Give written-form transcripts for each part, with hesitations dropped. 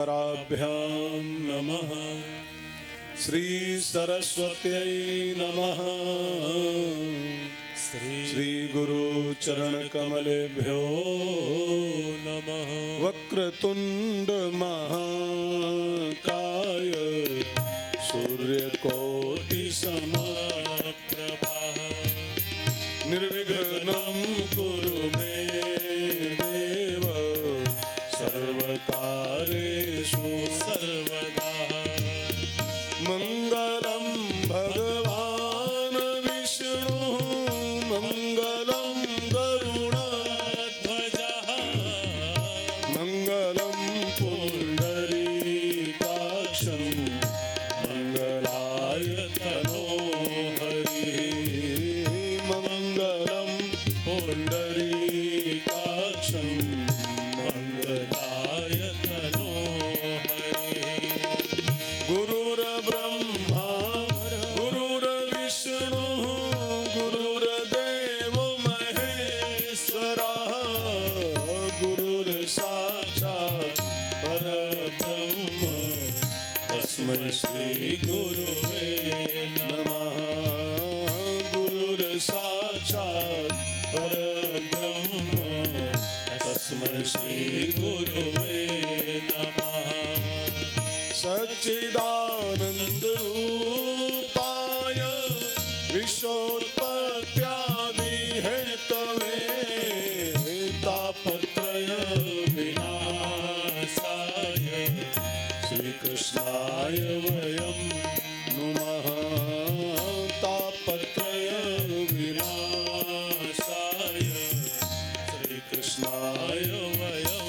राभ्यां नमः। श्री सरस्वत्यै नमः। श्री गुरु चरण कमलेभ्यो नमः। वक्रतुंड महाकाय सूर्यकोटि समप्रभा निर्विघ्नं कुरु मे देव सर्वकार्येषु सर्वदा। मंगलं भगवान् विष्णु मंगलं गरुडध्वजः मंगलं पुंडरीकाक्षं मंगलाय तनोहरिः मंगलं पुंडरीकाक्षं मंगलाय तनोहरिः। गुरुर्ब्रह्मा गुरुर्विष्णुः गुरुर्देवो महेश्वरः गुरुर्साक्षात् परब्रह्म तस्मै श्री गुरुवे नमः। गुरुर्साक्षात् परब्रह्म तस्मै श्री गुरुवे नमः। सच्चिदानंद रूपाय विश्वोत्पत्त्यादि हेतवे तापत्रय विनाशाय श्रीकृष्णाय वयं नुमः। तापत्रय विनाशाय श्रीकृष्णाय वयं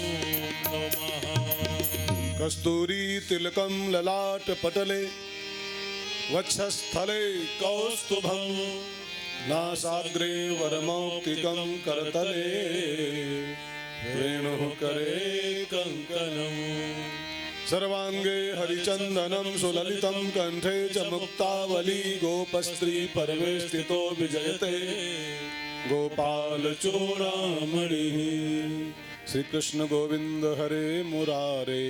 नुमः। कस्तूरी तिलकं ललाट पटले वक्षस्थले कौस्तुभं नासाग्रे वरमौक्तिकं करतले वेणुः करे कंकणम्। सर्वांगे हरिचंदनं सुललितं कंठे च मुक्तावली गोपस्त्री परवेष्टितो विजयते गोपाल चूड़ामणिः। श्री कृष्ण गोविंद हरे मुरारे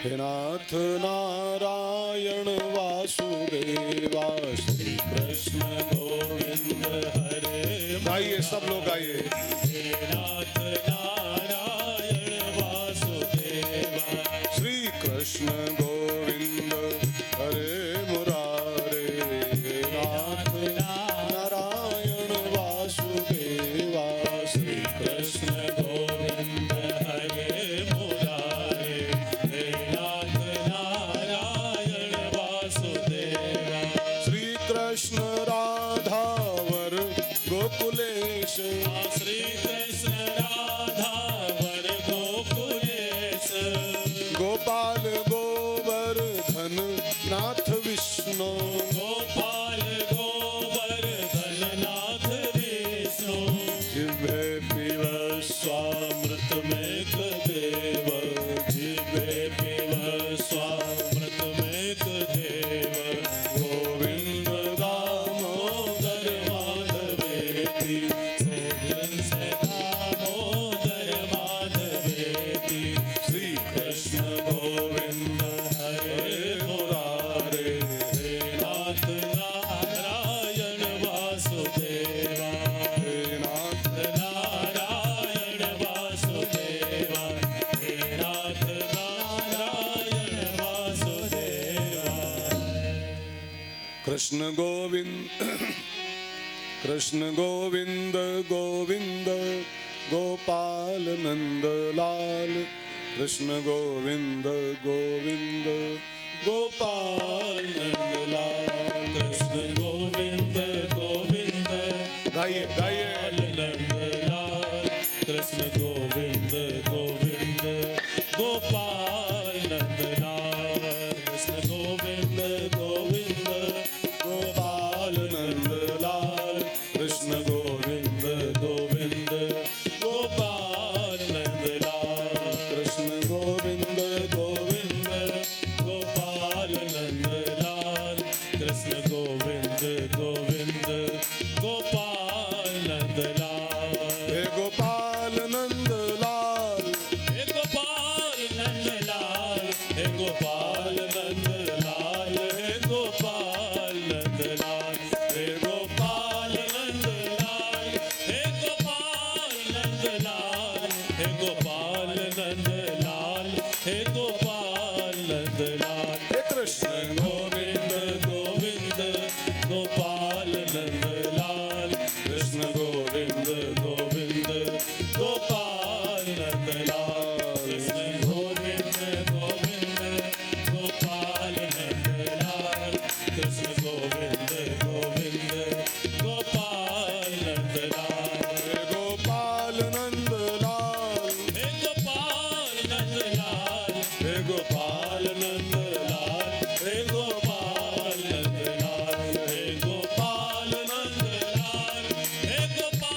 हे नाथ नारायण वासुदेवा। श्री कृष्ण गोविंद हरे गाइए सब लोग गाइए। हे नाथ नारायण वासुदेवा श्री कृष्ण गोविंद हरे मुरारे हे नाथ नारायण वासुदेवा। श्री कृष्ण गोविंद हरे मुरारे हे नाथ नारायण वासुदेवा। श्री कृष्ण राधावर गोकुलेश श्री कृष्ण राधावर गोकुलेश गोपाल गोवर्धन नाथ विष्णु गोपाल गोवर्धन नाथ विष्णु। जिह्वे पिब स्वामृतमेक देव जिह्वे पिब स्वामृतमेक देव गोविंद दामोदर माधवेति दामोदर माधवेति। श्री कृष्ण गोविंद हरे मुरारे हे नाथ नारायण वासुदेवा हे नाथ नारायण वासुदेवा हे नाथ नारायण वासुदेवा। कृष्ण गोविंद कृष्ण गोविंद गोविंद गोपाल नंद लाल कृष्ण गोविंद गोविंद गोपाल नंद लाल कृष्ण गोविंद गोविंद गाइए गाइए नंद लाल कृष्ण गोविंद गोविंद गोपाल नंद लाल कृष्ण गोविंद गोविंद गोपाल नंद लाल कृष्ण गोविंद गोविंद गोपाल नंद लाल कृष्ण गोविंद गोविंद गोपाल नंद लाल कृष्ण गोविंद गोविंद गोपाल हे गोपाल नंद लाल, हे गोपाल नंद लाल, हे गोपाल नंद लाल, हे गोपाल नंद लाल, हे गोपाल नंद लाल, हे गोपाल नंद लाल। हे कृष्ण गोविंद गोविंद गोपाल नंद लाल, कृष्ण गोविंद गोविंद गोपाल नंद लाल, कृष्ण गोविंद गोविंद गोपाल नंद लाल, कृष्ण गोविंद गोविंद गोपाल नंद लाल। हे गोपाल नंद लाल, हे गोपाल नंद लाल, हे गोपाल नंद लाल, हे गोपाल नंद लाल, हे गोपाल नंद लाल, हे गोपाल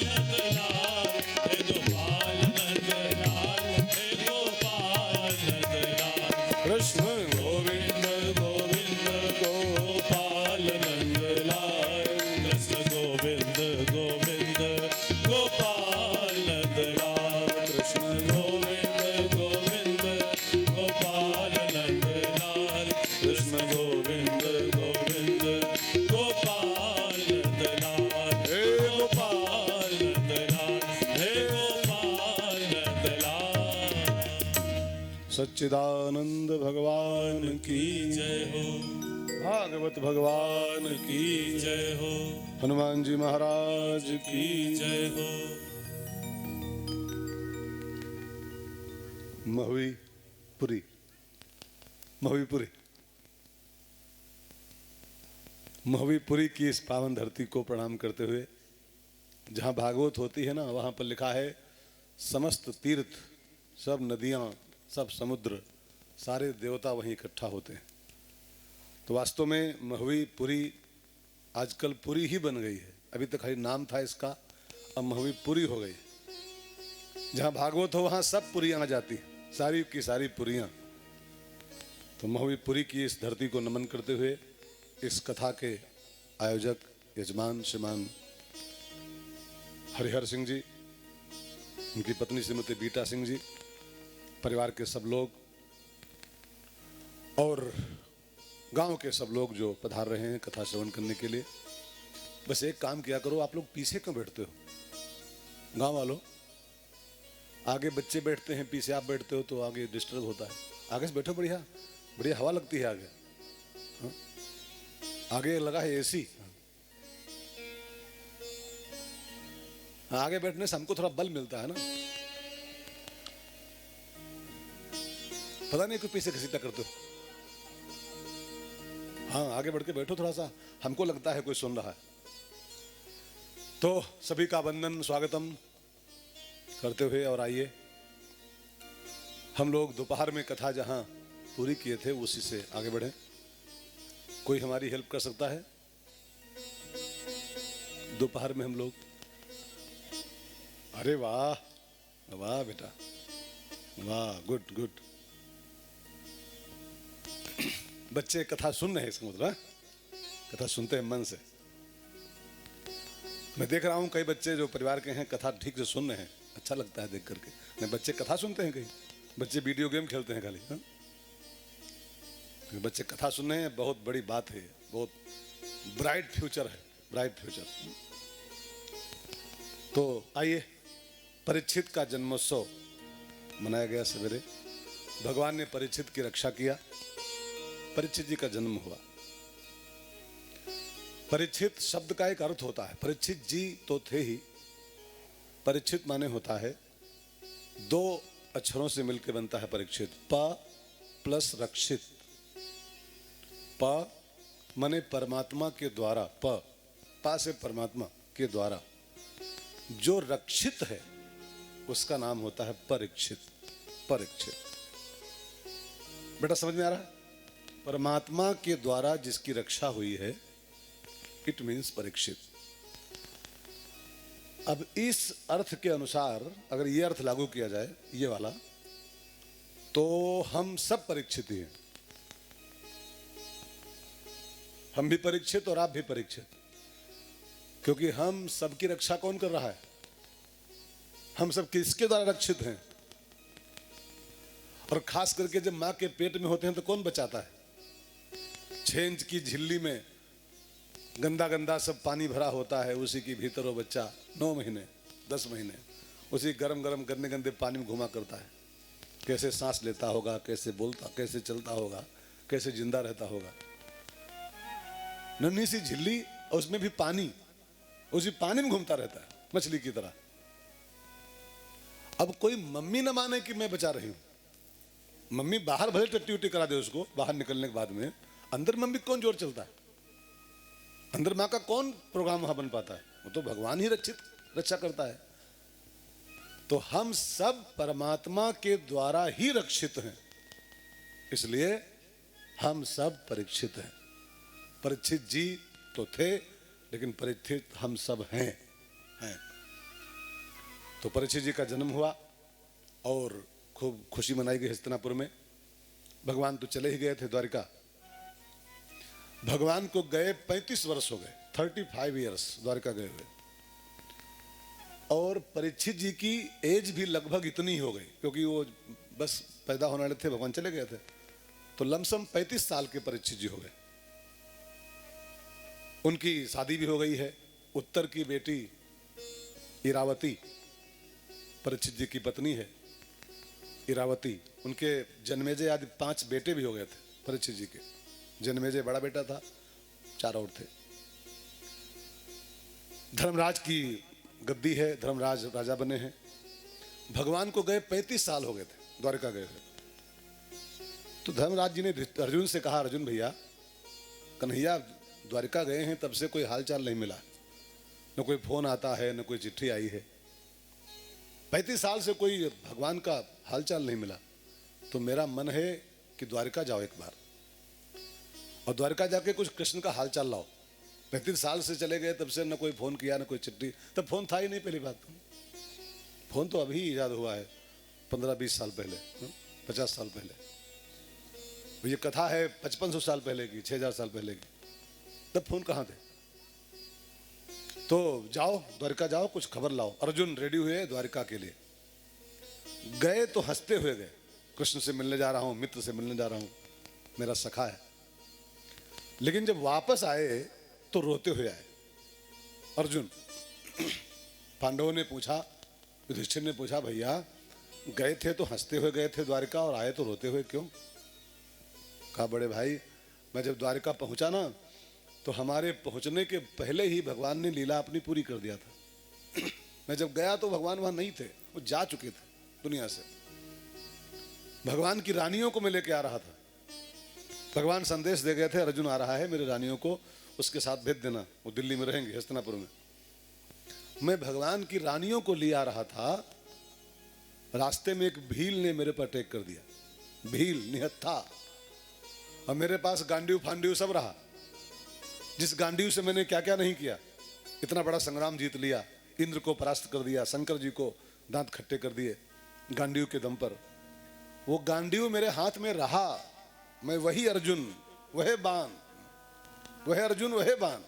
नंद लाल, हे गोपाल नंद लाल, हे गोपाल नंद लाल। कृष्ण गोविंद गोविंद गोपाल नंद लाल, कृष्ण गोविंद गोविंद गोपाल नंद लाल, कृष्ण गोविंद गोविंद गोपाल नंद लाल, कृष्ण गोविंद गोविंद गोपाल नंद लाल। हे गोपाल नंद लाल, हे गोपाल नंद लाल। सच्चिदानंद भगवान की जय हो, भागवत भगवान की जय हो, हनुमान जी महाराज की जय हो। महुईपुरी, महुईपुरी, महुईपुरी की इस पावन धरती को प्रणाम करते हुए, जहाँ भागवत होती है ना, वहाँ पर लिखा है समस्त तीर्थ, सब नदियाँ, सब समुद्र, सारे देवता वहीं इकट्ठा होते हैं। तो वास्तव में महुईपुरी आजकल पुरी ही बन गई है। अभी तक खाली नाम था इसका, अब महुईपुरी हो गई। जहाँ भागवत हो वहाँ सब पुरियाँ आ जाती, सारी की सारी पुरियाँ। तो महुईपुरी की इस धरती को नमन करते हुए इस कथा के आयोजक यजमान श्रीमान हरिहर सिंह जी, उनकी पत्नी श्रीमती बीटा सिंह जी, परिवार के सब लोग और गांव के सब लोग जो पधार रहे हैं कथा श्रवण करने के लिए। बस एक काम किया करो, आप लोग पीछे क्यों बैठते हो? गांव वालों, आगे बच्चे बैठते हैं, पीछे आप बैठते हो तो आगे डिस्टर्ब होता है। आगे से बैठो, बढ़िया बढ़िया हवा लगती है आगे। हाँ? आगे लगा है एसी, आगे बैठने से हमको थोड़ा बल मिलता है ना। पता नहीं क्यों पीछे घसीटा करते हो। हाँ, आगे बढ़ के बैठो थोड़ा सा, हमको लगता है कोई सुन रहा है। तो सभी का वंदन स्वागतम करते हुए, और आइए हम लोग दोपहर में कथा जहां पूरी किए थे उसी से आगे बढ़े। कोई हमारी हेल्प कर सकता है? दोपहर में हम लोग, अरे वाह वाह बेटा वाह, गुड गुड। बच्चे कथा सुन रहे हैं, इसका मतलब कथा सुनते हैं मन से। मैं देख रहा हूं कई बच्चे जो परिवार के हैं कथा ठीक से सुन रहे हैं, अच्छा लगता है देख करके। नहीं, बच्चे कथा सुनते हैं, कहीं बच्चे वीडियो गेम खेलते हैं खाली। हाँ? बच्चे कथा सुन रहे हैं, बहुत बड़ी बात है, बहुत ब्राइट फ्यूचर है, ब्राइट फ्यूचर। तो आइए, परीक्षित का जन्मोत्सव मनाया गया सवेरे। भगवान ने परीक्षित की रक्षा किया, परीक्षित जी का जन्म हुआ। परीक्षित शब्द का एक अर्थ होता है, परीक्षित जी तो थे ही। परीक्षित माने होता है, दो अक्षरों से मिलकर बनता है परीक्षित, प प्लस रक्षित। प माने परमात्मा के द्वारा, पा से परमात्मा के द्वारा जो रक्षित है उसका नाम होता है परीक्षित। परीक्षित बेटा समझ में आ रहा है? परमात्मा के द्वारा जिसकी रक्षा हुई है, इट मीन्स परीक्षित। अब इस अर्थ के अनुसार अगर ये अर्थ लागू किया जाए, ये वाला, तो हम सब परीक्षित ही हैं। हम भी परीक्षित और आप भी परीक्षित, क्योंकि हम सबकी रक्षा कौन कर रहा है? हम सब किसके द्वारा रक्षित हैं? और खास करके जब माँ के पेट में होते हैं तो कौन बचाता है? 6 इंच की झिल्ली में गंदा गंदा सब पानी भरा होता है, उसी के भीतर वो बच्चा 9 महीने 10 महीने उसी गरम गरम गंदे गंदे पानी में घुमा करता है। कैसे सांस लेता होगा, कैसे बोलता, कैसे चलता होगा, कैसे जिंदा रहता होगा। नन्ही सी झिल्ली और उसमें भी पानी, उसी पानी में घूमता रहता है मछली की तरह। अब कोई मम्मी न माने कि मैं बचा रही हूं, मम्मी बाहर भले टट्टी उट्टी करा दे उसको बाहर निकलने के बाद में, अंदर मम्मी कौन जोर चलता है? अंदर माँ का कौन प्रोग्राम वहां बन पाता है? वो तो भगवान ही रक्षा करता है। तो हम सब परमात्मा के द्वारा ही रक्षित हैं, इसलिए हम सब परीक्षित हैं। परीक्षित जी तो थे, लेकिन परीक्षित हम सब हैं। तो परीक्षित जी का जन्म हुआ और खूब खुशी मनाई गई हस्तिनापुर में। भगवान तो चले ही गए थे द्वारिका। भगवान को गए 35 वर्ष हो गए, 35 ईयर्स द्वारिका गए हुए। और परीक्षित जी की एज भी लगभग इतनी ही हो गई, क्योंकि वो बस पैदा होने वाले थे, भगवान चले गए थे। तो लमसम 35 साल के परीक्षित जी हो गए। उनकी शादी भी हो गई है। उत्तर की बेटी इरावती परीक्षित जी की पत्नी है, इरावती। उनके जन्मेजय आदि 5 बेटे भी हो गए थे परीक्षित जी के। जन्मेजय बड़ा बेटा था, 4 और थे। धर्मराज की गद्दी है, धर्मराज राजा बने हैं। भगवान को गए 35 साल हो गए थे द्वारका गए हुए। तो धर्मराज जी ने अर्जुन से कहा, अर्जुन भैया, कन्हैया द्वारिका गए हैं, तब से कोई हालचाल नहीं मिला, न कोई फोन आता है, न कोई चिट्ठी आई है। 35 साल से कोई भगवान का हालचाल नहीं मिला। तो मेरा मन है कि द्वारिका जाओ एक बार, और द्वारिका जाके कुछ कृष्ण का हालचाल लाओ। 35 साल से चले गए, तब से न कोई फोन किया, न कोई चिट्ठी। तब फोन था ही नहीं। पहली बात, फोन तो अभी ईजाद हुआ है, 15-20 साल पहले, 50 साल पहले। ये कथा है 5500 साल पहले की, 6000 साल पहले की। तब फोन कहाँ थे? तो जाओ द्वारिका जाओ, कुछ खबर लाओ। अर्जुन रेडी हुए द्वारिका के लिए। गए तो हंसते हुए गए, कृष्ण से मिलने जा रहा हूं, मित्र से मिलने जा रहा हूं, मेरा सखा है। लेकिन जब वापस आए तो रोते हुए आए अर्जुन। पांडवों ने पूछा, युधिष्ठिर ने पूछा, भैया गए थे तो हंसते हुए गए थे द्वारिका, और आए तो रोते हुए क्यों? कहा, बड़े भाई, मैं जब द्वारिका पहुंचा ना, तो हमारे पहुंचने के पहले ही भगवान ने लीला अपनी पूरी कर दिया था। मैं जब गया तो भगवान वहां नहीं थे, वो जा चुके थे दुनिया से। भगवान की रानियों को मैं लेके आ रहा था। भगवान संदेश दे गए थे, अर्जुन आ रहा है, मेरे रानियों को उसके साथ भेज देना, वो दिल्ली में रहेंगे, हस्तिनापुर में। मैं भगवान की रानियों को ले आ रहा था, रास्ते में एक भील ने मेरे पर अटैक कर दिया। भील निहत्था, और मेरे पास गांडीव फांडीव सब रहा। जिस गांडीव से मैंने क्या क्या नहीं किया, इतना बड़ा संग्राम जीत लिया, इंद्र को परास्त कर दिया, शंकर जी को दांत खट्टे कर दिए गांडीव के दम पर। वो गांडीव मेरे हाथ में रहा, मैं वही अर्जुन, वह बाण, वह अर्जुन, वह बाण।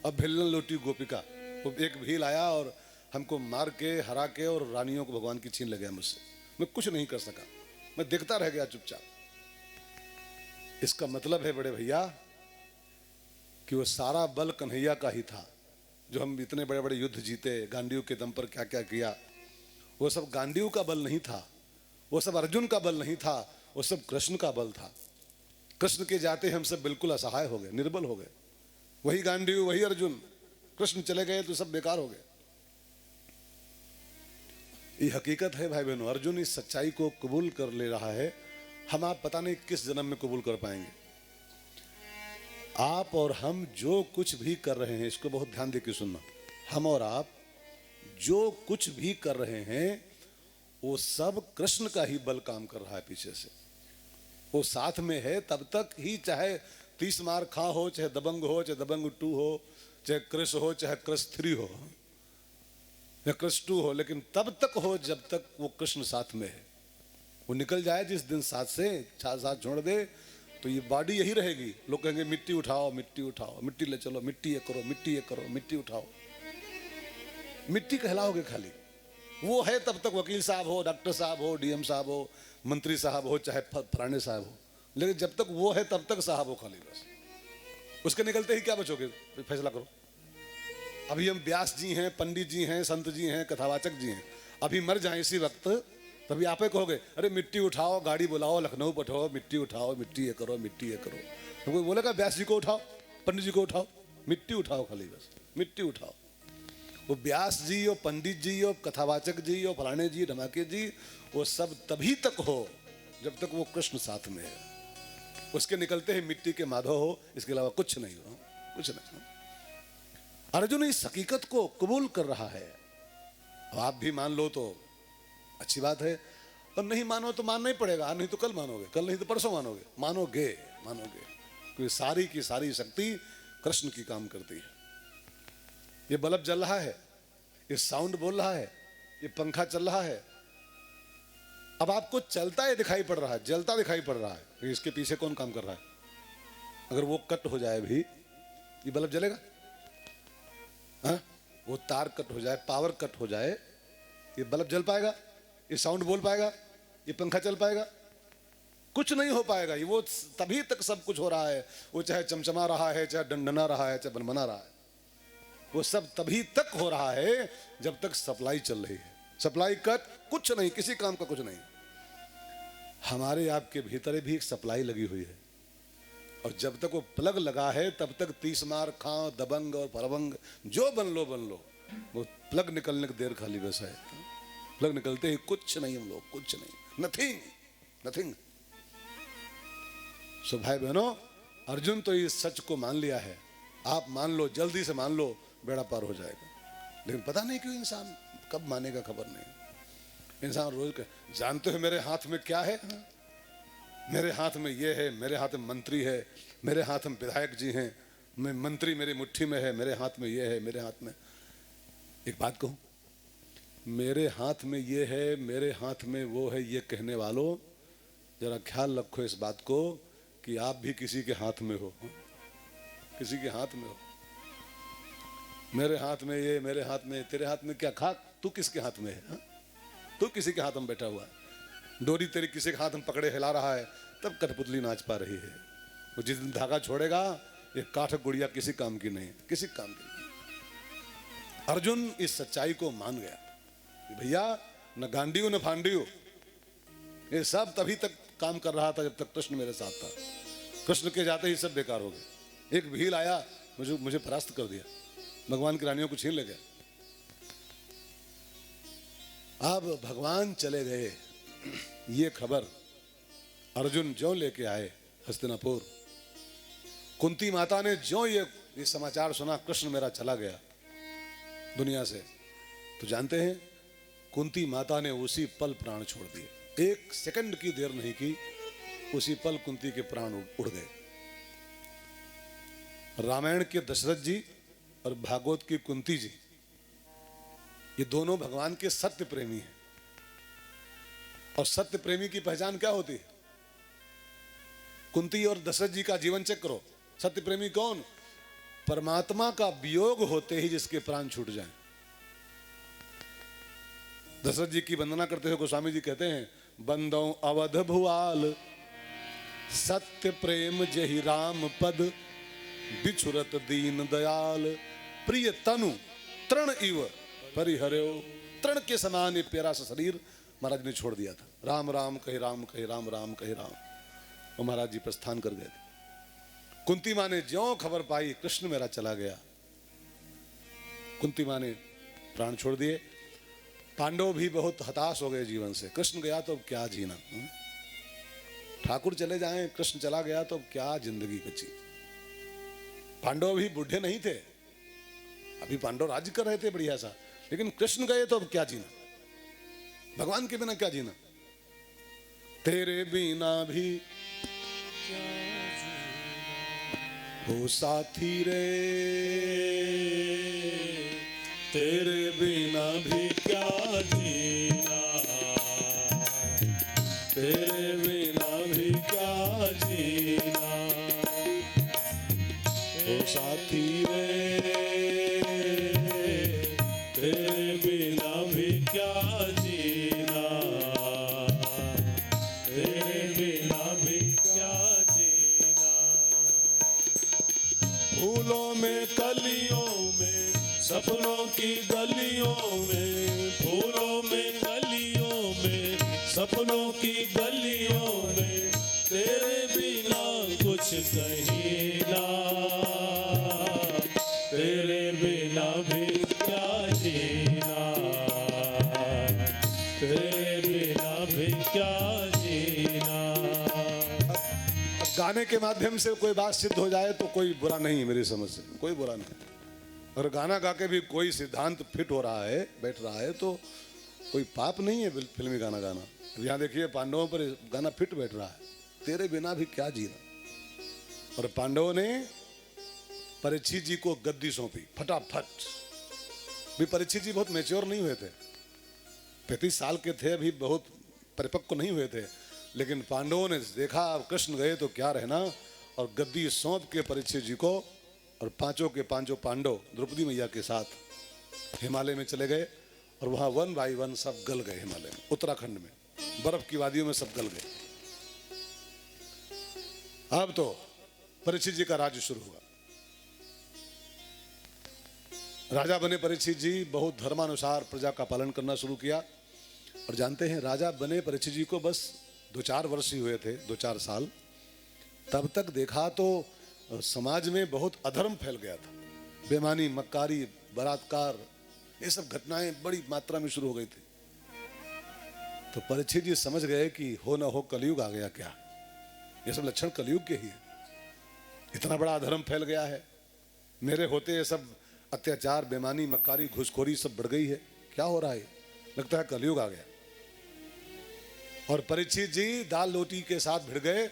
अब भिल्लन लोटी गोपिका, वो एक भील आया और हमको मार के, हरा के, और रानियों को भगवान की छीन ले गया मुझसे। मैं कुछ नहीं कर सका, मैं देखता रह गया चुपचाप। इसका मतलब है बड़े भैया कि वो सारा बल कन्हैया का ही था। जो हम इतने बड़े बड़े युद्ध जीते, गांडीव के दम पर क्या क्या किया, वो सब गांडीव का बल नहीं था, वो सब अर्जुन का बल नहीं था, वो सब कृष्ण का बल था। कृष्ण के जाते हम सब बिल्कुल असहाय हो गए, निर्बल हो गए। वही गांडीव, वही अर्जुन, कृष्ण चले गए तो सब बेकार हो गए। ये हकीकत है भाई बहनों। अर्जुन इस सच्चाई को कबूल कर ले रहा है। हम आप पता नहीं किस जन्म में कबूल कर पाएंगे। आप और हम जो कुछ भी कर रहे हैं, इसको बहुत ध्यान देकर सुनना। हम और आप जो कुछ भी कर रहे हैं, वो सब कृष्ण का ही बल काम कर रहा है पीछे से। वो साथ में है तब तक ही, चाहे 30 मार खा हो, चाहे दबंग हो, चाहे दबंग 2 हो, चाहे कृष हो, चाहे कृष 3 हो, या कृष 2 हो, लेकिन तब तक हो जब तक वो कृष्ण साथ में है। वो निकल जाए जिस दिन साथ से, साथ छोड़ दे, तो ये बॉडी यही रहेगी। लोग कहेंगे मिट्टी उठाओ, मिट्टी उठाओ, मिट्टी ले चलो, मिट्टी ये करो, मिट्टी ये करो, मिट्टी उठाओ। मिट्टी कहलाओगे खाली, वो है तब तक वकील साहब हो, डॉक्टर साहब हो, डीएम साहब हो, मंत्री साहब हो, चाहे फलाने साहब हो, लेकिन जब तक वो है तब तक साहब हो खाली बस। उसके निकलते ही क्या बचोगे, फैसला करो। अभी हम व्यास जी हैं, पंडित जी हैं, संत जी हैं, कथावाचक जी हैं, अभी मर जाए इसी वक्त तभी आप ही कहोगे अरे मिट्टी उठाओ, गाड़ी बुलाओ, लखनऊ पठाओ, मिट्टी उठाओ, मिट्टी ये करो, मिट्टी ये करो। तो कोई बोलेगा व्यास जी को उठाओ, पंडित जी को उठाओ, मिट्टी उठाओ खाली बस, मिट्टी उठाओ। वो व्यास जी और पंडित जी और कथावाचक जी और फलाने जी धमाके जी, वो सब तभी तक हो जब तक वो कृष्ण साथ में है। उसके निकलते ही मिट्टी के माधव हो, इसके अलावा कुछ नहीं हो, कुछ नहीं। अर्जुन इस हकीकत को कबूल कर रहा है। आप भी मान लो तो अच्छी बात है, और नहीं मानो तो मानना ही पड़ेगा। आज नहीं तो कल मानोगे, कल नहीं तो परसों मानोगे, मानोगे मानोगे, क्योंकि सारी की सारी शक्ति कृष्ण की काम करती है। ये बल्ब जल रहा है, ये साउंड बोल रहा है, ये पंखा चल रहा है, अब आपको चलता है दिखाई पड़ रहा है, जलता दिखाई पड़ रहा है, इसके पीछे कौन काम कर रहा है? अगर वो कट हो जाए भी ये बल्ब जलेगा? हाँ, वो तार कट हो जाए, पावर कट हो जाए, ये बल्ब जल पाएगा? ये साउंड बोल पाएगा? ये पंखा चल पाएगा? कुछ नहीं हो पाएगा। ये वो तभी तक सब कुछ हो रहा है, वो चाहे चमचमा रहा है, चाहे डंडना रहा है, चाहे बनबना रहा है, वो सब तभी तक हो रहा है जब तक सप्लाई चल रही है। सप्लाई कट, कुछ नहीं, किसी काम का कुछ नहीं। हमारे आपके भीतर भी एक सप्लाई लगी हुई है, और जब तक वो प्लग लगा है तब तक 30 मार, खां, दबंग और फरबंग जो बन लो बन लो, वो प्लग निकलने की देर खाली बस है। प्लग निकलते ही कुछ नहीं, हम लोग कुछ नहीं, नथिंग नथिंग। सो भाई बहनों, अर्जुन तो इस सच को मान लिया है। आप मान लो, जल्दी से मान लो, बेड़ा पार हो जाएगा। लेकिन पता नहीं क्यों इंसान कब मानेगा, खबर नहीं। इंसान रोज जानते हो मेरे हाथ में क्या है, मेरे हाथ में ये है, मेरे हाथ में मंत्री है, मेरे हाथ में विधायक जी हैं, मैं मंत्री मेरी मुट्ठी में है, मेरे हाथ में ये है, मेरे हाथ में। एक बात कहूं, मेरे हाथ में ये है, मेरे हाथ में वो है, ये कहने वालों जरा ख्याल रखो इस बात को कि आप भी किसी के हाथ में हो, किसी के हाथ में हो। मेरे हाथ में ये, मेरे हाथ में, तेरे हाथ में क्या? खाक, तू किसके हाथ में है? तू किसी के हाथ में बैठा हुआ है, डोरी तेरी किसी के हाथ में पकड़े हिला रहा है, तब कठपुतली नाच पा रही है। वो जिस दिन धागा छोड़ेगा, ये काठ गुड़िया किसी काम की नहीं, किसी काम की नहीं। अर्जुन इस सच्चाई को मान गया कि भैया न गांडीऊ न फांडीऊ, ये सब तभी तक काम कर रहा था जब तक कृष्ण मेरे साथ था। कृष्ण के जाते ही सब बेकार हो गए। एक भील आया, मुझे परास्त कर दिया, भगवान की रानियों को छीन ले गया। अब भगवान चले गए, ये खबर अर्जुन ज्यों लेके आए हस्तिनापुर। कुंती माता ने ज्यों ये समाचार सुना, कृष्ण मेरा चला गया दुनिया से, तो जानते हैं कुंती माता ने उसी पल प्राण छोड़ दिए। 1 सेकंड की देर नहीं की, उसी पल कुंती के प्राण उड़ गए। रामायण के दशरथ जी और भागवत की कुंती जी, ये दोनों भगवान के सत्य प्रेमी हैं। और सत्य प्रेमी की पहचान क्या होती है? कुंती और दशरथ जी का जीवन चेक करो। सत्य प्रेमी कौन? परमात्मा का वियोग होते ही जिसके प्राण छूट जाएं। दशरथ जी की वंदना करते हुए गोस्वामी जी कहते हैं, बंदो अवध भुआल सत्य प्रेम जहि राम पद, बिछुरत दीन दयाल, प्रिय तनु तृण इव परिहर्यो। तृण के समान ये प्यारा सा शरीर महाराज ने छोड़ दिया था। राम राम कहे राम, कहे राम राम कहे राम, और महाराज जी प्रस्थान कर गए थे। कुंती माँ ने ज्यों खबर पाई कृष्ण मेरा चला गया, कुंती माँ ने प्राण छोड़ दिए। पांडव भी बहुत हताश हो गए जीवन से। कृष्ण गया तो अब क्या जीना, ठाकुर चले जाएं, कृष्ण चला गया तो अब क्या जिंदगी बची। पांडव भी बूढ़े नहीं थे, अभी पांडव राज्य कर रहे थे बढ़िया सा, लेकिन कृष्ण गए तो अब क्या जीना, भगवान के बिना क्या जीना। तेरे बिना भी हो साथी रे, तेरे बिना भी क्या जीना, तेरे बिना भी क्या जीना, हो साथी रे, तेरे बिना भी क्या बिना भी क्या जीना। फूलों में कलियों में सपनों की गलियों में, फूलों में गलियों में सपनों की गलियों में, तेरे बिना कुछ कहीं ना, तेरे बिना भी क्या जीना, तेरे बिना भी क्या जीना। गाने के माध्यम से कोई बात सिद्ध हो जाए तो कोई बुरा नहीं है, मेरी समझ से कोई बुरा नहीं। और गाना गा के भी कोई सिद्धांत फिट हो रहा है, बैठ रहा है, तो कोई पाप नहीं है फिल्मी गाना गाना। यहाँ देखिए पांडवों पर गाना फिट बैठ रहा है, तेरे बिना भी क्या जीना। और पांडवों ने परीक्षित जी को गद्दी सौंपी फटाफट। भी परीक्षित जी बहुत मैच्योर नहीं हुए थे, 35 साल के थे, अभी बहुत परिपक्व नहीं हुए थे। लेकिन पांडवों ने देखा कृष्ण गए तो क्या रहना, और गद्दी सौंप के परीक्षित जी को और पांचों के पांचों पांडव द्रौपदी मैया के साथ हिमालय में चले गए। और वहां 1 बाय 1 सब गल गए। हिमालय में, उत्तराखंड में, बर्फ की वादियों में सब गल गए। अब तो परीक्षित जी का राज्य शुरू हुआ। राजा बने परीक्षित जी, बहुत धर्मानुसार प्रजा का पालन करना शुरू किया। और जानते हैं, राजा बने परीक्षित जी को बस 2-4 वर्ष ही हुए थे, 2-4 साल। तब तक देखा तो समाज में बहुत अधर्म फैल गया था। बेईमानी, मक्कारी, बलात्कार, ये सब घटनाएं बड़ी मात्रा में शुरू हो गई थी। तो परीक्षित जी समझ गए कि हो ना हो कलयुग आ गया क्या, ये सब लक्षण कलयुग के ही है। इतना बड़ा अधर्म फैल गया है, मेरे होते ये सब अत्याचार, बेईमानी, मक्कारी, घुसखोरी सब बढ़ गई है। क्या हो रहा है, लगता है कलयुग आ गया। और परीक्षित जी दाल रोटी के साथ भिड़ गए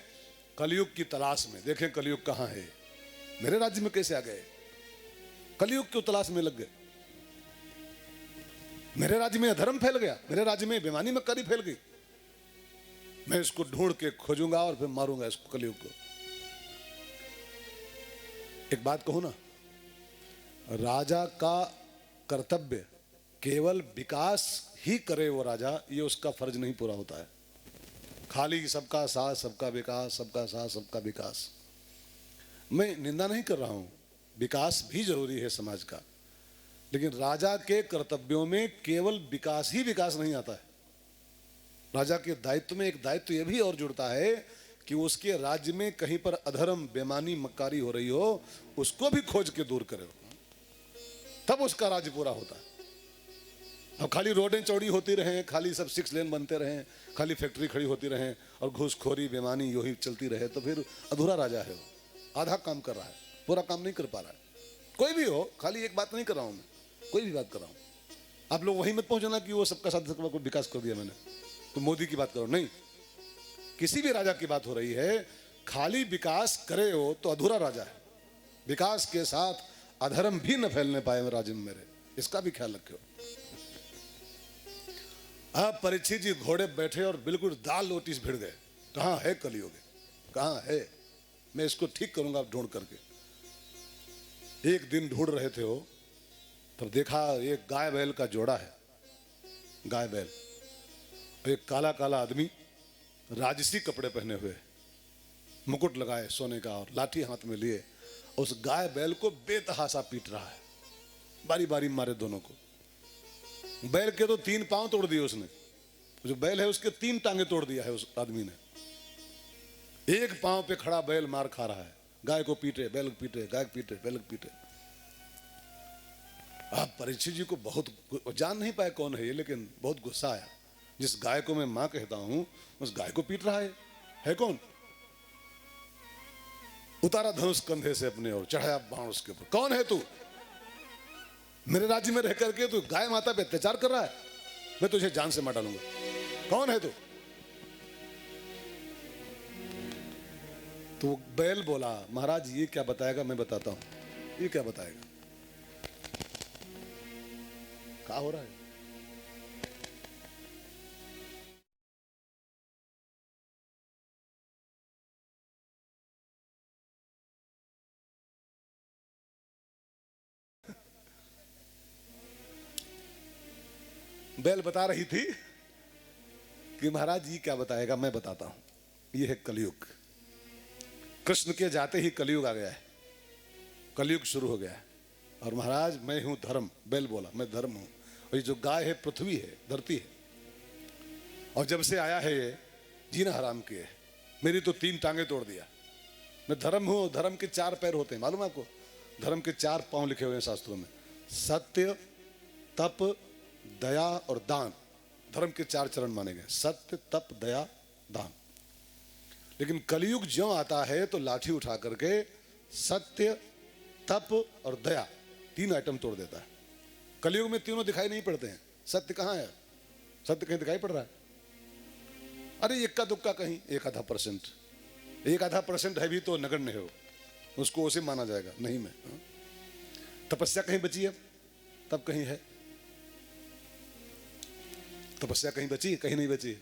कलयुग की तलाश में। देखें कलयुग कहाँ है, मेरे राज्य में कैसे आ गए, कलयुग की तलाश में लग गए। मेरे राज्य में अधर्म फैल गया, मेरे राज्य में बेईमानी मक्कारी फैल गई, मैं इसको ढूंढ के खोजूंगा और फिर मारूंगा इसको, कलयुग को। एक बात कहूं ना, राजा का कर्तव्य केवल विकास ही करे वो राजा, ये उसका फर्ज नहीं पूरा होता है। खाली सबका साथ सबका विकास, सबका साथ सबका विकास, मैं निंदा नहीं कर रहा हूं, विकास भी जरूरी है समाज का। लेकिन राजा के कर्तव्यों में केवल विकास ही विकास नहीं आता है। राजा के दायित्व में एक दायित्व यह भी और जुड़ता है कि उसके राज्य में कहीं पर अधर्म, बेईमानी, मक्कारी हो रही हो, उसको भी खोज के दूर करे, तब उसका राज्य पूरा होता है। अब खाली रोडें चौड़ी होती रहें, खाली सब 6 लेन बनते रहें, खाली फैक्ट्री खड़ी होती रहें और घूसखोरी, बेईमानी यही चलती रहे, तो फिर अधूरा राजा है वो। आधा काम कर रहा है, पूरा काम नहीं कर पा रहा है। कोई भी हो, खाली एक बात नहीं कर रहा हूं मैं, कोई भी बात कर रहा हूं। आप लोग वहीं मत पहुंचना कि वो सबका साथ सबका को विकास कर दिया मैंने, तो मोदी की बात करो, नहीं। किसी भी राजा की बात हो रही है, खाली विकास करे हो तो अधूरा राजा है। विकास के साथ अधर्म भी न फैलने पाए राज्य में मेरे, इसका भी ख्याल रखो। अब परीक्षित जी घोड़े बैठे और बिल्कुल दाल रोटी से भिड़ गए। कहां है कलयुग, कहां है, मैं इसको ठीक करूंगा ढूंढ करके। एक दिन ढूंढ रहे थे वो, तब देखा एक गाय बैल का जोड़ा है, गाय बैल। एक काला काला आदमी, राजसी कपड़े पहने हुए, मुकुट लगाए सोने का और लाठी हाथ में लिए, उस गाय बैल को बेतहाशा पीट रहा है, बारी बारी मारे दोनों को। बैल के तो 3 पांव तोड़ दिए उसने, जो बैल है उसके 3 टांगे तोड़ दिया है उस आदमी ने। एक पांव पे खड़ा बैल मार खा रहा है, गाय को पीटे, बैल को पीटे, गाय को पीटे, बैल को पीटे। आप परीक्षित जी को बहुत, जान नहीं पाए कौन है ये, लेकिन बहुत गुस्सा आया। जिस गाय को मैं मां कहता हूं, उस गाय को पीट रहा है कौन? उतारा धनुष कंधे से अपने और चढ़ाया बाण उसके ऊपर। कौन है तू? मेरे राज्य में रह करके तू गाय माता पे अत्याचार कर रहा है, मैं तुझे जान से मार डालूंगा। कौन है तू? तो बैल बोला, महाराज ये क्या बताएगा, मैं बताता हूं। ये क्या बताएगा? क्या हो रहा है? बैल बता रही थी कि महाराज ये क्या बताएगा, मैं बताता हूं। ये है कलयुग। कृष्ण के जाते ही कलयुग आ गया है, कलयुग शुरू हो गया है। और महाराज मैं हूं धर्म, बैल बोला मैं धर्म हूं, और ये जो गाय है पृथ्वी है, धरती है। और जब से आया है ये जीना हराम किए, मेरी तो 3 टांगे तोड़ दिया। मैं धर्म हूं, धर्म के 4 पैर होते हैं, मालूम है आपको? धर्म के 4 पांव लिखे हुए हैं शास्त्रों में, सत्य, तप, दया और दान। धर्म के 4 चरण माने गए, सत्य, तप, दया, दान। लेकिन कलयुग ज्यों आता है तो लाठी उठा करके सत्य, तप और दया 3 आइटम तोड़ देता है। कलयुग में तीनों दिखाई नहीं पड़ते हैं। सत्य कहाँ है? सत्य कहीं दिखाई पड़ रहा है? अरे इक्का दुक्का कहीं 1-आधा%, 1-आधा% है भी तो नगण्य है, उसको उसे माना जाएगा, नहीं मैं। तपस्या कहीं बची है? तब कहीं है? तपस्या कहीं बची? कहीं नहीं बची।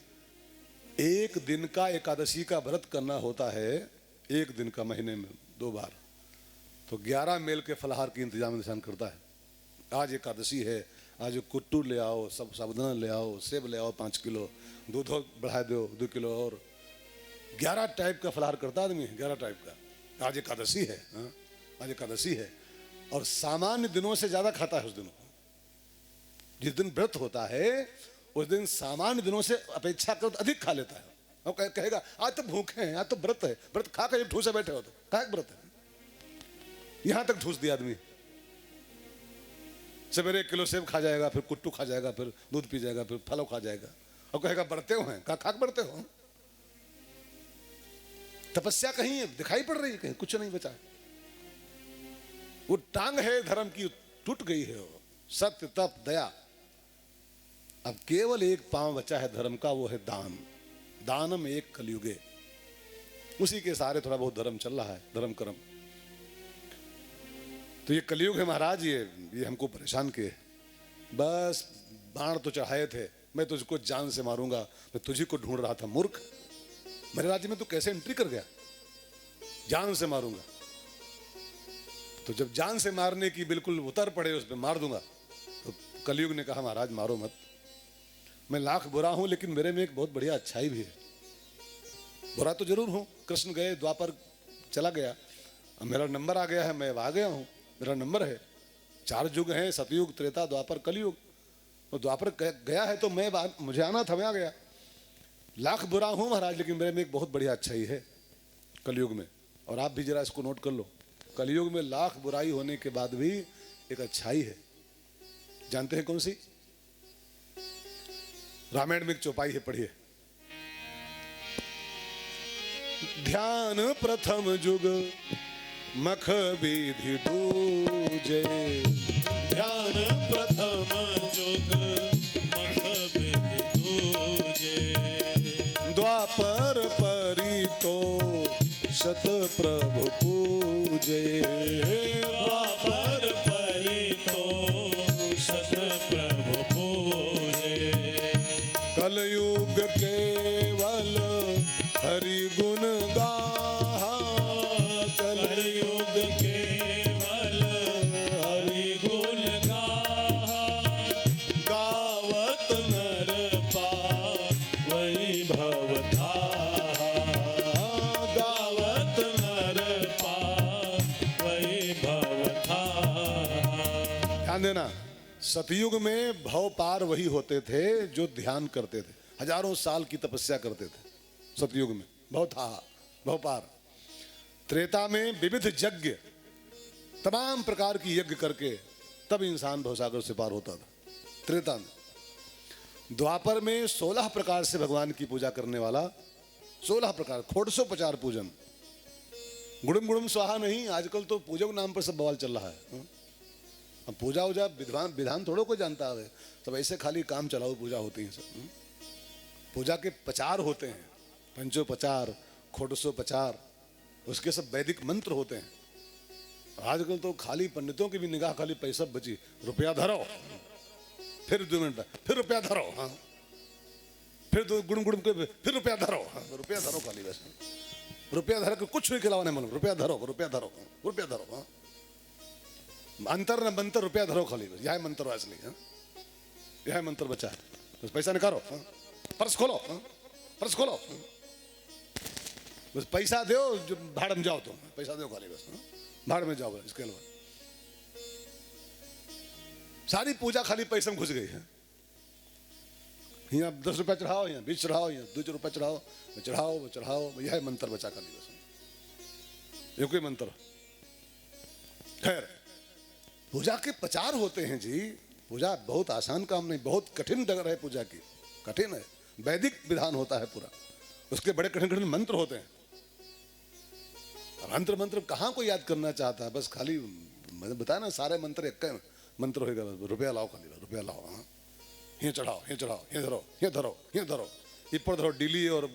1 दिन का एकादशी का व्रत करना होता है, 1 दिन का, महीने में 2 बार, तो 11 मेल के फलाहार की इंतजाम इंसान करता है। आज एकादशी है, आज कुट्टू ले आओ, सब साबुदाना ले आओ, सेब ले आओ 5 किलो, दूध बढ़ा दो 2 किलो, और 11 टाइप का फलाहार करता आदमी, 11 टाइप का। आज एकादशी है, हाँ आज एकादशी है, और सामान्य दिनों से ज्यादा खाता है उस दिन। जिस दिन व्रत होता है उस दिन सामान्य दिनों से अपेक्षाकृत अधिक खा लेता है। और कहेगा आज तो भूखे हैं, आज तो व्रत है, व्रत खा कर ठूसे बैठे हो तो क्या व्रत है? यहां तक ठूस दिया आदमी। सवेरे 1 किलो सेब खा जाएगा, फिर कुट्टू खा जाएगा, फिर दूध पी जाएगा, फिर फलों खा जाएगा, और कहेगा बढ़ते हो हैं, खा बढ़ते हो। तपस्या कहीं दिखाई पड़ रही है? कहीं कुछ नहीं बचा। वो टांग है धर्म की, टूट गई है वो, सत्य, तप, दया। अब केवल 1 पांव बचा है धर्म का, वो है दान। दानम एक कलयुगे, उसी के सहारे थोड़ा बहुत धर्म चल रहा है, धर्म कर्म। तो ये कलयुग है महाराज, ये हमको परेशान किए। बस बाण तो चढ़ाए थे, मैं तुझको जान से मारूंगा, मैं तुझी को ढूंढ रहा था मूर्ख, मेरे राज्य में तू कैसे एंट्री कर गया? जान से मारूंगा। तो जब जान से मारने की बिल्कुल उतर पड़े, उस पर मार दूंगा, तो कलयुग ने कहा महाराज मारो मत, मैं लाख बुरा हूं लेकिन मेरे में एक बहुत बढ़िया अच्छाई भी है। बुरा तो जरूर हूं, कृष्ण गए, द्वापर चला गया, अब मेरा नंबर आ गया है, मैं आ गया हूं, मेरा नंबर है। 4 युग हैं, सतयुग, त्रेता, द्वापर, कलयुग। तो द्वापर गया है तो मुझे आना था, मैं आ गया। लाख बुरा हूं महाराज, लेकिन मेरे में एक बहुत बढ़िया अच्छाई है कलयुग में। और आप भी जरा इसको नोट कर लो, कलयुग में लाख बुराई होने के बाद भी एक अच्छाई है। जानते हैं कौन सी? रामायण में एक चौपाई है, पढ़िए। ध्यान प्रथम जुग मख विधि दूजे, ध्यान प्रथम जुग मख विधि दूजे, द्वापर परितो शत प्रभु पूजे, द्वापर परितो शत प्रभु पूजे, कलयुग केवल हरि गुण गाहा, कलयुग केवल हरि गुण गाहा, गावत नर पावई भव धाहा, गावत नर पावई भव धाहा। ध्यान देना, सतयुग में भव पार वही होते थे जो ध्यान करते थे, हजारों साल की तपस्या करते थे सतयुग में, भव था, भव पार। त्रेता में विविध यज्ञ, तमाम प्रकार की यज्ञ करके तब इंसान भवसागर से पार होता था, त्रेता में। द्वापर में 16 प्रकार से भगवान की पूजा करने वाला, 16 प्रकार, खोड़सोपचार पूजन। गुड़म गुड़म स्वाहा नहीं, आजकल तो पूजा के नाम पर सब बवाल चल रहा है। अब पूजा वूजा विधान थोड़ो कोई जानता है, सब ऐसे खाली काम चलाओ पूजा होती है सब। पूजा के 5 होते हैं, पंचोपचार, खोड़सोपचार, उसके सब वैदिक मंत्र होते हैं। आजकल तो खाली पंडितों की भी निगाह खाली पैसा बची, रुपया धरो, फिर 2 मिनट, फिर रुपया धरो, हाँ, फिर 2 गुड़ गुड़ के, फिर रुपया धरो, हाँ, रुपया धरो खाली, बस रुपया धरो, कुछ नहीं खिलाओ नहीं मालूम, रुपया धरो, रुपया धरो, रुपया धरो, हाँ, अंतर न मंत्र, रुपया धरो खाली, बस यह मंत्र असली, हाँ, यह मंत्र बचा है, बस पैसा निकालो, हाँ, पर्स खोलो, हाँ, पर्स खोलो, हाँ। बस पैसा दो, जो भाड़ में जाओ तुम, पैसा दो खाली बस, भाड़ में जाओ, इसके अलावा सारी पूजा खाली पैसे में घुस गई है। यहाँ 10 रुपया चढ़ाओ, यहाँ 20 चढ़ाओ, यहाँ 2 रुपया चढ़ाओ, चढ़ाओ चढ़ाओ, यह मंत्र बचा खाली बस, ये कोई मंत्र। खैर, पूजा के प्रचार होते हैं जी। पूजा बहुत आसान काम नहीं, बहुत कठिन डगर है पूजा की, कठिन है। वैदिक विधान होता है पूरा, उसके बड़े कठिन कठिन मंत्र होते हैं। मंत्र मंत्र कहाँ को याद करना चाहता है, बस खाली मैंने बताया ना, सारे मंत्र एक मंत्र होगा, बस रुपया लाओ, खाली रुपया लाओ, हाँ ये चढ़ाओ, ये चढ़ाओ, ये धरो, ये धरो, ये धरो, इपर धरो, डिली और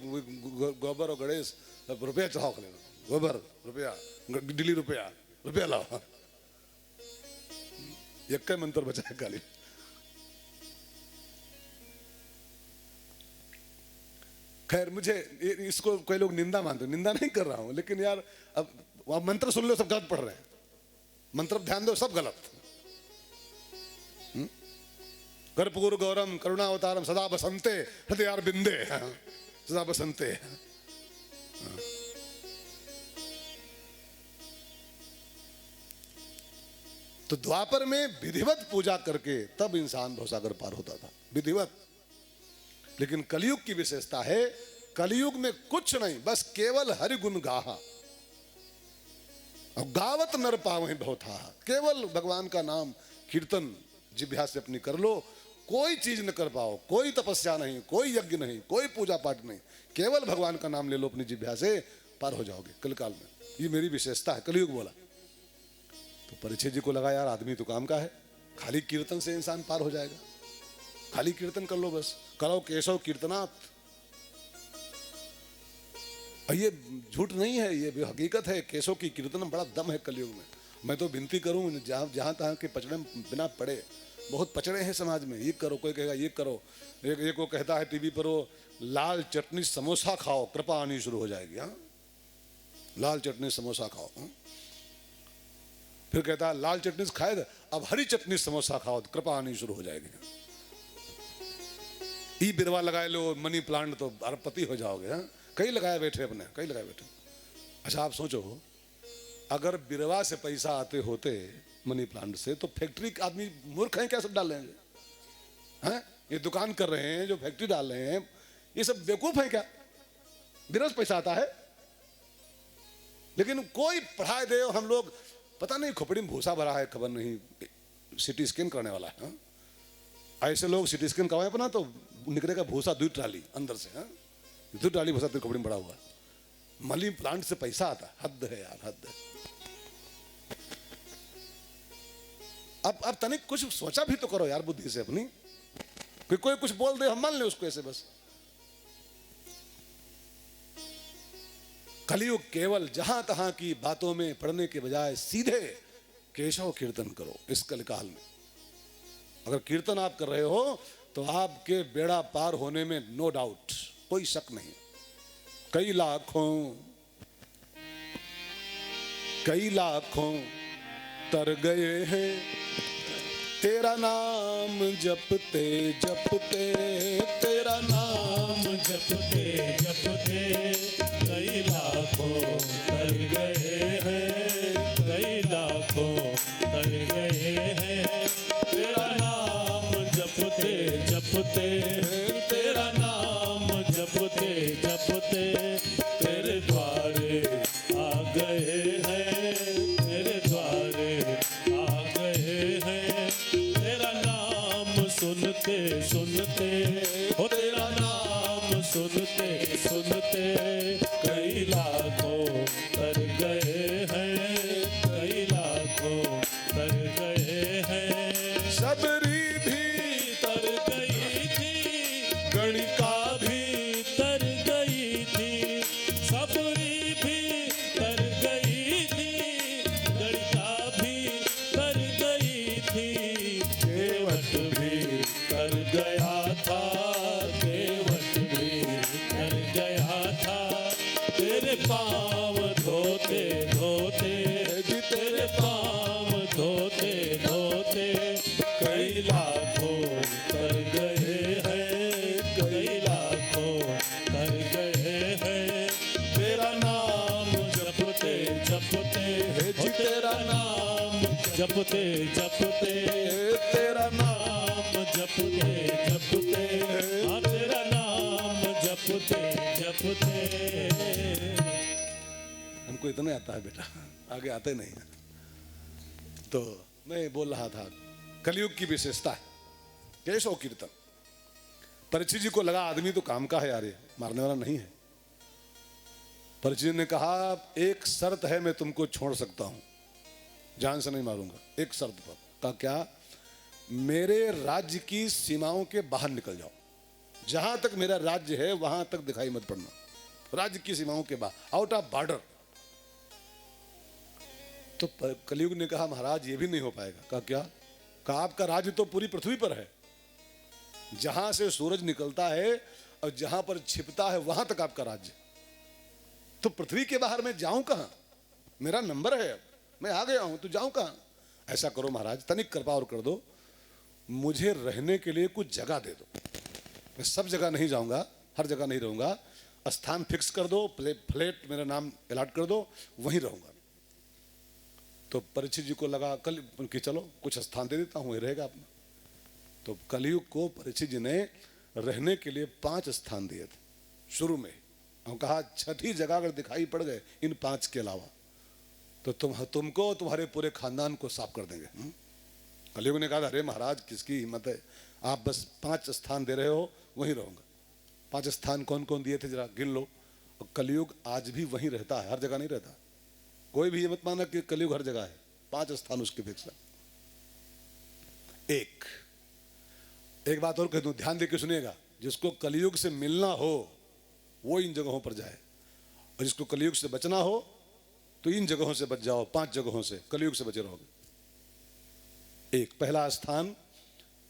गोबर और गणेश, रुपया चढ़ाओ, खाली गोबर रुपया, डिली रुपया, रुपया लाओ, एक मंत्र बचा है खाली। खैर, मुझे इसको कोई लोग निंदा मानते, निंदा नहीं कर रहा हूं, लेकिन यार अब वहां मंत्र सुन लो, सब गलत पढ़ रहे हैं, मंत्र ध्यान दो, सब गलत। कर्पूर गौरम करुणावतारम सदा बसंते हृदयार बिंदे, सदा बसंते। तो द्वापर में विधिवत पूजा करके तब इंसान भवसागर पार होता था, विधिवत। लेकिन कलयुग की विशेषता है, कलयुग में कुछ नहीं, बस केवल हरि गुण गाहा, और गावत नर पावहि भवथा, केवल भगवान का नाम कीर्तन जिह्वा से अपनी कर लो। कोई चीज न कर पाओ, कोई तपस्या नहीं, कोई यज्ञ नहीं, कोई पूजा पाठ नहीं, केवल भगवान का नाम ले लो अपनी जिह्वा से, पार हो जाओगे कलकाल में। ये मेरी विशेषता है, कलयुग बोला। तो परीक्षित जी को लगा यार आदमी तो काम का है, खाली कीर्तन से इंसान पार हो जाएगा, खाली कीर्तन कर लो बस, करो केशव कीर्तनात्। और ये झूठ नहीं है, ये हकीकत है, केशव की कीर्तन बड़ा दम है कलयुग में। मैं तो विनती करूं, जहां तहां के पचड़े बिना पड़े, बहुत पचड़े हैं समाज में, ये करो, कोई कहेगा ये करो, एक को कहता है टीवी पर, वो लाल चटनी समोसा खाओ कृपा आनी शुरू हो जाएगी, हाँ लाल चटनी समोसा खाओ, हाँ? फिर कहता है लाल चटनी खाएगा, अब हरी चटनी समोसा खाओ तो कृपा आनी शुरू हो जाएगी। ई बिरवा लगाए लो, मनी प्लांट, तो अरबपति हो जाओगे, हाँ? कई लगाए बैठे अपने, कई लगाए बैठे। अच्छा आप सोचो, अगर बिरवा से पैसा आते होते मनी प्लांट से, तो फैक्ट्री आदमी मूर्ख हैं क्या, सब डाल लेंगे, हैं? ये दुकान कर रहे हैं, जो फैक्ट्री डाल रहे हैं, ये सब बेवकूफ है क्या? बिरवा से पैसा आता है, लेकिन कोई पढ़ाए दे, हम लोग पता नहीं खोपड़ी में भूसा भरा है, खबर नहीं, सिटी स्कैन करने वाला है, हाँ? ऐसे लोग सिटी स्कैन करवाए अपना, तो निकलेगा भूसा 2 ट्राली अंदर से, हाँ? 2 ट्राली भूसा तेरे खोपड़ी में भरा हुआ। मनी प्लांट से पैसा आता, हद है यार, हद है। अब तनिक कुछ सोचा भी तो करो यार बुद्धि से अपनी, कोई कुछ बोल दे हम मान ले उसको ऐसे बस। कलयुग केवल जहां तहां की बातों में पढ़ने के बजाय सीधे केशव कीर्तन करो इस कलकाल में। अगर कीर्तन आप कर रहे हो तो आपके बेड़ा पार होने में नो डाउट, कोई शक नहीं। कई लाखों तर गए हैं तेरा नाम जपते जपते, तेरा नाम जपते जपते, कई लाखों तर गए हैं, कई लाखों तर गए हैं, तेरा नाम जपते जपते, तेरा नाम जपते जपते, तेरे द्वारे आ गए हैं, तेरे द्वारे आ गए हैं, तेरा नाम सुनते सुनते, हो तेरा नाम सुनते सुनते, कई लाखों तर गए हैं, कई लाखों तर गए हैं। सबरी भी तर गई थी, गणिका भी तर गई थी, सबरी भी तर गई थी, गणिका भी तर गई थी, केवट भी कर गया था, केवट भी कर गया था, तेरे पाँव धोते धोते, तेरे पाँव धोते धोते, कई लाखों तर गए हैं, कई लाखों तर गए हैं, तेरा नाम जपते जपते तेरा नाम जपते जपते हाँ तेरा नाम जपते जपते। हमको इतना आता है बेटा, आगे आते नहीं है। तो मैं बोल रहा था कलयुग की विशेषता है केशव कीर्तन। परीक्षित जी को लगा आदमी तो काम का है यार, ये मारने वाला नहीं है। परीक्षित ने कहा एक शर्त है, मैं तुमको छोड़ सकता हूं, जान से नहीं मारूंगा, एक शर्त पर। कहा क्या? मेरे राज्य की सीमाओं के बाहर निकल जाओ, जहां तक मेरा राज्य है वहां तक दिखाई मत पड़ना, राज्य की सीमाओं के बाहर, आउट ऑफ बॉर्डर। तो कलयुग ने कहा महाराज ये भी नहीं हो पाएगा। कहा क्या? कहा आपका राज्य तो पूरी पृथ्वी पर है, जहां से सूरज निकलता है और जहां पर छिपता है वहां तक आपका राज्य, तो पृथ्वी के बाहर मैं जाऊं कहां? मेरा नंबर है, मैं आ गया हूं, तो जाऊं कहां? ऐसा करो महाराज, तनिक कृपा और कर दो, मुझे रहने के लिए कुछ जगह दे दो। मैं सब जगह नहीं जाऊंगा, हर जगह नहीं रहूंगा, स्थान फिक्स कर दो, फ्लैट मेरा नाम अलॉट कर दो, वहीं रहूंगा। तो परीक्षित जी को लगा कल कि चलो कुछ स्थान दे देता हूँ, वहीं रहेगा अपना। तो कलयुग को परीक्षित जी ने रहने के लिए 5 स्थान दिए थे शुरू में, और कहा छठी जगह अगर दिखाई पड़ गए इन 5 के अलावा तो तुमको तुम्हारे पूरे खानदान को साफ कर देंगे। कलयुग ने कहा अरे महाराज किसकी हिम्मत है, आप बस 5 स्थान दे रहे हो, वहीं रहूंगा। 5 स्थान कौन कौन दिए थे जरा गिन लो। और कलयुग आज भी वहीं रहता है, हर जगह नहीं रहता। कोई भी ये मत माना कि कलयुग हर जगह है, 5 स्थान उसके फिक्स है। एक बात और कह दूं, ध्यान देकर सुनिएगा, जिसको कलयुग से मिलना हो वो इन जगहों पर जाए, और जिसको कलयुग से बचना हो तो इन जगहों से बच जाओ, 5 जगहों से कलयुग से बचे रहोगे। एक पहला स्थान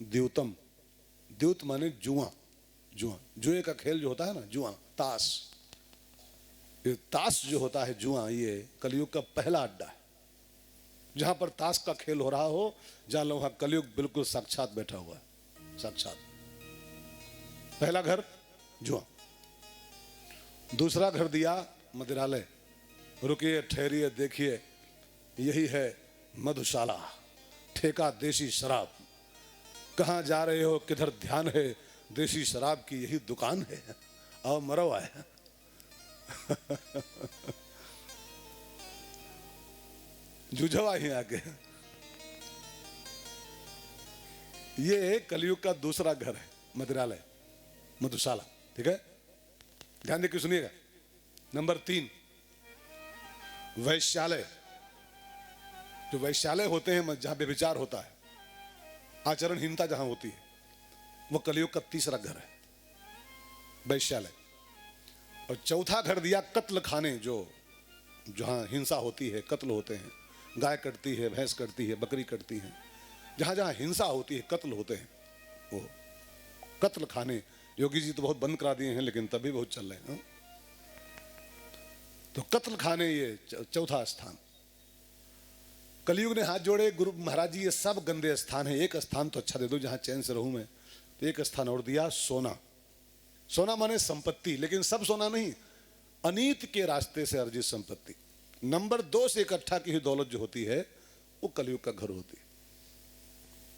द्यूतम, द्यूत माने जुआ, जुए का खेल जो होता है ना, जुआ, ताश। ये ताश जो होता है जुआ, ये कलयुग का पहला अड्डा है। जहां पर ताश का खेल हो रहा हो, जान लो वहां कलयुग बिल्कुल साक्षात बैठा हुआ है, साक्षात। पहला घर जुआ। दूसरा घर दिया मदिरालय। रुकिए, ठहरिए, देखिए, यही है मधुशाला, ठेका देशी शराब। कहां जा रहे हो, किधर ध्यान है, देशी शराब की यही दुकान है, आओ मरो आए। जुझवा ही आगे। ये कलयुग का दूसरा घर है, मदिरालय, मधुशाला। ठीक है, ध्यान देकर सुनिएगा। नंबर 3 वैश्यालय। जो वैश्यालय होते हैं, जहां व्यभिचार होता है, आचरणहीनता जहां होती है, वो कलयुग का तीसरा घर है, वैश्यालय। और चौथा घर दिया कत्ल खाने, जो जहां हिंसा होती है, कत्ल होते हैं, गाय कटती है, भैंस कटती है, बकरी कटती है, जहां जहां हिंसा होती है, कत्ल होते हैं, वो कत्ल खाने। योगी जी तो बहुत बंद करा दिए हैं, लेकिन तभी बहुत चल रहे हैं। तो कत्ल खाने ये चौथा स्थान। कलयुग ने हाथ जोड़े, गुरु महाराज जी ये सब गंदे स्थान है, एक स्थान तो अच्छा दे दो जहां चैन से रहूं मैं। तो एक स्थान और दिया सोना। सोना माने संपत्ति, लेकिन सब सोना नहीं, अनीत के रास्ते से अर्जित संपत्ति। नंबर 2 से इकट्ठा की हुई दौलत जो होती है, वो कलयुग का घर होती है।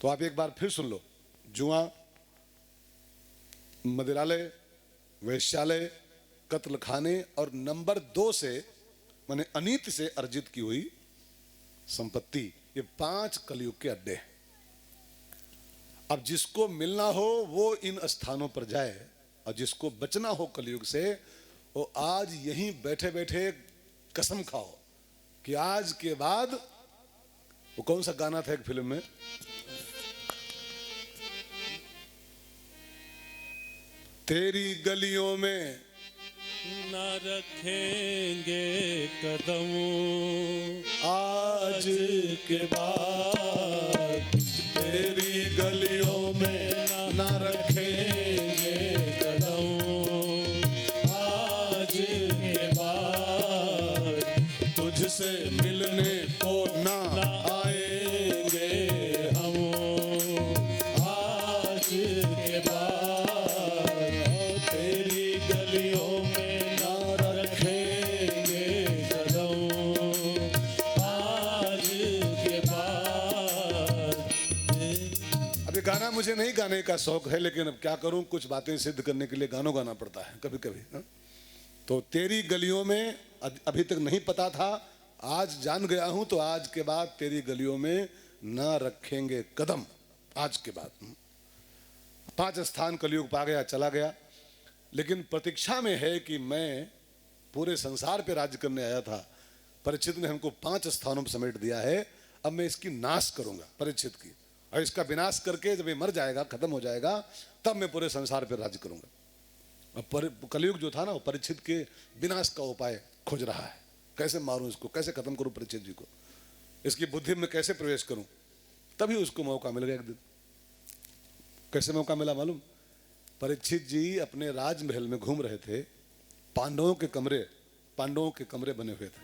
तो आप एक बार फिर सुन लो, जुआ, मदिरालय, वैश्यालय, कत्ल खाने, और नंबर 2 से माने अनीत से अर्जित की हुई संपत्ति। ये 5 कलयुग के अड्डे हैं। अब जिसको मिलना हो वो इन स्थानों पर जाए, और जिसको बचना हो कलयुग से, वो आज यहीं बैठे बैठे कसम खाओ कि आज के बाद, वो कौन सा गाना था एक फिल्म में, तेरी गलियों में न रखेंगे कदम आज के बाद, तेरी गलियों में ना रखेंगे कदम आज के बाद, तुझसे मिलने को ना आएंगे हम आज के बाद, तेरी गलियों में न रखेंगे कदम आज के बाद। मुझे नहीं गाने का शौक है, लेकिन अब क्या करूं, कुछ बातें सिद्ध करने के लिए गानों गाना पड़ता है कभी कभी। तो तेरी गलियों में अभी तक नहीं पता था, आज जान गया हूं, तो आज के बाद तेरी गलियों में ना रखेंगे कदम। आज के बाद 5 स्थान कलयुग पा गया, चला गया, लेकिन प्रतीक्षा में है कि मैं पूरे संसार पे राज्य करने आया था। परीक्षित ने हमको 5 स्थानों पर समेट दिया है, अब मैं इसकी नाश करूंगा परीक्षित की, और इसका विनाश करके जब ये मर जाएगा, खत्म हो जाएगा, तब मैं पूरे संसार पर राज्य करूंगा। अब कलयुग जो था ना, वो परीक्षित के विनाश का उपाय खोज रहा है। कैसे मारूं इसको, कैसे खत्म करूं परीक्षित जी को, इसकी बुद्धि में कैसे प्रवेश करूं। तभी उसको मौका मिल गया एक दिन। कैसे मौका मिला मालूम? परीक्षित जी अपने राजमहल में घूम रहे थे, पांडवों के कमरे बने हुए थे,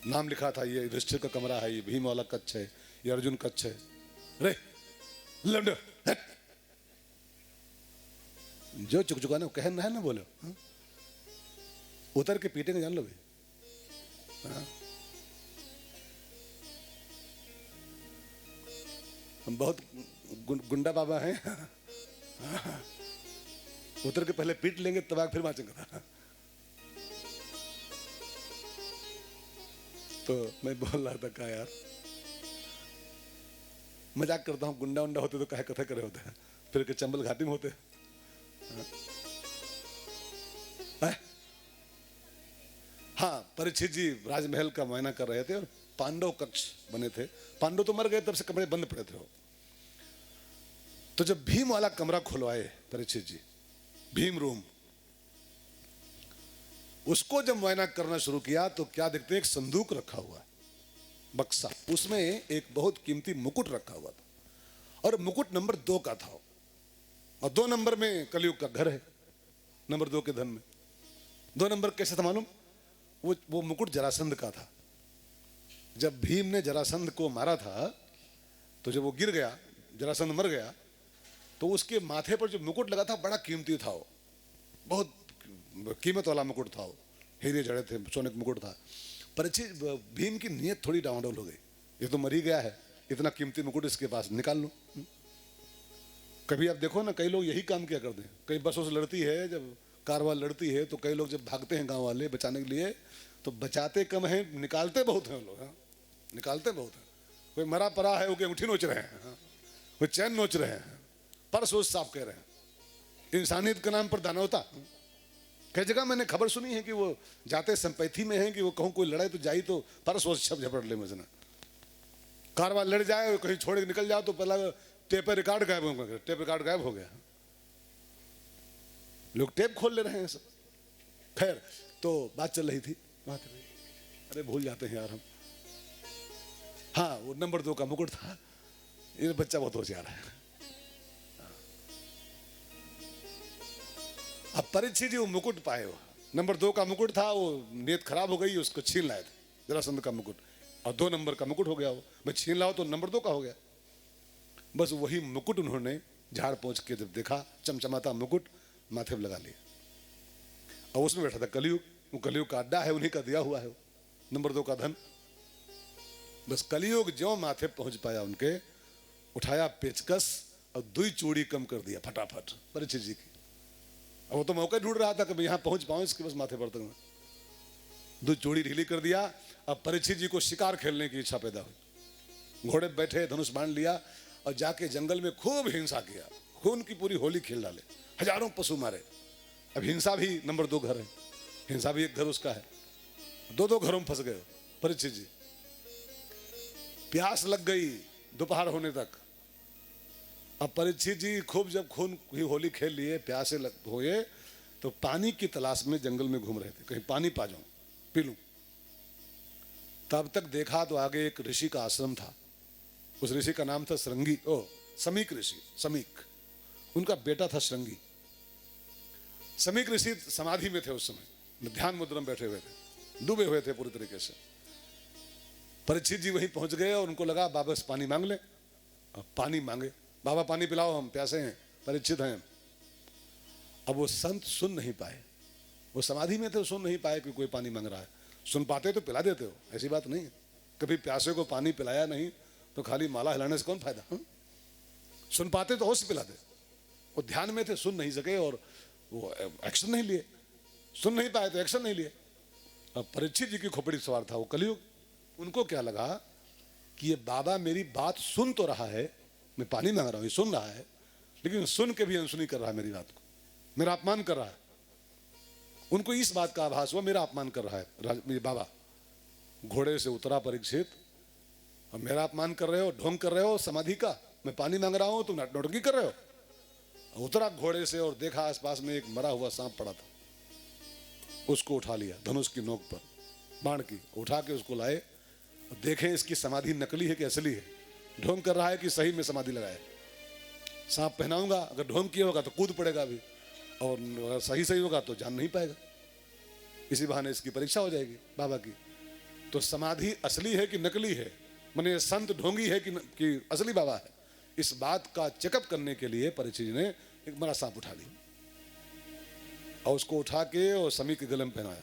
नाम लिखा था, ये युधिष्ठिर का कमरा है, ये भीम वाला कक्ष है, ये अर्जुन कक्ष है। रे लंड जो चुकचुकाने कहना है ना, बोलो उतर के पीटेंगे, जान लो भाई। हम बहुत गुंडा बाबा हैं। उतर के पहले पीट लेंगे, तब आगे फिर माचेंगे। तो मैं बोल रहा था, क्या यार मजाक करता हूँ, गुंडा उंडा होते तो कहे कथा करे होते हैं, फिर के चंबल घाटी में होते। हाँ, परीक्षित जी राजमहल का मुआयना कर रहे थे और पांडव कक्ष बने थे। पांडव तो मर गए, तब से कमरे बंद पड़े थे। तो जब भीम वाला कमरा खुलवाए परीक्षित जी, भीम रूम, उसको जब मुआयना करना शुरू किया तो क्या देखते हैं, एक संदूक रखा हुआ है, बक्सा, उसमें एक बहुत कीमती मुकुट रखा हुआ था, और मुकुट नंबर 2 का था, और 2 नंबर में कलयुग का घर है, नंबर 2 के धन में। 2 नंबर कैसे था मालूम? वो मुकुट जरासंध का था। जब भीम ने जरासंध को मारा था, तो जब वो गिर गया, जरासंध मर गया, तो उसके माथे पर जो मुकुट लगा था बड़ा कीमती था, वो बहुत कीमत वाला मुकुट था, वो हीरे जड़े थे, सोने का मुकुट था। परीक्षित भीम की नीयत थोड़ी डावाडोल हो गई, ये तो मर ही गया है, इतना कीमती मुकुट इसके पास, निकाल लो। कभी आप देखो ना, कई लोग यही काम किया करते हैं। कई बसों से लड़ती है, जब कारवां लड़ती है, तो कई लोग जब भागते हैं गांव वाले बचाने के लिए, तो बचाते कम हैं, निकालते बहुत हैं लोग। निकालते बहुत हैं। कोई मरा पड़ा है, वो अंगूठी नोच रहे हैं, कोई चैन नोच रहे हैं, पर्स वर्स साफ कह रहे हैं। इंसानियत के नाम पर दानवता। कई जगह मैंने खबर सुनी है कि वो जाते संपैथी में है कि वो कहूँ कोई लड़ाई तो जाई तो पर्स वर्स छप झपट ले मजना, कारवां लड़ जाए और कहीं छोड़ के निकल जाओ तो पहला टेप रिकॉर्ड गायब हो गया, टेप रिकॉर्ड गायब हो गया, लोग टेप खोल ले रहे हैं सब। खैर, तो बात चल रही थी, अरे भूल जाते हैं यार हम। हाँ, वो नंबर 2 का मुकुट था। ये बच्चा बहुत होशियार है। अब परीक्षित जी वो मुकुट पाए, वो नंबर 2 का मुकुट था, वो नीयत खराब हो गई, उसको छीन लाए थे, जरासंध का मुकुट, और 2 नंबर का मुकुट हो गया। वो मैं छीन लाओ तो नंबर 2 का हो गया। बस वही मुकुट उन्होंने झाड़ पोंछ के जब देखा, चमचमाता मुकुट माथे पर लगा लिया, और उसमें बैठा था कलयुग। वो कलयुग का अड्डा है, उन्हीं का दिया हुआ है, नंबर 2 का धन। बस कलयुग जो माथे पहुंच पाया, उनके उठाया पेचकस और 2 चूड़ी कम कर दिया फटाफट परीक्षित जी की। अब वो तो मौका ढूंढ रहा था कि यहाँ पहुंच पाऊं, इसके बस माथे पर तक 2 चूड़ी ढीली कर दिया। अब परीक्षित जी को शिकार खेलने की इच्छा पैदा हुई। घोड़े बैठे, धनुष बांध लिया और जाके जंगल में खूब हिंसा किया, खून की पूरी होली खेल डाले, हजारों पशु मारे। अब हिंसा भी नंबर 2 घर है, हिंसा भी एक घर उसका है। 2 घरों में फंस गए परीक्षित जी। प्यास लग गई दोपहर होने तक। अब परीक्षित जी खूब जब खून की होली खेल लिए, प्यासे हुए, तो पानी की तलाश में जंगल में घूम रहे थे, कहीं पानी पा जाऊं, पी लूं। तब तक देखा तो आगे एक ऋषि का आश्रम था। उस ऋषि का नाम था समीक ऋषि। समीक, उनका बेटा था श्रृंगी। समीक ऋषि समाधि में थे उस समय, ध्यान मुद्रा में बैठे हुए थे, डूबे हुए थे पूरी तरीके से। परीक्षित जी वहीं पहुंच गए और उनको लगा बाबा से पानी मांग ले। अब पानी मांगे, बाबा पानी पिलाओ, हम प्यासे हैं, परीक्षित हैं। अब वो संत सुन नहीं पाए, वो समाधि में थे, सुन नहीं पाए कि कोई पानी मांग रहा है। सुन पाते तो पिला देते हो, ऐसी बात नहीं है। कभी प्यासे को पानी पिलाया नहीं तो खाली माला हिलाने से कौन फायदा? सुन पाते तो अवश्य पिलाते। वो ध्यान में थे, सुन नहीं सके और वो एक्शन नहीं लिए, सुन नहीं पाए तो एक्शन नहीं लिए। अब परीक्षित जी की खोपड़ी सवार था वो कलयुग। उनको क्या लगा कि ये बाबा मेरी बात सुन तो रहा है, मैं पानी मांग रहा हूँ, ये सुन रहा है, लेकिन सुन के भी अनसुनी कर रहा है मेरी बात को, मेरा अपमान कर रहा है। उनको इस बात का आभास हुआ मेरा अपमान कर रहा है मेरे बाबा। घोड़े से उतरा परीक्षित, अब मेरा अपमान कर रहे हो, ढोंग कर रहे हो समाधि का, मैं पानी मांग रहा हूं, तुम नौटंकी कर रहे हो। उतरा घोड़े से और देखा आसपास में एक मरा हुआ सांप पड़ा था, उसको उठा लिया धनुष की नोक पर बाण की, उठा के उसको लाए। देखे इसकी समाधि नकली है कि असली है। ढोंग कर रहा है कि सही में समाधि लगाए। सांप पहनाऊंगा, अगर ढोंग किया होगा तो कूद पड़ेगा भी, और सही सही होगा तो जान नहीं पाएगा। इसी बहाने इसकी परीक्षा हो जाएगी बाबा की। तो समाधि असली है कि नकली है, माने संत ढोंगी है कि असली बाबा है, इस बात का चेकअप करने के लिए परीक्षित जी ने एक बड़ा सांप उठा लिया और उसको उठा के और समी के गले में पहनाया।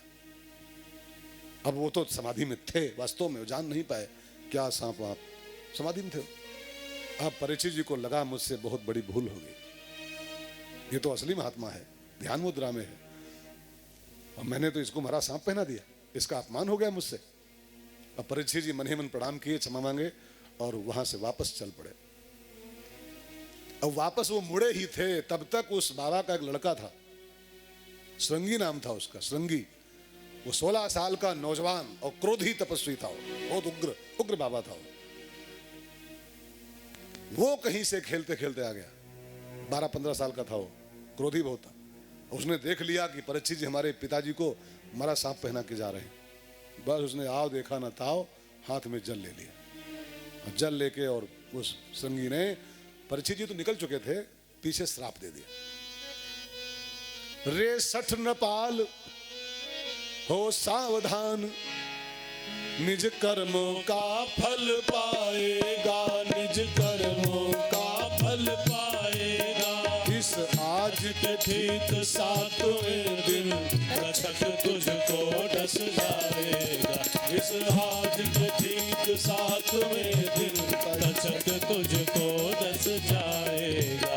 अब वो तो समाधि में थे, वास्तव में जान नहीं पाए क्या सांप आप समाधि में थे। अब परीक्षित जी को लगा मुझसे बहुत बड़ी भूल हो गई, ये तो असली महात्मा है, ध्यान मुद्रा में है, और मैंने तो इसको मरा सांप पहना दिया, इसका अपमान हो गया मुझसे। अब परीक्षित जी मन ही मन प्रणाम किए, क्षमा मांगे और वहां से वापस चल पड़े। अब वापस वो मुड़े ही थे, तब तक उस बाबा का एक लड़का था, श्रृंगी नाम था उसका, श्रृंगी। वो 16 साल का नौजवान और क्रोधी तपस्वी था, बहुत उग्र बाबा था वो कहीं से खेलते खेलते आ गया, 12-15 साल का था वो, क्रोधी बहुत था। उसने देख लिया कि परीक्षित जी हमारे पिताजी को मरा सांप पहना के जा रहे हैं। बस उसने आओ देखा ना ताओ, हाथ में जल ले लिया। जल लेके और उस संगी ने, परीक्षित जी तो निकल चुके थे, पीछे श्राप दे दिया, रे सठ नपाल हो सावधान, निज कर्मों का फल पाएगा, निज कर्मों का फल पाएगा। इस आज के ठीक 7वें दिन रक्षक तुझको डस जाएगा। इस आज के ठीक 7वें दिन रक्षक तुझको डस जाएगा।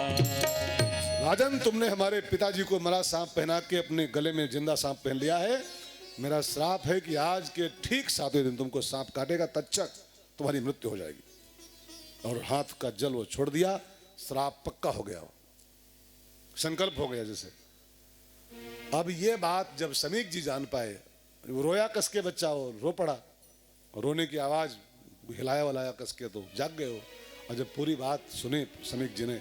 राजन, तुमने हमारे पिताजी को मरा सांप पहना के अपने गले में जिंदा सांप पहन लिया है। मेरा श्राप है कि आज के ठीक 7वें दिन तुमको सांप काटेगा, तत्क्षण तुम्हारी मृत्यु हो जाएगी। और हाथ का जल वो छोड़ दिया, श्राप पक्का हो गया, संकल्प हो गया जैसे। अब ये बात जब समीक जी जान पाए, वो रोया कस के, बच्चा वो रो पड़ा, रोने की आवाज हिलाया वलाया कस के, तो जाग गए हो। और जब पूरी बात सुनी समीक जी ने,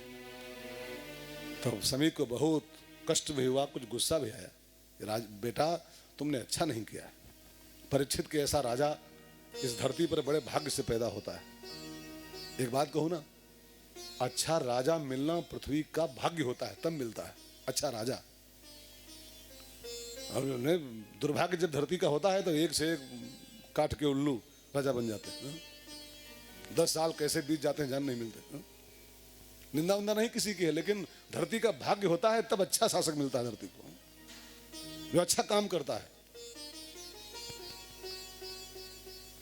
तो समीक को बहुत कष्ट भी हुआ, कुछ गुस्सा भी आया। बेटा तुमने अच्छा नहीं किया। परीक्षित के ऐसा राजा इस धरती पर बड़े भाग्य से पैदा होता है। एक बात कहूँ ना, अच्छा राजा मिलना पृथ्वी का भाग्य होता है, तब मिलता है अच्छा राजा। और दुर्भाग्य जब धरती का होता है तो एक से एक काट के उल्लू राजा बन जाते हैं। 10 साल कैसे बीत जाते हैं जान नहीं मिलते। निंदा उंदा नहीं किसी की है, लेकिन धरती का भाग्य होता है तब अच्छा शासक मिलता है धरती को, जो अच्छा काम करता है।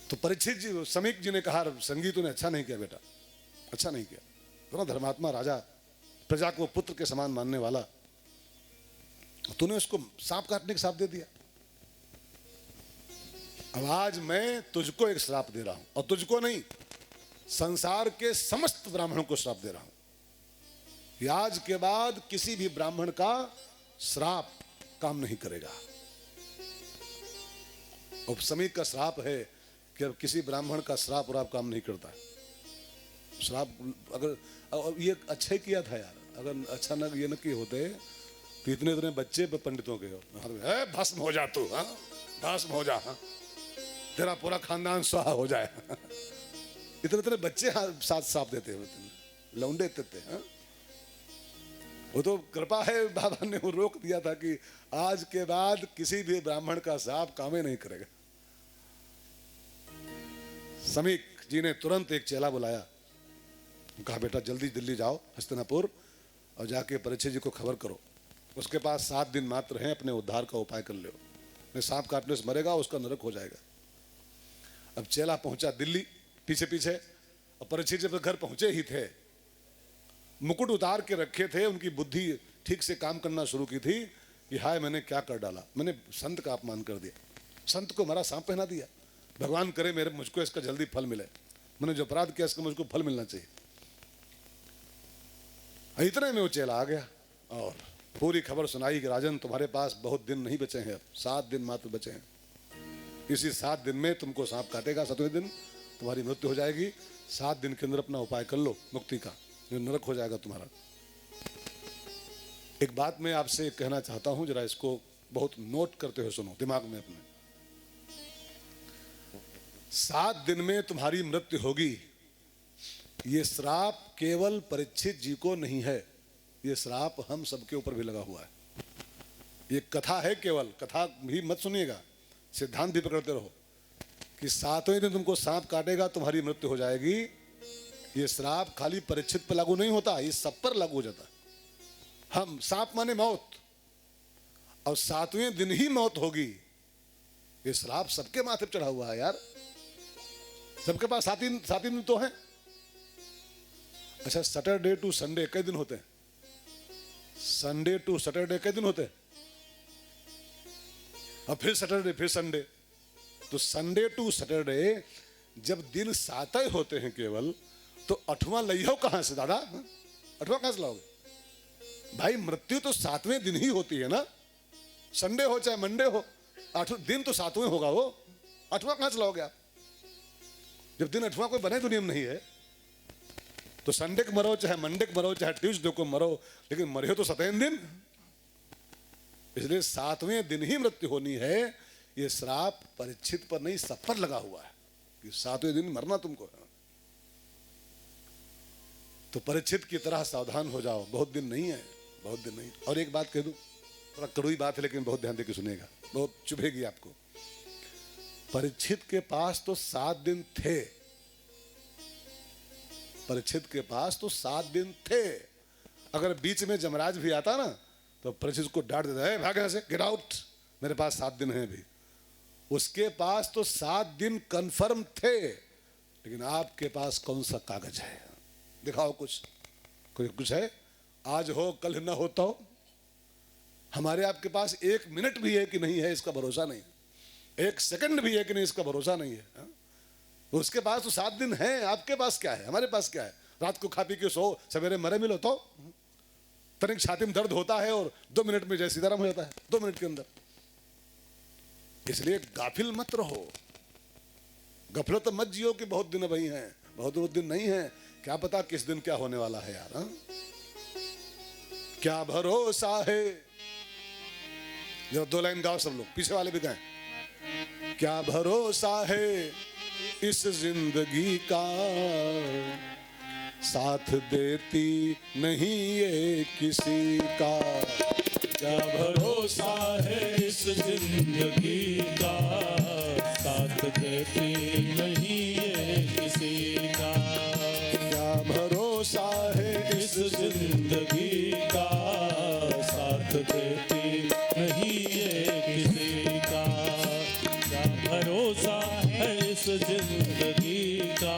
तो परीक्षित जी, समीक जी ने कहा, संगी तूने अच्छा नहीं किया बेटा, अच्छा नहीं किया। तो धर्मात्मा राजा, प्रजा को पुत्र के समान मानने वाला, तूने उसको सांप काटने का श्राप दे दिया। अब आज मैं तुझको एक श्राप दे रहा हूं, और तुझको नहीं, संसार के समस्त ब्राह्मणों को श्राप दे रहा हूं कि आज के बाद किसी भी ब्राह्मण का श्राप काम नहीं करेगा। और समीक का श्राप है कि अब किसी ब्राह्मण का श्राप और आप काम नहीं करता है। श्राप अगर ये अच्छा किया था यार, अगर अच्छा न ये न किए होते तो इतने बच्चे पंडितों के भस्म हो जा तू, हाँ भस्म हो जा, हाँ तेरा पूरा खानदान स्वाहा हो जाए। इतने बच्चे साथ साफ देते हैं, लौंडे देते हैं। वो तो कृपा है, बाबा ने वो रोक दिया था कि आज के बाद किसी भी ब्राह्मण का श्राप काम ही नहीं करेगा। समीक जी ने तुरंत एक चेला बुलाया, कहा बेटा जल्दी दिल्ली जाओ हस्तिनापुर और जाके परीक्षित जी को खबर करो, उसके पास 7 दिन मात्र हैं, अपने उद्धार का उपाय कर लो, नहीं सांप काटने से मरेगा, उसका नरक हो जाएगा। अब चेला पहुंचा दिल्ली पीछे पीछे, और परीक्षित जब घर पहुंचे ही थे मुकुट उतार के रखे थे, उनकी बुद्धि ठीक से काम करना शुरू की थी कि हाय मैंने क्या कर डाला, मैंने संत का अपमान कर दिया, संत को मरा सांप पहना दिया, भगवान करे मेरे मुझको इसका जल्दी फल मिले, मैंने जो अपराध किया इसका मुझको फल मिलना चाहिए। इतने में वो चेला आ गया और पूरी खबर सुनाई कि राजन तुम्हारे पास बहुत दिन नहीं बचे हैं, अब 7 दिन मात्र बचे हैं, इसी 7 दिन में तुमको सांप काटेगा, 7वें दिन तुम्हारी मृत्यु हो जाएगी, 7 दिन के अंदर अपना उपाय कर लो मुक्ति का, जो नरक हो जाएगा तुम्हारा। एक बात मैं आपसे कहना चाहता हूं, जरा इसको बहुत नोट करते हुए सुनो दिमाग में अपने। 7 दिन में तुम्हारी मृत्यु होगी, ये श्राप केवल परीक्षित जी को नहीं है, ये श्राप हम सबके ऊपर भी लगा हुआ है। ये कथा है, केवल कथा भी मत सुनिएगा, सिद्धांत भी पकड़ते रहो कि 7वें दिन तुमको सांप काटेगा, तुम्हारी मृत्यु हो जाएगी। ये श्राप खाली परीक्षित पर लागू नहीं होता, ये सब पर लागू हो जाता है। हम सांप माने मौत, और 7वें दिन ही मौत होगी, ये श्राप सबके माथे पर चढ़ा हुआ है यार, सबके पास 7 दिन तो है। अच्छा, सैटरडे टू संडे कई दिन होते हैं? संडे टू सैटरडे कई दिन होते हैं? और फिर सैटरडे फिर संडे, तो संडे टू सैटरडे जब दिन 7 होते हैं केवल, तो 8वां लइहो कहां से दादा? 8वां कहां से लाओगे भाई? मृत्यु तो 7वें दिन ही होती है ना, संडे हो चाहे मंडे हो, 8 दिन तो 7वें होगा, वो 8वां कहां से लाओगे आप? जब दिन 8वां कोई बने तो नियम नहीं है, तो संडे को मरो चाहे मंडे को मरो चाहे ट्यूसडे को मरो, लेकिन मरे हो तो 7वें दिन। इसलिए 7वें दिन ही मृत्यु होनी है। ये श्राप परीक्षित पर नहीं, सब पर लगा हुआ है कि 7वें दिन मरना तुमको है। तो परीक्षित की तरह सावधान हो जाओ, बहुत दिन नहीं है, बहुत दिन नहीं। और एक बात कह दूं, थोड़ा कड़वी बात है लेकिन बहुत ध्यान देकर सुनेगा, बहुत चुभेगी आपको। परीक्षित के पास तो 7 दिन थे, परीक्षित के पास तो 7 दिन थे। अगर बीच में जमराज भी आता ना तो परीक्षित को डांट देता है, भाग यहाँ से, गेट आउट, मेरे पास 7 दिन हैं अभी। उसके पास तो 7 दिन कंफर्म थे, लेकिन आपके पास कौन सा कागज है? दिखाओ कुछ, कुछ है? आज हो कल न हो तो हमारे आपके पास 1 मिनट भी है कि नहीं है इसका भरोसा नहीं, 1 सेकंड भी है कि नहीं इसका भरोसा नहीं है। हा? उसके पास तो 7 दिन है, आपके पास क्या है? हमारे पास क्या है? रात को खा पी के सो, सवेरे मरे मिलो तो तनिक छाती में दर्द होता है और 2 मिनट में जय सीताराम हो जाता है, 2 मिनट के अंदर। इसलिए गाफिल मत रहो, गफलत मत जियो कि बहुत दिन अभी हैं, बहुत दिन नहीं है, क्या पता किस दिन क्या होने वाला है यार। हा? क्या भरोसा है, जब 2 लाइन गाओ सब लोग, पीछे वाले भी गाएं। क्या भरोसा है इस जिंदगी का, साथ देती नहीं ये किसी का। क्या भरोसा है इस जिंदगी का, साथ देती नहीं ये किसी का। क्या भरोसा है इस जिंदगी का, साथ देती नहीं ये किसी का। क्या भरोसा है इस जिंदगी का,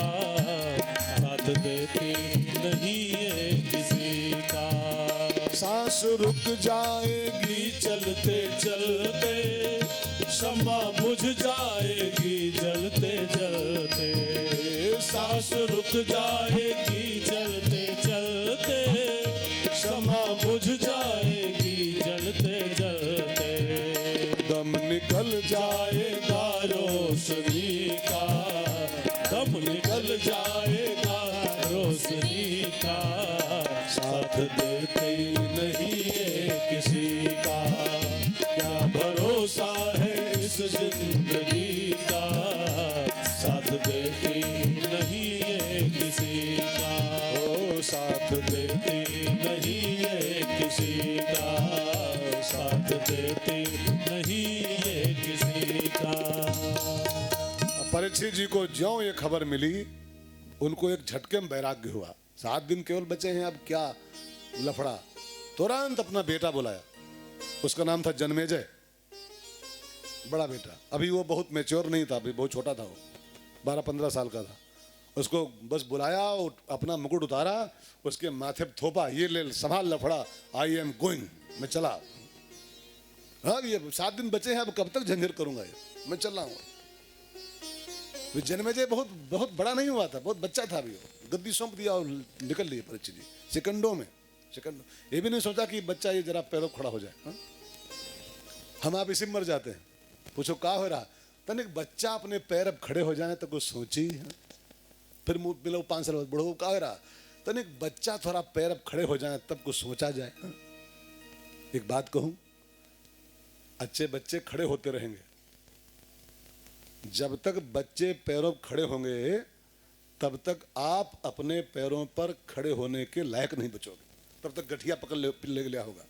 साथ देती नहीं ये किसी का। सांस रुक जाएगी चलते चलते, क्षमा बुझ जाएगी जलते जलते। सांस रुक जाएगी चलते चलते, क्षमा बुझ जाएगी जलते जलते। दम निकल जाएगा रोशनी का, दम निकल जाएगा रोशनी का। साथ देते नहीं है किसी का। क्या भरोसा है इस जिंदगी का, साथ देती नहीं है किसी का। ओ साथ देती नहीं है किसी का, साथ देती नहीं है किसी का। परीक्षित जी को ज्यों ये खबर मिली, उनको एक झटके में वैराग्य हुआ। 7 दिन केवल बचे हैं, अब क्या लफड़ा। तुरंत अपना बेटा बुलाया, उसका नाम था जन्मेजय, बड़ा बेटा। अभी वो बहुत मैच्योर नहीं था, अभी बहुत छोटा था, वो 12-15 साल का था। उसको बस बुलाया और अपना मुकुट उतारा, उसके माथे पे थोपा, ये ले संभाल लफड़ा, आई एम गोइंग, मैं चला। हाँ, ये 7 दिन बचे हैं, अब कब तक झंझट करूंगा, ये मैं चल रहा हूँ। जन्मेजय बहुत बहुत बड़ा नहीं हुआ था, बहुत बच्चा था अभी, गद्दी सौंप दिया और निकल लिए परीक्षित जी सेकंडों में। सेकंड ये भी नहीं सोचा कि बच्चा ये जरा पैरों खड़ा हो जाए। हाँ? हम आप इसी में मर जाते हैं। पूछो क्या हो रहा, तनिक बच्चा अपने पैर अब खड़े हो जाए तो कुछ सोची। हाँ? फिर मुँह मिलो 5 साल बाद बुढ़ो क्या हो रहा, तनिक बच्चा थोड़ा पैर अब खड़े हो जाए तब कुछ सोचा जाए। हाँ? एक बात कहूं, अच्छे बच्चे खड़े होते रहेंगे, जब तक बच्चे पैरों पर खड़े होंगे तब तक आप अपने पैरों पर खड़े होने के लायक नहीं बचोगे। तब तक गठिया पकड़ ले लिया होगा,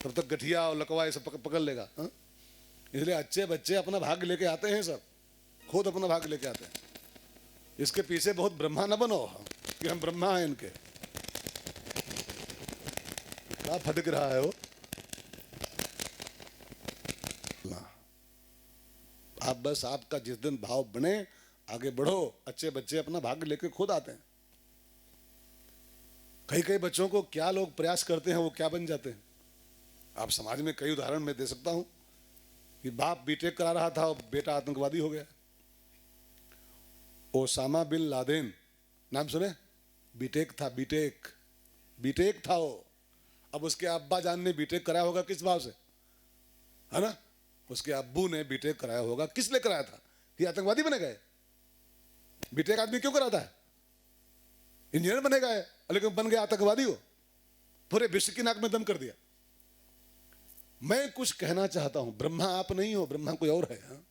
तब तक गठिया और लकवा ये सब पकड़ लेगा। हाँ? इसलिए अच्छे बच्चे अपना भाग लेके आते हैं, सब खुद अपना भाग लेके आते हैं। इसके पीछे बहुत ब्रह्मा न बनो कि हम ब्रह्मा हैं इनके। क्या फटक रहा है वो, आप बस आपका जिस दिन भाव बने आगे बढ़ो। अच्छे बच्चे अपना भाग्य लेके खुद आते हैं। कई कई बच्चों को क्या लोग प्रयास करते हैं वो क्या बन जाते हैं। आप समाज में कई उदाहरण मैं दे सकता हूं कि बाप बीटेक करा रहा था और बेटा आतंकवादी हो गया। ओसामा बिन लादेन नाम सुने, बीटेक था, बीटेक था वो। अब उसके अब्बा जान ने बीटेक कराया होगा किस भाव से, है ना। उसके अब्बू ने बीटेक कराया होगा, किस लिए कराया था कि आतंकवादी बने गए। बीटेक आदमी क्यों कराता है, इंजीनियर बनेगा है, लेकिन बन गया आतंकवादी हो, पूरे विश्व की नाक में दम कर दिया। मैं कुछ कहना चाहता हूं, ब्रह्मा आप नहीं हो, ब्रह्मा कोई और है। हाँ?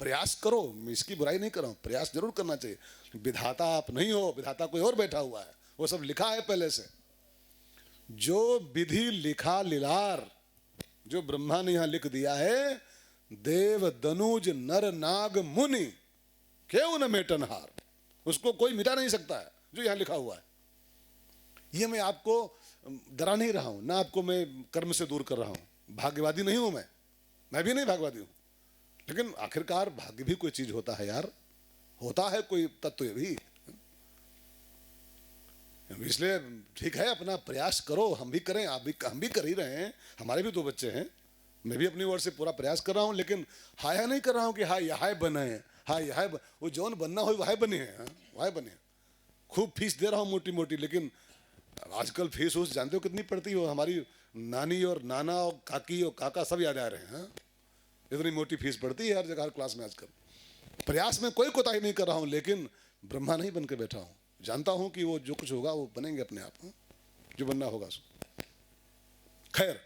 प्रयास करो, मैं इसकी बुराई नहीं कर रहा हूं, प्रयास जरूर करना चाहिए। विधाता आप नहीं हो, विधाता कोई और बैठा हुआ है, वो सब लिखा है पहले से। जो विधि लिखा लीलार, जो ब्रह्मा ने यहां लिख दिया है, देव दनुज नर नाग मुनि क्यों न मेटन हार, उसको कोई मिटा नहीं सकता है जो यहां लिखा हुआ है। ये मैं आपको डरा नहीं रहा हूं, ना आपको मैं कर्म से दूर कर रहा हूं। भाग्यवादी नहीं हूं मैं भी नहीं भाग्यवादी हूं, लेकिन आखिरकार भाग्य भी कोई चीज होता है यार, होता है कोई तत्व भी। इसलिए ठीक है, अपना प्रयास करो, हम भी करें, हम भी कर ही रहे हैं। हमारे भी 2 बच्चे हैं, मैं भी अपनी ओर से पूरा प्रयास कर रहा हूं, लेकिन हाय नहीं कर रहा हूं कि हाय यहां बने हैं, हाय यहां वो जौन बनना हो वहां बने हैं। वहां बने, खूब फीस दे रहा हूं मोटी मोटी, लेकिन आजकल फीस उस जानते हो कितनी पड़ती हो, हमारी नानी और नाना और काकी और काका सब याद आ रहे हैं। इतनी मोटी फीस पड़ती है हर जगह, हर क्लास में आजकल। प्रयास में कोई कोताही नहीं कर रहा हूं, लेकिन ब्रह्मा नहीं बनकर बैठा हूं। जानता हूं कि वो जो कुछ होगा वो बनेंगे अपने आप, जो बनना होगा। खैर,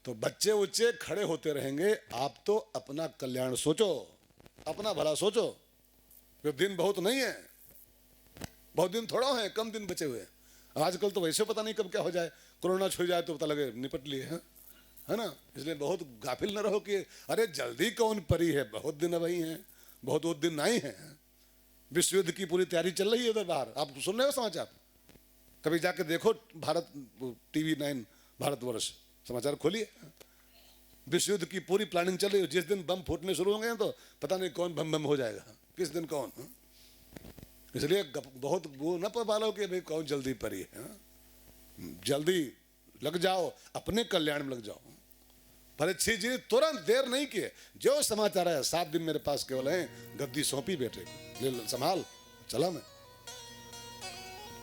तो बच्चे उच्चे खड़े होते रहेंगे, आप तो अपना कल्याण सोचो, अपना भला सोचो। फिर दिन बहुत नहीं है, बहुत दिन थोड़ा है, कम दिन बचे हुए। आजकल तो वैसे पता नहीं कब क्या हो जाए, कोरोना छुई जाए तो पता लगे निपट लिए, है ना। इसलिए बहुत गाफिल न रहो कि अरे जल्दी कौन परी है, बहुत दिन वही हैं, बहुत दिन नहीं है। विश्व युद्ध की पूरी तैयारी चल रही है उधर बाहर, आप सुन रहे हो समाचार, कभी जाके देखो भारत टीवी 9 भारतवर्ष समाचार खोलिए, विश्व युद्ध की पूरी प्लानिंग चल रही है। जिस दिन बम फूटने शुरू होंगे तो पता नहीं कौन बम हो जाएगा, किस दिन कौन। इसलिए बहुत वो न पालो कि भाई कौन जल्दी परी है। जल्दी लग जाओ, अपने कल्याण में लग जाओ। परीक्षित जी तुरंत देर नहीं किए, जो समाचार है 7 दिन मेरे पास केवल हैं, गद्दी सौंपी बेटे को, ले संभाल, चला मैं।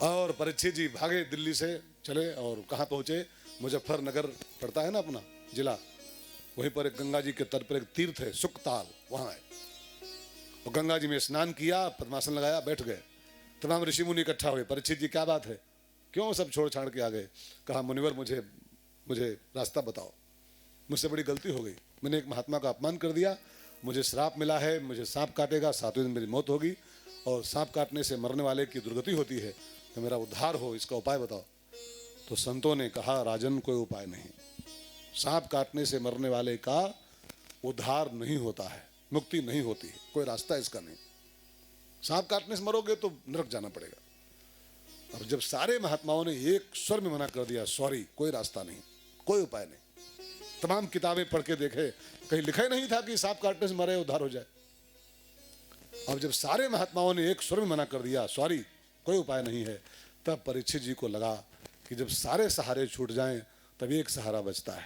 और परीक्षित जी भागे, दिल्ली से चले और कहाँ पहुंचे, मुजफ्फरनगर पड़ता है ना अपना जिला, वहीं पर एक गंगा जी के तट पर एक तीर्थ है सुकताल, वहां है। और गंगा जी में स्नान किया, पद्मासन लगाया, बैठ गए। तमाम ऋषि मुनि इकट्ठा हुए। परीक्षित जी क्या बात है, क्यों सब छोड़ छाड़ के आ गए। कहा मुनिवर मुझे रास्ता बताओ, मुझसे बड़ी गलती हो गई, मैंने एक महात्मा का अपमान कर दिया, मुझे श्राप मिला है, मुझे सांप काटेगा, 7वें दिन मेरी मौत होगी, और सांप काटने से मरने वाले की दुर्गति होती है, तो मेरा उद्धार हो, इसका उपाय बताओ। तो संतों ने कहा राजन कोई उपाय नहीं, सांप काटने से मरने वाले का उद्धार नहीं होता है, मुक्ति नहीं होती है, कोई रास्ता इसका नहीं। सांप काटने से मरोगे तो नरक जाना पड़ेगा। अब जब सारे महात्माओं ने एक स्वर में मना कर दिया, सॉरी कोई रास्ता नहीं, कोई उपाय नहीं, तमाम किताबें पढ़ के देखे, कहीं लिखा ही नहीं था कि सांप काटने से मरे उद्धार हो जाए। अब जब सारे महात्माओं ने एक स्वर में मना कर दिया, सॉरी कोई उपाय नहीं है, तब परीक्षित जी को लगा कि जब सारे सहारे छूट जाएं तब एक सहारा बचता है,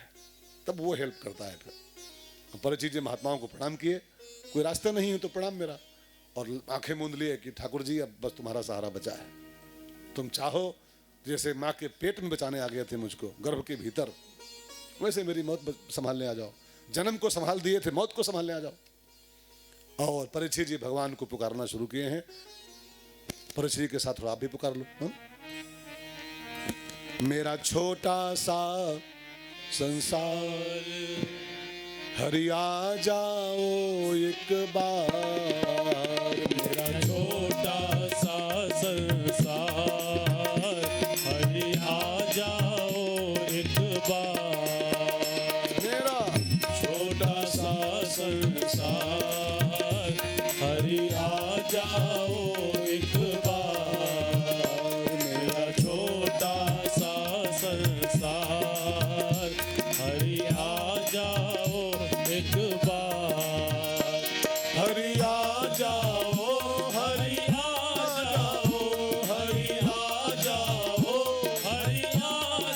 तब वो हेल्प करता है। फिर परीक्षित जी महात्माओं को प्रणाम किए, कोई रास्ता नहीं है तो प्रणाम मेरा, और आंखें मूंद लिए कि ठाकुर जी अब बस तुम्हारा सहारा बचा है, तुम चाहो जैसे माँ के पेट में बचाने आ गए थे मुझको गर्भ के भीतर, वैसे मेरी मौत संभालने आ जाओ, जन्म को संभाल दिए थे, मौत को संभालने आ जाओ। और परीक्षित जी भगवान को पुकारना शुरू किए हैं। परीक्षित जी के साथ थोड़ा आप भी पुकार लो। मेरा छोटा सा संसार हरि आ जाओ एक बार, मेरा छोटा सा संसार हरि आ जाओ एक बार, मेरा छोटा सा संसार हरि आ जाओ एक बार, मेरा छोटा सा संसार हरि आ जाओ एक बार, हरि आ जाओ, हरि आ जाओ, हरि आ जाओ, हरि आ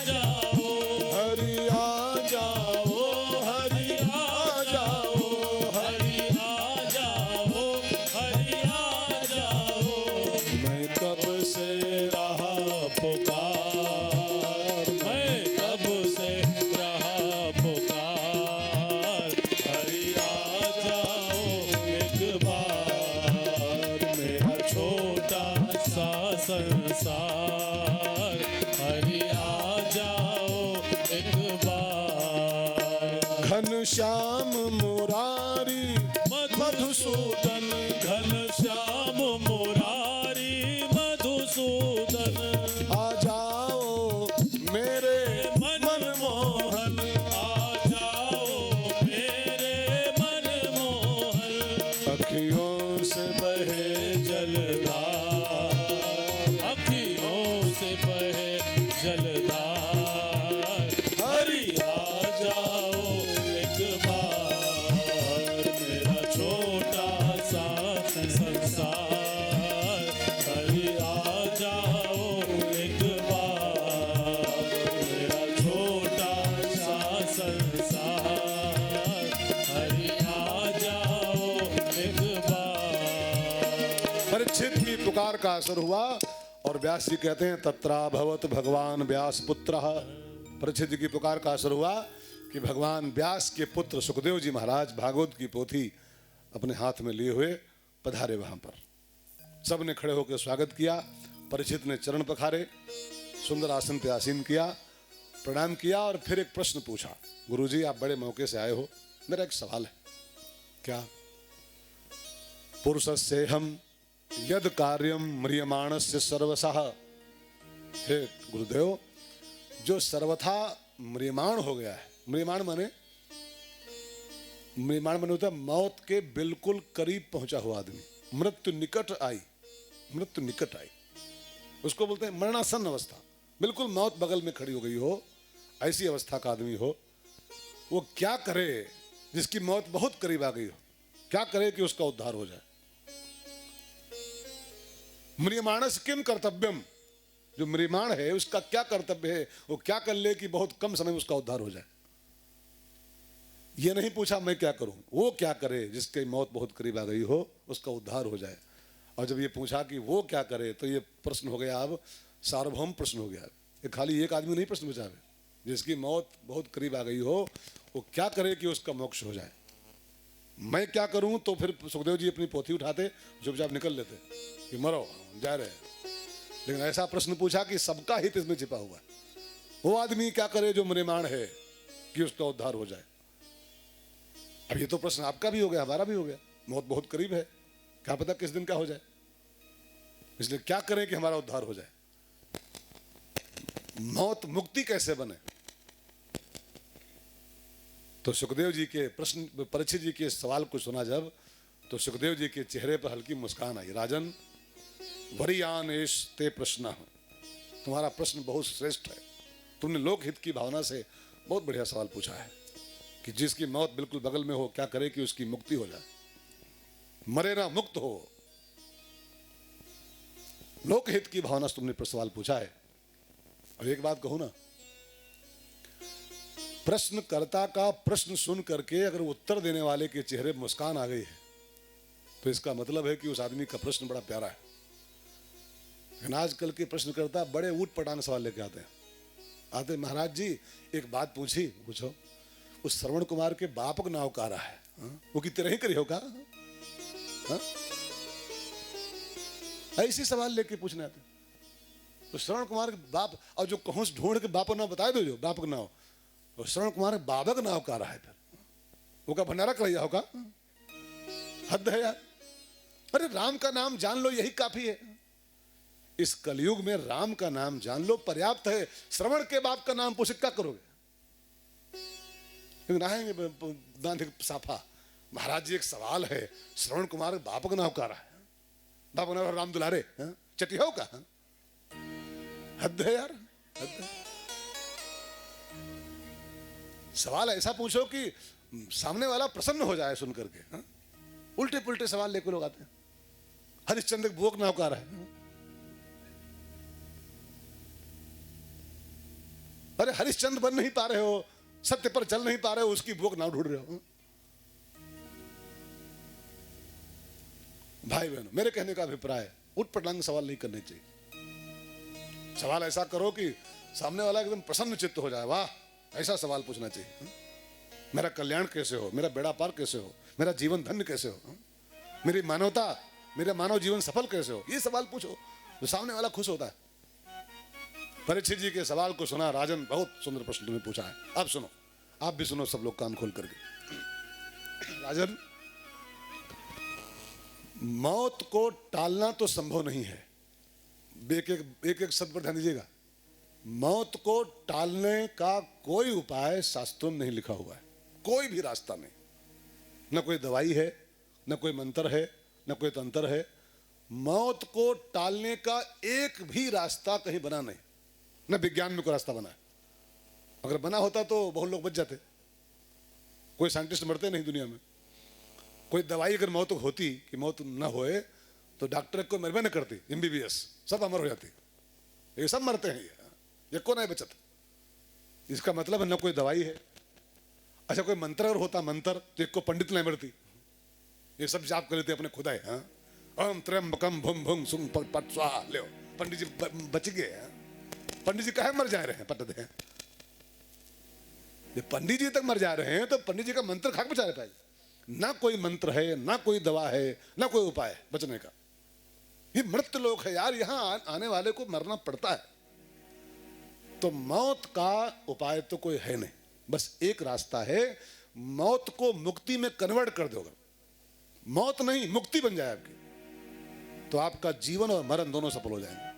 जाओ, हरि आ जाओ, हरि आ जाओ, हरि आ जाओ, हरि आ जाओ। मैं कब से रहा पुकार, मैं कब से रहा पुकार, हरि आ जाओ एक बार, मेरा छोटा सा संसार हरि आ जाओ एक बार। घनश्याम मुरारी मधुसूदन घनश्याम मुरारी मधुसूदन, आ जाओ मेरे मनमोहन आ जाओ मेरे मनमोहन, अखियों से बहे जलधार, अखियों से बहे जलधार, हरि आ जाओ एक बार, मेरा छोटा सा संसार हरि आ जाओ एक बार, मेरा छोटा सा संसार हरि आ जाओ एक बार। परीक्षित की पुकार का असर हुआ और व्यास जी कहते हैं तत्रा भवत भगवान व्यास पुत्र। परीक्षित जी की पुकार का असर हुआ कि भगवान व्यास के पुत्र सुखदेव जी महाराज भागवत की पोथी अपने हाथ में लिए हुए पधारे वहां पर। सब ने खड़े होकर स्वागत किया। परीक्षित ने चरण पखारे, सुंदर आसन पे आसीन किया, प्रणाम किया और फिर एक प्रश्न पूछा, गुरुजी आप बड़े मौके से आए हो, मेरा एक सवाल है। क्या? पुरुषस्य हम यद कार्यम म्रियमाणस्य सर्वशः। हे गुरुदेव, जो सर्वथा म्रियमाण हो गया है, म्रियमाण माने होता है मौत के बिल्कुल करीब पहुंचा हुआ आदमी, मृत्यु निकट आई, मृत्यु निकट आई, उसको बोलते हैं मरणासन अवस्था। बिल्कुल मौत बगल में खड़ी हो गई हो, ऐसी अवस्था का आदमी हो, वो क्या करे जिसकी मौत बहुत करीब आ गई हो, क्या करे कि उसका उद्धार हो जाए। म्रियमाणस किम कर्तव्यम, जो म्रियमाण है उसका क्या कर्तव्य है, वो क्या कर ले कि बहुत कम समय में उसका उद्धार हो जाए। ये नहीं पूछा मैं क्या करूं, वो क्या करे जिसकी मौत बहुत करीब आ गई हो, उसका उद्धार हो जाए। और जब ये पूछा कि वो क्या करे, तो ये प्रश्न हो गया, अब सार्वभौम प्रश्न हो गया। ये खाली एक आदमी नहीं प्रश्न पूछा है, जिसकी मौत बहुत करीब आ गई हो वो क्या करे कि उसका मोक्ष हो जाए। मैं क्या करूं, तो फिर सुखदेव जी अपनी पोथी उठाते, चुपचाप निकल लेते कि मरो जा रहे हैं। लेकिन ऐसा प्रश्न पूछा कि सबका हित इसमें छिपा हुआ है। वो आदमी क्या करे जो म्रियमाण है कि उसका उद्धार हो जाए। अब ये तो प्रश्न आपका भी हो गया, हमारा भी हो गया, मौत बहुत करीब है, क्या पता किस दिन का हो जाए, इसलिए क्या करें कि हमारा उद्धार हो जाए। मौत मुक्ति कैसे बने। तो सुखदेव जी के प्रश्न, परीक्षित जी के सवाल को सुना जब, तो सुखदेव जी के चेहरे पर हल्की मुस्कान आई। राजन वरियान एष ते प्रश्न, तुम्हारा प्रश्न बहुत श्रेष्ठ है, तुमने लोकहित की भावना से बहुत बढ़िया सवाल पूछा है कि जिसकी मौत बिल्कुल बगल में हो क्या करे कि उसकी मुक्ति हो जाए। मरे ना, मुक्त हो। लोकहित की भावना से तुमने सवाल पूछा है। और एक बात कहूं ना, प्रश्नकर्ता का प्रश्न सुन करके अगर उत्तर देने वाले के चेहरे पर मुस्कान आ गई है तो इसका मतलब है कि उस आदमी का प्रश्न बड़ा प्यारा है। लेकिन आजकल के प्रश्नकर्ता बड़े ऊट पटांग सवाल लेके आते महाराज जी एक बात पूछो, उस श्रवण कुमार के बाप का नाव का रहा है, वो की तरह ही करी होगा। ऐसी सवाल लेके पूछने आते। तो श्रवण कुमार के बाप, और जो कहूं ढूंढ के बाप का नाम बता दो, जो बाप का नाम, तो श्रवण कुमार बाबा का नाम का रहा है, फिर वो का भंडारा कर होगा। हद है यार। अरे राम का नाम जान लो, यही काफी है। इस कलयुग में राम का नाम जान लो, पर्याप्त है। श्रवण के बाप का नाम पूछे क्या करोगे? आएंगे साफा, महाराज जी एक सवाल है, श्रवण कुमार बाप का नाम का रहा है, बाप का नाम राम दुलारे, चटिया का। हद है यार, हद है। सवाल ऐसा पूछो कि सामने वाला प्रसन्न हो जाए सुन करके। उल्टे पुल्टे सवाल लेकर लोग आते हैं। हरिश्चंद्र बोक नाव का रहा है। अरे हरिश्चंद्र बन नहीं पा रहे हो, सत्य पर चल नहीं पा रहे हो, उसकी बोक नाव ढूंढ रहे हो। भाई बहनों, मेरे कहने का अभिप्राय उटपटांग सवाल नहीं करने चाहिए। सवाल ऐसा करो कि सामने वाला एकदम प्रसन्न चित्त हो जाए। वाह, ऐसा सवाल पूछना चाहिए। मेरा कल्याण कैसे हो, मेरा बेड़ा पार कैसे हो, मेरा जीवन धन्य कैसे हो, मेरी मानवता, मेरा मानव जीवन सफल कैसे हो, ये सवाल पूछो तो सामने वाला खुश होता है। परीक्षित जी के सवाल को सुना राजन, बहुत सुंदर प्रश्न तुम्हें पूछा है। अब सुनो, आप भी सुनो, सब लोग कान खोल करके। राजन, मौत को टालना तो संभव नहीं है। एक शब्द पर ध्यान दीजिएगा। मौत को टालने का कोई उपाय शास्त्रों में नहीं लिखा हुआ है, कोई भी रास्ता नहीं। न कोई दवाई है, न कोई मंत्र है, न कोई तंत्र है। मौत को टालने का एक भी रास्ता कहीं बना नहीं, न विज्ञान में कोई रास्ता बना है। अगर बना होता तो बहुत लोग बच जाते। कोई साइंटिस्ट मरते नहीं दुनिया में। कोई दवाई अगर मौत होती कि मौत न होए तो डॉक्टर को मरबे न करती, MBBS सब अमर हो जाती। ये सब मरते हैं, ये को नहीं बचत। इसका मतलब है न कोई दवाई है। अच्छा, कोई मंत्र अगर होता, मंत्र, तो एक को पंडित नहीं मरती। ये सब जाप कर लेते अपने खुदाई। ओम त्र्यंबकम भुम भुम सुम पट स्वाहा, ले पंडित जी बच गए। पंडित जी कहे मर जा रहे हैं, पट दे। पंडित जी तक मर जा रहे हैं तो पंडित जी का मंत्र खाक बचा रहे पाए। ना कोई मंत्र है, ना कोई दवा है, ना कोई उपाय है बचने का। ये मृत लोक है यार, यहां आने वाले को मरना पड़ता है। तो मौत का उपाय तो कोई है नहीं, बस एक रास्ता है, मौत को मुक्ति में कन्वर्ट कर दोगे। मौत नहीं, मुक्ति बन जाए आपकी, तो आपका जीवन और मरण दोनों सफल हो जाएंगे।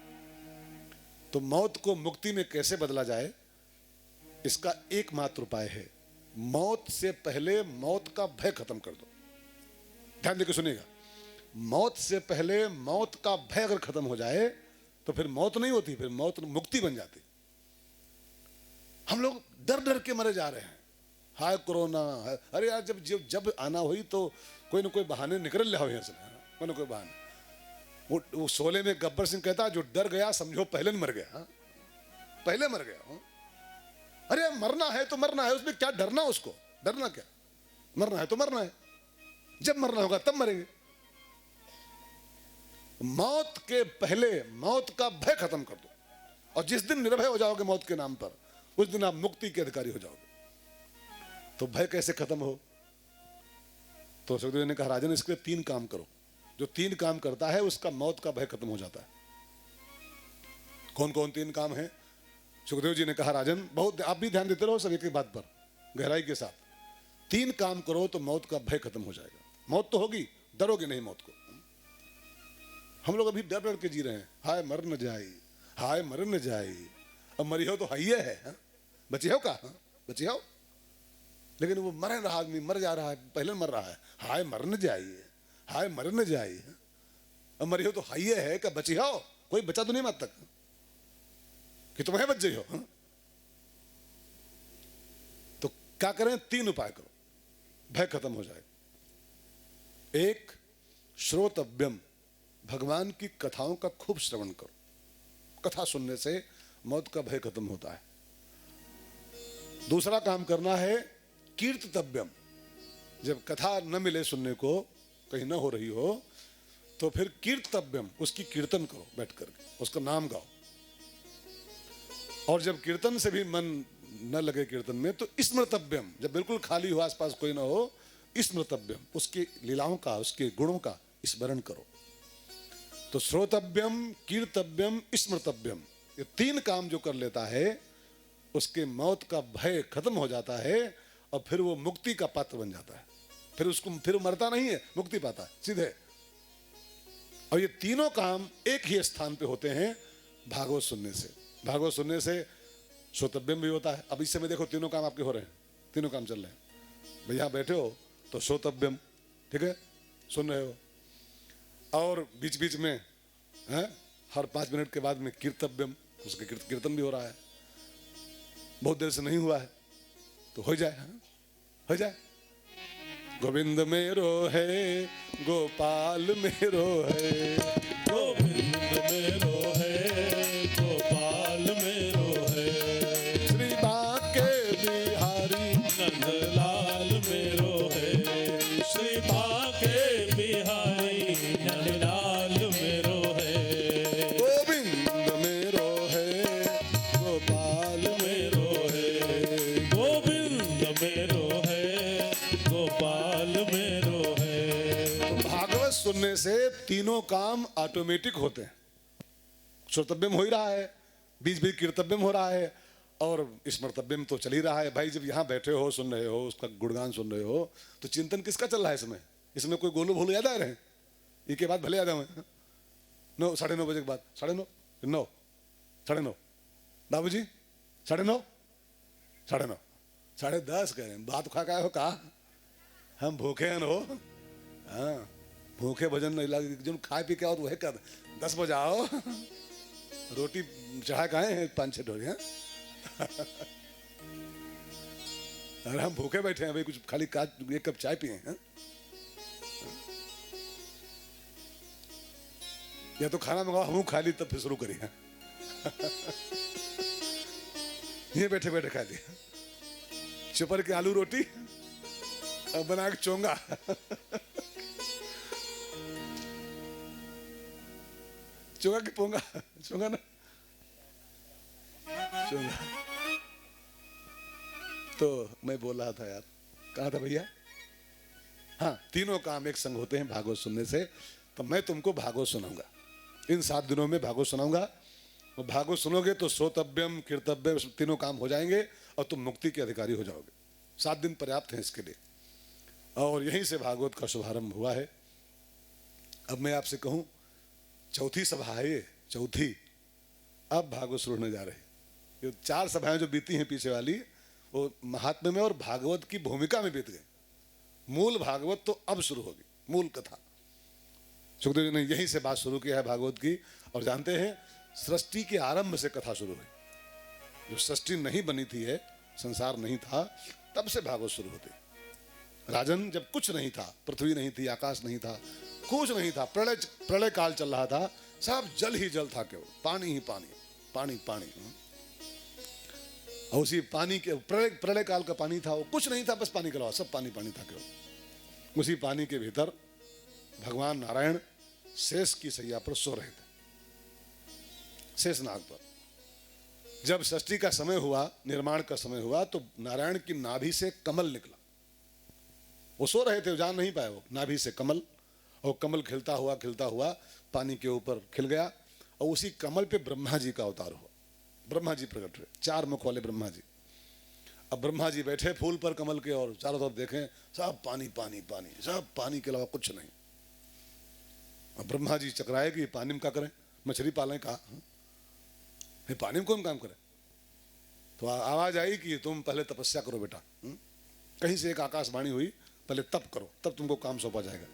तो मौत को मुक्ति में कैसे बदला जाए, इसका एकमात्र उपाय है, मौत से पहले मौत का भय खत्म कर दो। ध्यान देकर सुनिएगा। मौत से पहले मौत का भय अगर खत्म हो जाए तो फिर मौत नहीं होती, फिर मौत मुक्ति बन जाती। हम लोग डर डर के मरे जा रहे हैं। हाय कोरोना, अरे यार जब जब जब आना हुई तो कोई ना कोई बहाने निकल रहा हो यहाँ से, कोई ना कोई बहाने। वो शोले में गब्बर सिंह कहता, जो डर गया समझो पहले मर गया। पहले मर गया। अरे मरना है तो मरना है, उसमें क्या डरना, उसको डरना क्या, मरना है तो मरना है, जब मरना होगा तब मरेंगे। मौत के पहले मौत का भय खत्म कर दो, और जिस दिन निर्भय हो जाओगे मौत के नाम पर, उस दिन आप मुक्ति के अधिकारी हो जाओगे। तो भय कैसे खत्म हो? तो सुखदेव ने कहा, राजन इसके लिए 3 काम करो। जो 3 काम करता है उसका मौत का भय खत्म हो जाता है। कौन कौन 3 काम है? सुखदेव जी ने कहा, राजन बहुत, आप भी ध्यान देते रहो सब एक एक बात पर गहराई के साथ। 3 काम करो तो मौत का भय खत्म हो जाएगा। मौत तो होगी, डरोगे नहीं मौत को। हम लोग अभी डर डर के जी रहे हैं। हाय मर न जाए, हाय मर न जाए। अब मरी हो तो हाइये है, बची हो का, बची हो। लेकिन वो मर रहा आदमी, मर जा रहा है, पहले मर रहा है। हाय मर न जाइए, हाय मर न जाइए। अब मरी हो तो हाइये है क्या, बची हो, कोई बचा तो नहीं मत तक कि तुम्हें बच जाइए हो। तो क्या करें? 3 उपाय करो, भय खत्म हो जाए। 1, श्रोतव्यम, भगवान की कथाओं का खूब श्रवण करो। कथा सुनने से मौत का भय खत्म होता है। दूसरा काम करना है कीर्तव्यम, जब कथा न मिले सुनने को, कहीं न हो रही हो, तो फिर कीर्तव्यम, उसकी कीर्तन करो बैठ करके, उसका नाम गाओ। और जब कीर्तन से भी मन न लगे कीर्तन में, तो स्मृतव्यम, जब बिल्कुल खाली हो, आसपास कोई ना हो, स्मृतव्यम, उसकी लीलाओं का, उसके गुणों का स्मरण करो। तो श्रोतव्यम, कीर्तव्यम, स्मृतव्यम, ये तीन काम जो कर लेता है, उसके मौत का भय खत्म हो जाता है और फिर वो मुक्ति का पात्र बन जाता है। फिर मरता नहीं है, मुक्ति पाता है सीधे। और ये तीनों काम एक ही स्थान पे होते हैं भागवत सुनने से। भागवत सुनने से श्रोतव्यम भी होता है। अब इस समय देखो तीनों काम आपके हो रहे हैं, तीनों काम चल रहे हैं। भैया बैठे हो तो श्रोतव्यम, ठीक है, सुन रहे हो, और बीच बीच में हर 5 मिनट के बाद में कीर्तव्यम, उसके कीर्तन भी हो रहा है। बहुत देर से नहीं हुआ है तो हो जाए, हो जाए। गोविंद मेरो है, गोपाल मेरो है, गोविंद मेरो है, गोपाल मेरो है, श्री बांके बिहारी नंदलाल मेरो है, श्री बांके बिहारी नंदलाल मेरो है, गोविंद मेरो है, गोपाल मेरो है, गोविंद मेरो है, गोपाल मेरो है। भागवत सुनने से तीनों काम ऑटोमेटिक होते हैं। श्रोतव्यम हो ही रहा है, बीच बीच कीर्तव्यम हो रहा है, और स्मर्तव्यम तो चल ही रहा है। भाई जब यहाँ बैठे हो, सुन रहे हो, उसका गुणगान सुन रहे हो, तो चिंतन किसका चल रहा है इसमें? इसमें कोई गोलू भोलू याद आ रहे हैं? ये के बाद भले याद आए 9, 9:30 बजे के बाद, 9:30, 9, 9:30, बाबूजी 9:30, 9:30, 10:30 कह रहे हैं। बात खा का हो कहा हम भूखे हैं हो, हाँ भूखे भजन नहीं लगे, जो खाए पी के आओ तो वह कर 10 बजे आओ, रोटी चढ़ा खाए हैं 5-6 ढोरी, हाँ अरे हम भूखे बैठे हैं भाई, कुछ खाली एक कप चाय पिए हैं, या तो खाना मंगाओ, हम खा ली तब फिर शुरू करिए ये बैठे बैठे खा लिया, चुपर के आलू रोटी और बना के चोंगा चोंगा की पोंगा, चोंगा ना, चोंगा। तो मैं बोल रहा था यार, कहा था भैया, हाँ तीनों काम एक संग होते हैं भागवत सुनने से। तो मैं तुमको भागवत सुनाऊंगा, इन 7 दिनों में भागवत सुनाऊंगा। और भागवत सुनोगे तो श्रोतव्यम, कीर्तव्यम तीनों काम हो जाएंगे और तुम मुक्ति के अधिकारी हो जाओगे। 7 दिन पर्याप्त हैं इसके लिए, और यहीं से भागवत का शुभारंभ हुआ है। अब मैं आपसे कहूं, चौथी सभा है ये, चौथी, अब भागवत शुरू होने जा रहे हैं। ये 4 सभाएं जो बीती हैं पीछे वाली, वो महात्म्य में और भागवत की भूमिका में बीत गए। मूल भागवत तो अब शुरू होगी, मूल कथा। सुखदेव जी ने यहीं से बात शुरू किया है भागवत की। और जानते हैं, सृष्टि के आरंभ से कथा शुरू हुई। जो सृष्टि नहीं बनी थी है, संसार नहीं था, तब से भागवत शुरू होती। राजन, जब कुछ नहीं था, पृथ्वी नहीं थी, आकाश नहीं था, कुछ नहीं था, प्रलय काल चल रहा था, सब जल ही जल था, केवल पानी ही पानी, पानी पानी। और उसी पानी के प्रलय काल का पानी था, वो कुछ नहीं था, बस पानी के अलावा सब पानी पानी था केवल। उसी पानी के भीतर भगवान नारायण शेष की सैया पर सो रहे थे, शेषनाग पर। जब सृष्टि का समय हुआ, निर्माण का समय हुआ, तो नारायण की नाभि से कमल निकला। वो सो रहे थे, जान नहीं पाए, वो नाभि से कमल, और कमल खिलता हुआ पानी के ऊपर खिल गया। और उसी कमल पे ब्रह्मा जी का अवतार हुआ। ब्रह्मा जी प्रकट हुए, 4 मुख वाले ब्रह्मा जी। अब ब्रह्मा जी बैठे फूल पर कमल के, और चारों तरफ देखें, सब पानी पानी पानी, सब पानी के अलावा कुछ नहीं। अब ब्रह्मा जी चकराए कि पानी में क्या करें, मछली पालें, कहा पानी में कौन काम करे। तो आवाज आई कि तुम पहले तपस्या करो बेटा। कहीं से एक आकाशवाणी हुई, पहले तप करो, तब तुमको काम सौंपा जाएगा।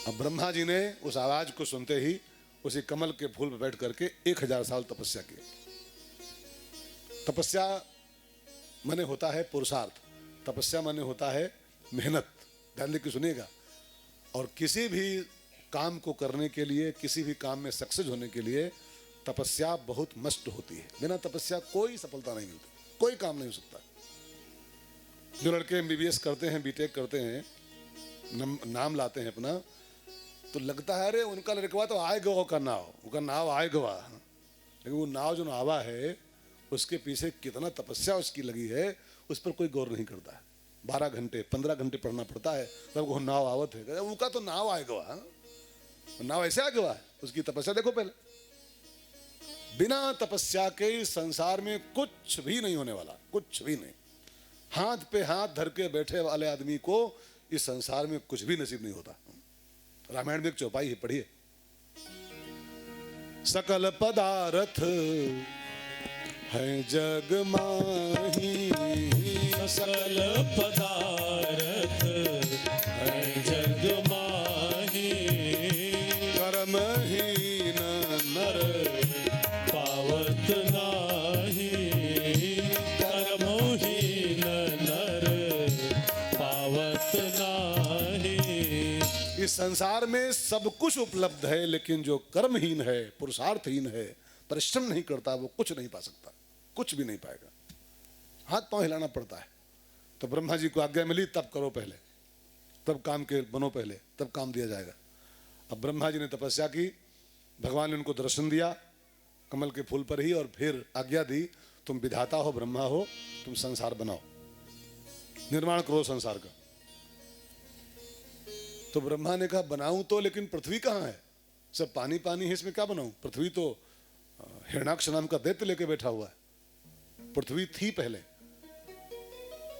अब ब्रह्मा जी ने उस आवाज को सुनते ही उसी कमल के फूल पर बैठ करके 1000 साल तपस्या की। तपस्या माने होता है पुरुषार्थ, तपस्या माने होता है मेहनत। ध्यान देकर सुनिएगा, और किसी भी काम को करने के लिए, किसी भी काम में सक्सेस होने के लिए तपस्या बहुत मस्ट होती है। बिना तपस्या कोई सफलता नहीं मिलती, कोई काम नहीं हो सकता। जो लड़के MBBS करते हैं, BTech करते हैं, नाम लाते हैं अपना, तो लगता है अरे उनका लड़कवा तो आएगा का नाव, उनका नाव आएगा, लेकिन वो नाव जो नावा है उसके पीछे कितना तपस्या उसकी लगी है उस पर कोई गौर नहीं करता है। 12 घंटे 15 घंटे पढ़ना पड़ता है तब वो नाव आवत है। उनका तो नाव आएगा, नाव ऐसे आएगा, उसकी तपस्या देखो पहले। बिना तपस्या के संसार में कुछ भी नहीं होने वाला, कुछ भी नहीं। हाथ पे हाथ धर के बैठे वाले आदमी को इस संसार में कुछ भी नसीब नहीं होता। रामायण में एक चौपाई है, पढ़िए। सकल पदार्थ है जग माही, सकल पदार्थ है जग माही, कर्महीन नर पावत नाही, कर्महीन नर पावत नाही। इस संसार में सब कुछ उपलब्ध है, लेकिन जो कर्महीन है, पुरुषार्थहीन है, परिश्रम नहीं करता, वो कुछ नहीं पा सकता, कुछ भी नहीं पाएगा। हाथ पांव हिलाना पड़ता है। तो ब्रह्मा जी को आज्ञा मिली, तब करो पहले, तब काम के बनो पहले, तब काम दिया जाएगा। अब ब्रह्मा जी ने तपस्या की, भगवान ने उनको दर्शन दिया कमल के फूल पर ही, और फिर आज्ञा दी, तुम विधाता हो, ब्रह्मा हो, तुम संसार बनाओ, निर्माण करो संसार का। तो ब्रह्मा ने कहा बनाऊं तो, लेकिन पृथ्वी कहाँ है, सब पानी पानी है, इसमें क्या बनाऊं। पृथ्वी तो हिरण्याक्ष नाम का दैत्य लेके बैठा हुआ है। पृथ्वी थी पहले,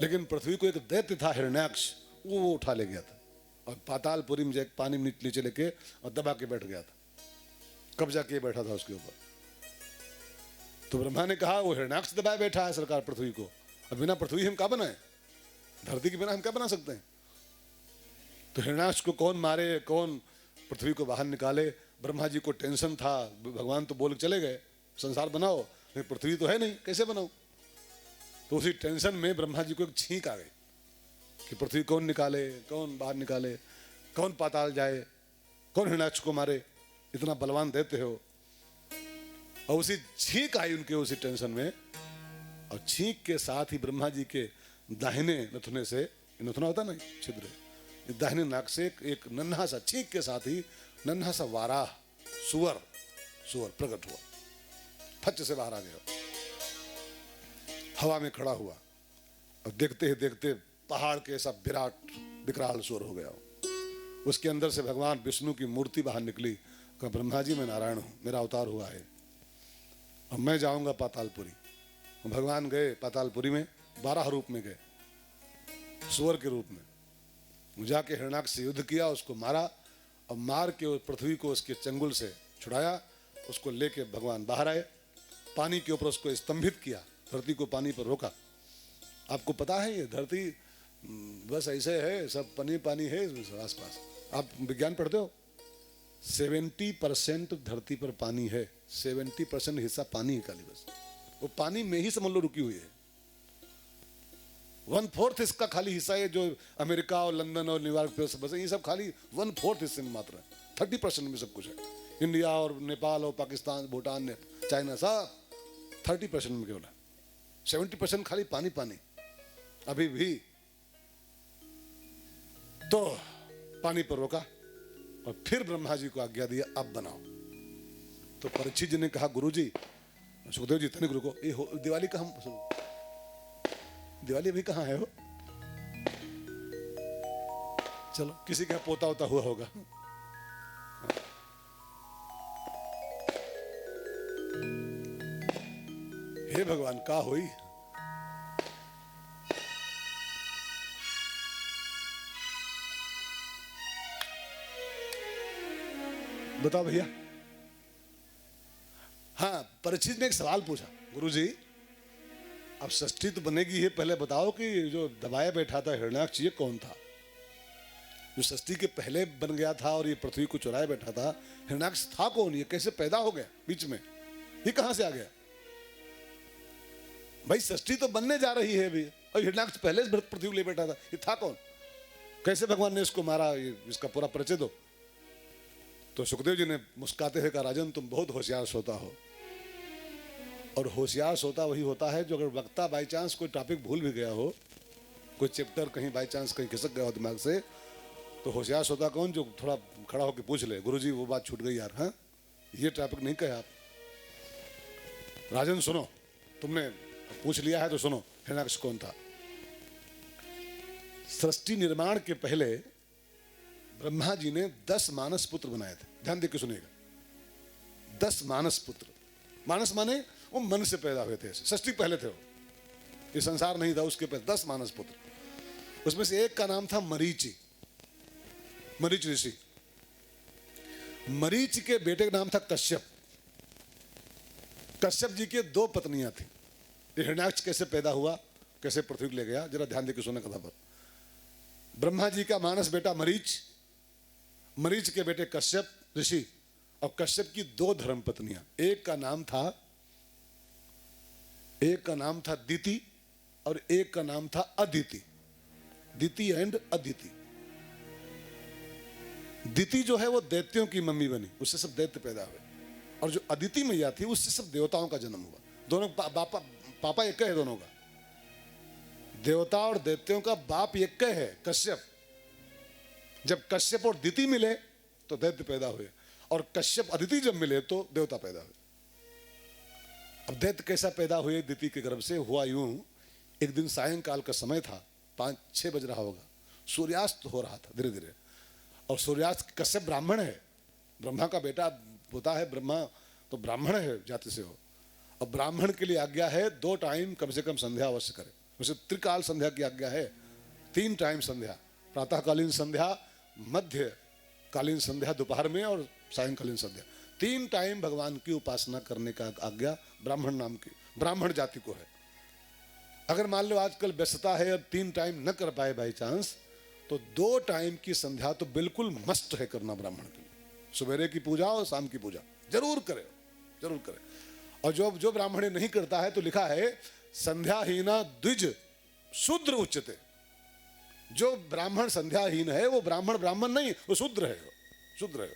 लेकिन पृथ्वी को एक दैत्य था हिरण्याक्ष, वो उठा ले गया था और पातालपुरी में पानी में नीचे लेके और दबा के बैठ गया था, कब्जा किए बैठा था उसके ऊपर। तो ब्रह्मा ने कहा वो हिरण्याक्ष दबाए बैठा है सरकार पृथ्वी को, अब बिना पृथ्वी हम क्या बनाए, धरती के बिना हम क्या बना सकते हैं। तो हिरण्याक्ष को कौन मारे, कौन पृथ्वी को बाहर निकाले। ब्रह्मा जी को टेंशन था, भगवान तो बोल चले गए संसार बनाओ, लेकिन पृथ्वी तो है नहीं, कैसे बनाऊं। तो उसी टेंशन में ब्रह्मा जी को एक छींक आ गई कि पृथ्वी कौन निकाले, कौन बाहर निकाले, कौन पाताल जाए, कौन हिरण्याक्ष को मारे, इतना बलवान देते हो। और उसी छींक आई उनके उसी टेंशन में, और छींक के साथ ही ब्रह्मा जी के दाहिने नथुने से, नथुना होता ना छिद्र, दाहिने नाक से एक नन्हा सा, छींक के साथ ही नन्हा सा वाराह सुअर प्रकट हुआ, फच से बाहर आ गया, हवा में खड़ा हुआ, और देखते ही देखते पहाड़ के सब विराट विकराल सुअर हो गया। उसके अंदर से भगवान विष्णु की मूर्ति बाहर निकली। कहा ब्रह्मा जी मैं नारायण हूं, मेरा अवतार हुआ है, और मैं जाऊंगा पातालपुरी। भगवान गए पातालपुरी में, 12 रूप में गए, सुअर के रूप में जाके हिरण्याक्ष से युद्ध किया, उसको मारा, और मार के पृथ्वी को उसके चंगुल से छुड़ाया। उसको लेके भगवान बाहर आए, पानी के ऊपर उसको स्तंभित किया, धरती को पानी पर रोका। आपको पता है ये धरती बस ऐसे है, सब पानी पानी है इसमें आसपास। आप विज्ञान पढ़ते हो, 70% धरती पर पानी है, 70% हिस्सा पानी है खाली, बस वो पानी में ही समझ लो रुकी हुई है। 1/4 इसका खाली हिस्सा है जो अमेरिका और लंदन और न्यूयॉर्क पे बस, ये सब खाली 1/4 हिस्से में मात्र है। 30% में सब कुछ है। इंडिया और नेपाल और पाकिस्तान, भूटान, चाइना सब 30% में केवल है, 70% खाली पानी पानी अभी भी। तो पानी पर रोका, और फिर ब्रह्मा जी को आज्ञा दिया अब बनाओ। तो परीक्षित जी ने कहा गुरुजी, सुखदेव जी तनिक रुको, ये दिवाली का हम, दिवाली अभी कहाँ है हो, चलो किसी का पोता होता हुआ होगा। हे भगवान का हुई, बताओ भैया। हाँ, परीक्षित ने एक सवाल पूछा, गुरुजी अब षष्ठी तो बनेगी है, पहले बताओ कि जो दबाए बैठा था हिरण्याक्ष ये कौन था, जो षष्ठी के पहले बन गया था और ये पृथ्वी को चुराए बैठा था, हिरण्याक्ष था कौन, ये कैसे पैदा हो गया बीच में, ये कहां से आ गया। भाई षष्ठी तो बनने जा रही है अभी, और हिरण्याक्ष पहले पृथ्वी ले बैठा था, ये था कौन। कैसे भगवान ने इसको मारा, इसका पूरा परिचय दो। तो सुखदेव जी ने मुस्कुराते हुए कहा, राजन तुम बहुत होशियार श्रोता हो, और होशियार श्रोता वही होता है जो अगर वक्ता बाई चांस कोई टॉपिक भूल भी गया हो, कोई चैप्टर कहीं बाई चांस कहीं खिसक गया हो दिमाग से, तो होशियार श्रोता कौन, जो थोड़ा खड़ा होकर पूछ ले, गुरुजी वो बात छूट गई यार, हाँ ये टॉपिक नहीं कहे आप। राजन सुनो, तुमने पूछ लिया है तो सुनो, हिरण्याक्ष कौन था। सृष्टि निर्माण के पहले ब्रह्मा जी ने 10 मानस पुत्र बनाए थे। ध्यान देकर सुनिएगा, 10 मानस पुत्र। मानस माने वो मन से पैदा हुए थे, सृष्टि पहले थे वो, ये संसार नहीं था उसके पहले 10 मानस पुत्र। उसमें से एक का नाम था मरीचि, मरीच ऋषि। मरीच के बेटे का नाम था कश्यप। कश्यप जी के 2 पत्नियां थी। हिरण्याक्ष कैसे पैदा हुआ, कैसे पृथ्वी ले गया, जरा ध्यान देकर सुनना कथा पर। ब्रह्मा जी का मानस बेटा मरीच, मरीच के बेटे कश्यप ऋषि, और कश्यप की 2 धर्म पत्नियां। एक का नाम था दिति और एक का नाम था अदिति। दिति एंड अदिति। दिति जो है वो दैत्यों की मम्मी बनी, उससे सब दैत्य पैदा हुए, और जो अदिति मैया थी उससे सब देवताओं का जन्म हुआ। दोनों पापा एक है दोनों का, देवता और दैत्यों का बाप एक है कश्यप। जब कश्यप और दिति मिले तो दैत्य पैदा हुए, और कश्यप अदिति जब मिले तो देवता पैदा हुए। अब दैत्य कैसा पैदा हुए दिति के गर्भ से? हुआ यूं, एक दिन सायंकाल का समय था, 5-6 बज रहा होगा, सूर्यास्त हो रहा था धीरे धीरे, और सूर्यास्त, कश्यप ब्राह्मण है, ब्रह्मा का बेटा होता है, ब्रह्मा तो ब्राह्मण है जाति से हो। अब ब्राह्मण के लिए आज्ञा है 2 टाइम कम से कम संध्या अवश्य करे। वैसे त्रिकाल संध्या की आज्ञा है, 3 टाइम संध्या, प्रातःकालीन संध्या, मध्यकालीन संध्या दोपहर में, और सायंकालीन संध्या। 3 टाइम भगवान की उपासना करने का आज्ञा ब्राह्मण नाम की, ब्राह्मण जाति को है। अगर मान लो आजकल व्यस्तता है, अब 3 टाइम न कर पाए बाई चांस, तो 2 टाइम की संध्या तो बिल्कुल मस्त है करना ब्राह्मण के लिए। सुबेरे की पूजा और शाम की पूजा जरूर करे, जरूर करे। और जो ब्राह्मण नहीं करता है तो लिखा है संध्याहीना द्विज शूद्र उच्चते। जो ब्राह्मण संध्याहीन है वो ब्राह्मण नहीं, वो शूद्र है, शूद्र है,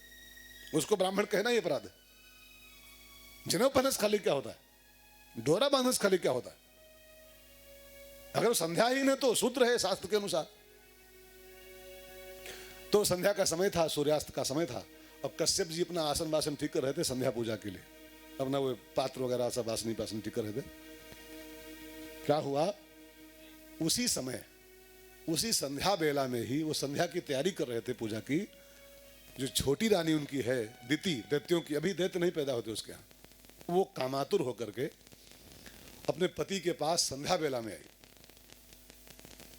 उसको ब्राह्मण कहना ही अपराध है। जनेऊ पहनस खाली क्या होता है, डोरा बांधस खाली क्या होता है? अगर वो संध्याहीन है तो शूद्र है शास्त्र के अनुसार। तो संध्या का समय था, सूर्यास्त का समय था। अब कश्यप जी अपना आसन वासन ठीक कर रहे थे संध्या पूजा के लिए, अपना वो पात्र वगैरह सब आसनी पासन ठीक कर रहे थे। क्या हुआ, उसी समय, उसी संध्या बेला में ही वो संध्या की तैयारी कर रहे थे पूजा की। जो छोटी रानी उनकी है दिति, दैत्यों की, अभी दैत्य नहीं पैदा होते उसके यहाँ, वो कामातुर होकर के अपने पति के पास संध्या बेला में आई।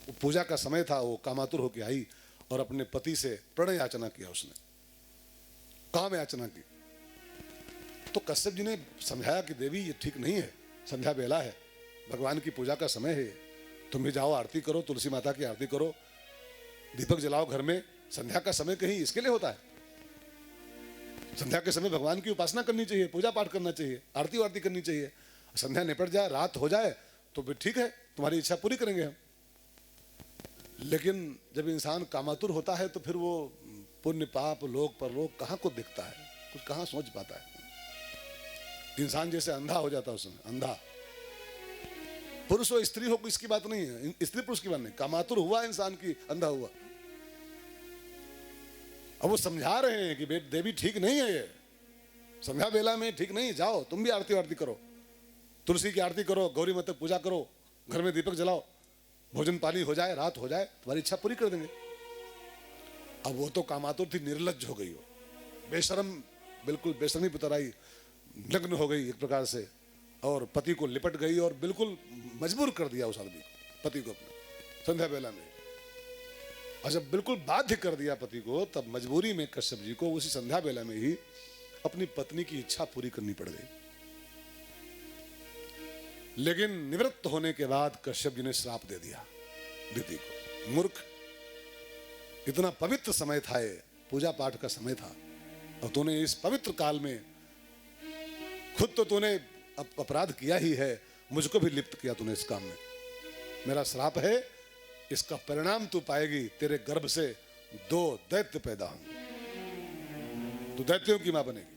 वो पूजा का समय था, वो कामातुर होकर आई और अपने पति से प्रणय याचना किया उसने, काम याचना की। तो कश्यप जी ने समझाया कि देवी ये ठीक नहीं है, संध्या बेला है, भगवान की पूजा का समय है, तुम भी जाओ आरती करो, तुलसी माता की आरती करो, दीपक जलाओ घर में। संध्या का समय कहीं इसके लिए होता है? संध्या के समय भगवान की उपासना करनी चाहिए, पूजा पाठ करना चाहिए, आरती वारती करनी चाहिए। संध्या निपट जाए, रात हो जाए तो फिर ठीक है, तुम्हारी इच्छा पूरी करेंगे हम। लेकिन जब इंसान कामातुर होता है तो फिर वो पुण्य पाप लोक परलोक कहाँ को दिखता है, कुछ कहाँ सोच पाता है। इंसान जैसे अंधा हो जाता है उसमें, अंधा। पुरुष हो स्त्री हो इसकी बात नहीं है, स्त्री पुरुष की बात नहीं, कामातुर हुआ इंसान की, अंधा हुआ। अब वो समझा रहे हैं कि बेट देवी ठीक नहीं है, ये संध्या बेला में ठीक नहीं, जाओ तुम भी आरती वारती करो, तुलसी की आरती करो, गौरी माता पूजा करो, घर में दीपक जलाओ, भोजन पानी हो जाए, रात हो जाए, तुम्हारी इच्छा पूरी कर देंगे। अब वो तो कामातुर थी, निर्लज्ज हो गई, हो बेशरम, बिल्कुल बेशर्मी पुतराई, नग्न हो गई एक प्रकार से, और पति को लिपट गई और बिल्कुल मजबूर कर दिया उस आदमी को, पति को अपने संध्या बेला में। और जब बिल्कुल बाध्य कर दिया पति को, तब मजबूरी में कश्यप जी को उसी संध्या बेला में ही अपनी पत्नी की इच्छा पूरी करनी पड़ गई। लेकिन निवृत्त होने के बाद कश्यप जी ने श्राप दे दिया दिति को, मूर्ख, इतना पवित्र समय था ये, पूजा पाठ का समय था, और तूने इस पवित्र काल में खुद तो तूने अपराध किया ही है, मुझको भी लिप्त किया तूने इस काम में। मेरा श्राप है इसका परिणाम तू पाएगी, तेरे गर्भ से 2 दैत्य पैदा होंगे, तू दैत्यों की मां बनेगी।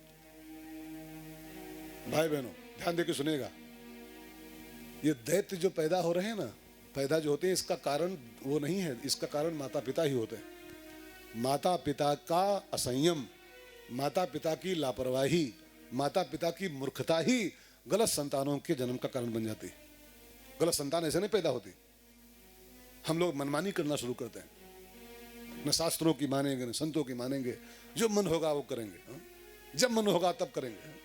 भाई बहनों ध्यान देके सुनेगा, ये दैत्य जो पैदा हो रहे हैं ना, पैदा जो होते हैं, इसका कारण वो नहीं है, इसका कारण माता पिता ही होते हैं। माता पिता का असंयम, माता पिता की लापरवाही, माता पिता की मूर्खता ही गलत संतानों के जन्म का कारण बन जाती है। गलत संतान ऐसे नहीं पैदा होती। हम लोग मनमानी करना शुरू करते हैं, न शास्त्रों की मानेंगे न संतों की मानेंगे, जो मन होगा वो करेंगे, जब मन होगा तब करेंगे।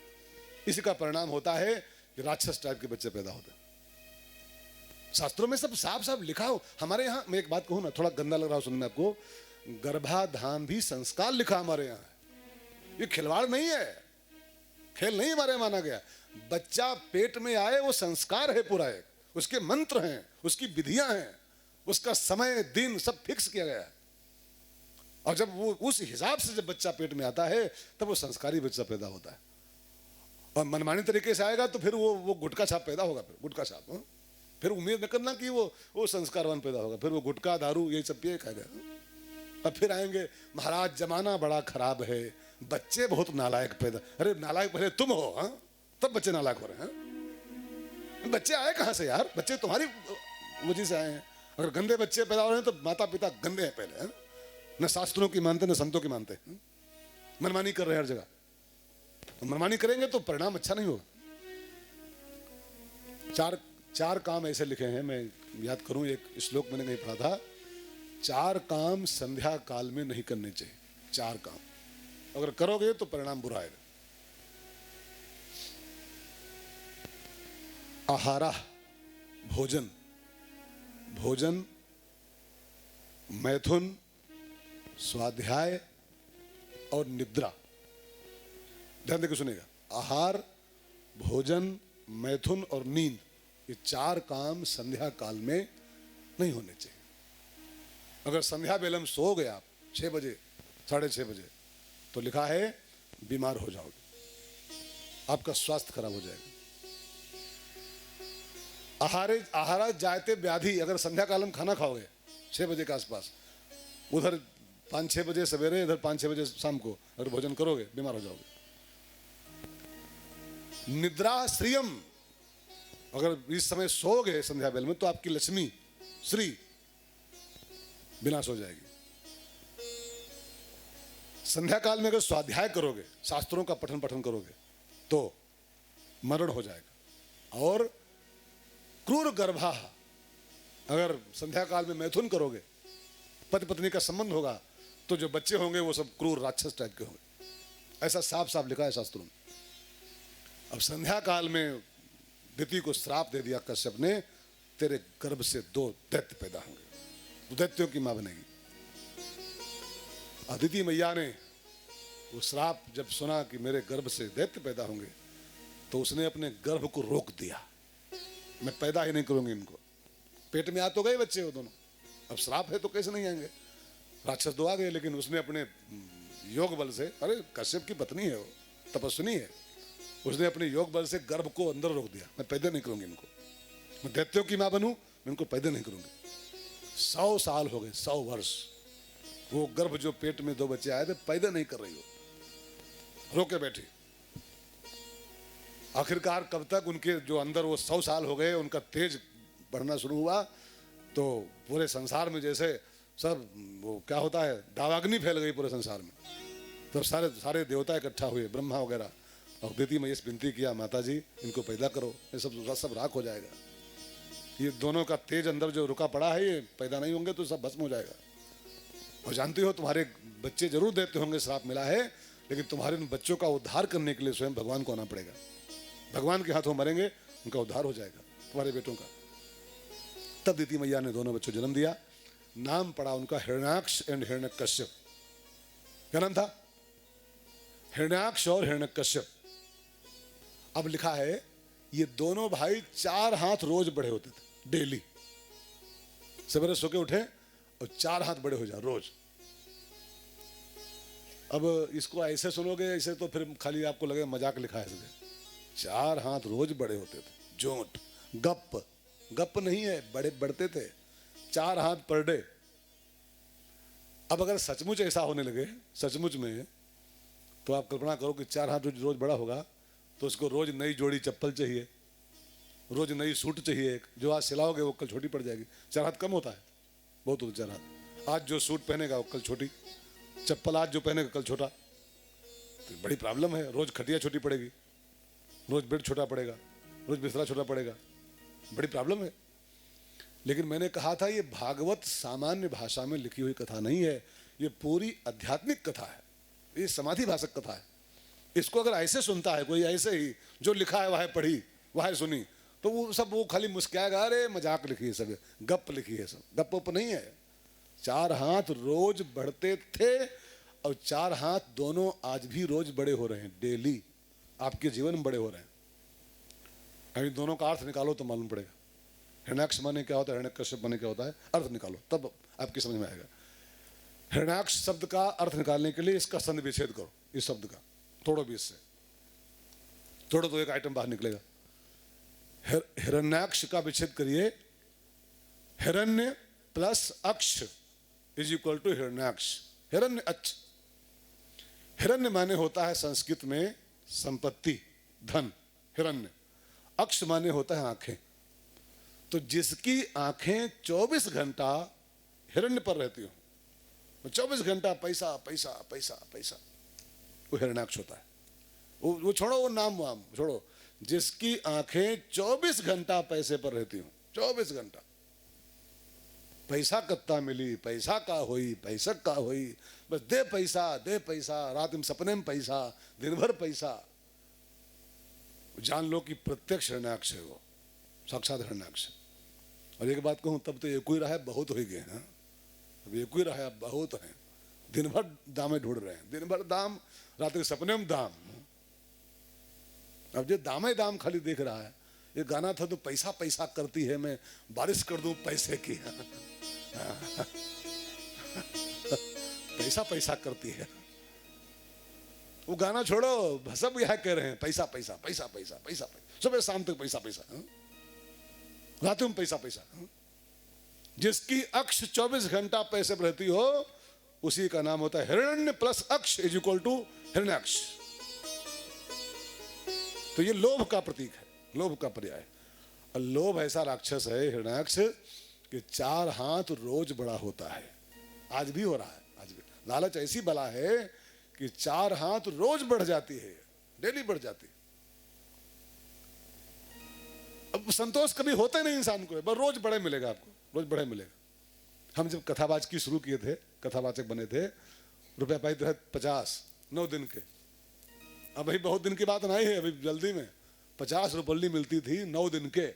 इसी का परिणाम होता है कि राक्षस टाइप के बच्चे पैदा होते हैं। शास्त्रों में सब साफ साफ लिखा हो। हमारे यहाँ मैं एक बात कहूँ ना, थोड़ा गंदा लग रहा हो सुनने में आपको, गर्भाधान भी संस्कार लिखा हमारे यहाँ है। ये खिलवाड़ नहीं है, खेल नहीं हमारे माना गया। बच्चा पेट में आए वो संस्कार है पूरा, एक उसके मंत्र हैं, उसकी विधियां हैं, उसका समय दिन सब फिक्स किया गया है। और जब वो उस हिसाब से जब बच्चा पेट में आता है तब वो संस्कारी बच्चा पैदा होता है। और मनमानी तरीके से आएगा तो फिर वो गुटखा छाप पैदा होगा, फिर गुटखा छाप। फिर उम्मीद न करना कि वो संस्कारवान पैदा होगा, फिर वो गुटखा दारू यही सब पिए खाएगा। अब फिर आएंगे, महाराज जमाना बड़ा खराब है, बच्चे बहुत नालायक पैदा। अरे नालायक पहले तुम हो, हाँ, तब बच्चे नालायक हो रहे हैं। बच्चे आए कहां से यार? बच्चे तुम्हारी वजह से आए हैं। अगर गंदे बच्चे पैदा हो रहे हैं तो माता पिता गंदे हैं पहले, है? न शास्त्रों की मानते न संतों की मानते, मनमानी कर रहे हैं हर जगह। तो मनमानी करेंगे तो परिणाम अच्छा नहीं होगा। चार काम ऐसे लिखे हैं, मैं याद करूं, एक श्लोक मैंने कहीं पढ़ा था, 4 काम संध्या काल में नहीं करने चाहिए। 4 काम अगर करोगे तो परिणाम बुरा आएगा। आहारा, भोजन, मैथुन, स्वाध्याय और निद्रा। ध्यान देकर सुनेगा, आहार, भोजन, मैथुन और नींद, ये 4 काम संध्या काल में नहीं होने चाहिए। अगर संध्या बेलम सो गए आप 6 बजे 6:30 बजे, तो लिखा है बीमार हो जाओगे, आपका स्वास्थ्य खराब हो जाएगा। आहारा जायते व्याधि, अगर संध्या काल में खाना खाओगे 6 बजे के आसपास, उधर 5-6 बजे सवेरे, इधर 5-6 बजे शाम को अगर भोजन करोगे, बीमार हो जाओगे। निद्रा श्रियम, अगर इस समय सोओगे संध्या बेल में तो आपकी लक्ष्मी श्री विनाश हो जाएगी। संध्या काल में अगर स्वाध्याय करोगे, शास्त्रों का पठन करोगे, तो मरण हो जाएगा। और क्रूर गर्भा, अगर संध्या काल में मैथुन करोगे, पति पत्नी का संबंध होगा, तो जो बच्चे होंगे वो सब क्रूर राक्षस टाइप के होंगे। ऐसा साफ साफ लिखा है शास्त्रों में। अब संध्या काल में दिति को श्राप दे दिया कश्यप ने, तेरे गर्भ से 2 दैत्य पैदा होंगे, तो दैत्यों की मां बनेगी। अदिति मैया ने वो श्राप जब सुना कि मेरे गर्भ से दैत्य पैदा होंगे, तो उसने अपने गर्भ को रोक दिया, मैं पैदा ही नहीं करूंगी इनको। पेट में आ तो गए बच्चे वो दोनों, अब श्राप है तो कैसे नहीं आएंगे। राक्षस 2 आ गए, लेकिन उसने अपने योग बल से, अरे कश्यप की पत्नी है वो, तपस्विनी है, उसने अपने योग बल से गर्भ को अंदर रोक दिया, मैं पैदा नहीं करूंगी इनको, मैं दैत्यों की मां बनूं, मैं इनको पैदा नहीं करूंगी। 100 साल हो गए, 100 वर्ष, वो गर्भ जो पेट में 2 बच्चे आए थे, पैदा नहीं कर रही हो, रोके बैठी। आखिरकार कब तक उनके जो अंदर वो 100 साल हो गए, उनका तेज बढ़ना शुरू हुआ, तो पूरे संसार में जैसे सब वो क्या होता है, दावाग्नि फैल गई पूरे संसार में। तब सारे देवता इकट्ठा हुए, ब्रह्मा वगैरह, और दिति मैया विनती किया, माता जी इनको पैदा करो, ये सब राख हो जाएगा। ये दोनों का तेज अंदर जो रुका पड़ा है, ये पैदा नहीं होंगे तो सब भस्म हो जाएगा। और जानती हो, तुम्हारे बच्चे जरूर देते होंगे, श्राप मिला है, लेकिन तुम्हारे उन बच्चों का उद्धार करने के लिए स्वयं भगवान को आना पड़ेगा। भगवान के हाथों मरेंगे, उनका उद्धार हो जाएगा, तुम्हारे बेटों का। तब दिति मैया ने दोनों बच्चों जन्म दिया। नाम पड़ा उनका हिरण्याक्ष एंड हिरण्यकश्यप। क्या नाम था? हिरण्याक्ष और हिरण्यकश्यप। अब लिखा है, ये दोनों भाई 4 हाथ रोज बड़े होते थे, डेली सवेरे सो के उठे और 4 हाथ बड़े हो जाए रोज। अब इसको ऐसे सुनोगे, ऐसे तो फिर खाली आपको लगे मजाक लिखा है इसमें। 4 हाथ रोज बड़े होते थे, जोंट, गप नहीं है, बड़े बढ़ते थे। 4 हाथ पर डे। अब अगर सचमुच ऐसा होने लगे, सचमुच में, तो आप कल्पना करो कि 4 हाथ रोज बड़ा होगा तो उसको रोज नई जोड़ी चप्पल चाहिए, रोज नई सूट चाहिए। एक जो आज सिलाओगे वो कल छोटी पड़ जाएगी। 4 हाथ कम होता है, बहुत होता है 4 हाथ। आज जो सूट पहनेगा वो कल छोटी, चप्पल आज जो पहनेगा कल छोटा, तो बड़ी प्रॉब्लम है। रोज खटिया छोटी पड़ेगी, रोज बेड छोटा पड़ेगा, रोज बिस्तरा छोटा पड़ेगा, बड़ी प्रॉब्लम है। लेकिन मैंने कहा था ये भागवत सामान्य भाषा में लिखी हुई कथा नहीं है, ये पूरी आध्यात्मिक कथा है, ये समाधि भाषक कथा है। इसको अगर ऐसे सुनता है कोई, ऐसे ही जो लिखा है वह पढ़ी वह सुनी, तो वो खाली मुस्कुराएगा, अरे मजाक लिखी है, सब गप लिखी है, सब गप वप नहीं है। 4 हाथ रोज बढ़ते थे और 4 हाथ दोनों आज भी रोज बड़े हो रहे हैं, डेली आपके जीवन में बड़े हो रहे हैं। अभी दोनों का अर्थ निकालो तो मालूम पड़ेगा। हिरण्याक्ष माने क्या होता है, हिरण्यकश्यप माने क्या होता है, अर्थ निकालो तब आपकी समझ में आएगा। हिरण्याक्ष शब्द का अर्थ निकालने के लिए इसका संधि विच्छेद करो, इस शब्द का तोड़ो बीच से, तोड़ो तो एक आइटम बाहर निकलेगा। हिरण्याक्ष का विच्छेद करिए, हिरण्य प्लस अक्ष इज इक्वल टू हिरण्याक्ष। हिरण्य अक्ष, हिरण्य माने होता है संस्कृत में संपत्ति, धन, हिरण्य। अक्ष माने होता है आंखें। तो जिसकी आंखें 24 घंटा हिरण्य पर रहती हो, 24 घंटा पैसा पैसा पैसा पैसा, वो हिरण्याक्ष होता है। वो छोड़ो, वो नाम वाम छोड़ो, जिसकी आंखें 24 घंटा पैसे पर रहती हूँ, 24 घंटा पैसा कत्ता मिली, पैसा का हुई, पैसा का हुई, बस दे पैसा, रात में सपने में पैसा, दिन भर पैसा। जान लो कि प्रत्यक्ष हिरण्याक्ष है वो, साक्षात हिरण्याक्ष। और एक बात कहूँ, तब तो एक ही रहा है, बहुत हो गए हैं। अब एक ही रहा है, बहुत हैं। दिन भर दामें ढूंढ रहे हैं, दिन भर दाम, रात्रि सपने में दाम। अब जो दामे दाम खाली देख रहा है। ये गाना था तो पैसा पैसा करती है, मैं बारिश कर दूं पैसे की। पैसा पैसा करती है, वो गाना छोड़ो, सब यह कह रहे हैं पैसा पैसा पैसा पैसा पैसा पैसा, सुबह शाम तक पैसा पैसा, रात में पैसा पैसा। जिसकी अक्ष 24 घंटा पैसे पर रहती हो, उसी का नाम होता है हिरण्य प्लस अक्ष इज इक्वल टू हिरण्याक्ष। तो ये लोभ का प्रतीक है, लोभ का पर्याय। और लोभ ऐसा राक्षस है हिरण्याक्ष कि 4 हाथ रोज बड़ा होता है, आज भी हो रहा है। आज भी लालच ऐसी बला है कि 4 हाथ रोज बढ़ जाती है, डेली बढ़ जाती है। अब संतोष कभी होता ही नहीं इंसान को, बस रोज बड़े मिलेगा आपको, रोज बड़े मिलेगा। हम जब कथावाच की शुरू किए थे, कथावाचक बने थे, रुपया पाई थे 50, 9 दिन के। अब भाई बहुत दिन की बात नहीं है, अभी जल्दी में 50 रुपये मिलती थी 9 दिन के।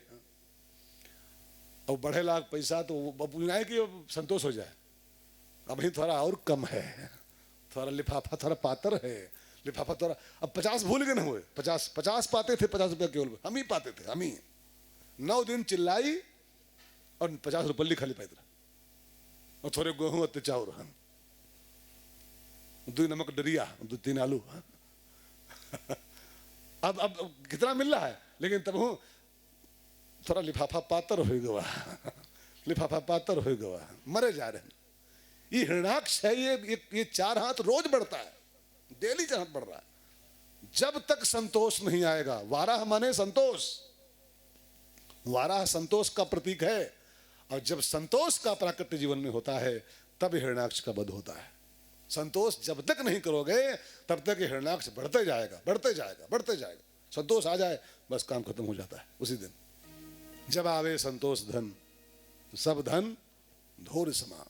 और बढ़े लाख पैसा तो पूछना है कि संतोष हो जाए। अभी थोड़ा और कम है, थोड़ा लिफाफा थोड़ा पातर है, लिफाफा थोड़ा। अब 50 भूल गए ना हुए, 50 पाते थे, 50 रुपया केवल हम ही पाते थे, हम ही। 9 दिन चिल्लाई और 50 रुपये खाली पाते रहा, और थोड़े गेहूं और चाउर, 2 नमक डरिया, 2-3 आलू। अब कितना मिल रहा है, लेकिन तब हूँ थोड़ा लिफाफा पातर हो गया, लिफाफा पातर हो गया, मरे जा रहे हैं। ये हिरण्याक्ष है, ये 4 हाथ रोज बढ़ता है, डेली 4 हाथ बढ़ रहा है। जब तक संतोष नहीं आएगा, वाराह माने संतोष, वाराह संतोष का प्रतीक है। और जब संतोष का प्राकृतिक जीवन में होता है, तब हिरण्याक्ष का वध होता है। संतोष जब तक नहीं करोगे, तब तक हिरण्याक्ष बढ़ते जाएगा, बढ़ते जाएगा, बढ़ते जाएगा। संतोष आ जाए, बस काम खत्म हो जाता है उसी दिन। जब आवे संतोष धन, सब धन धूर समा,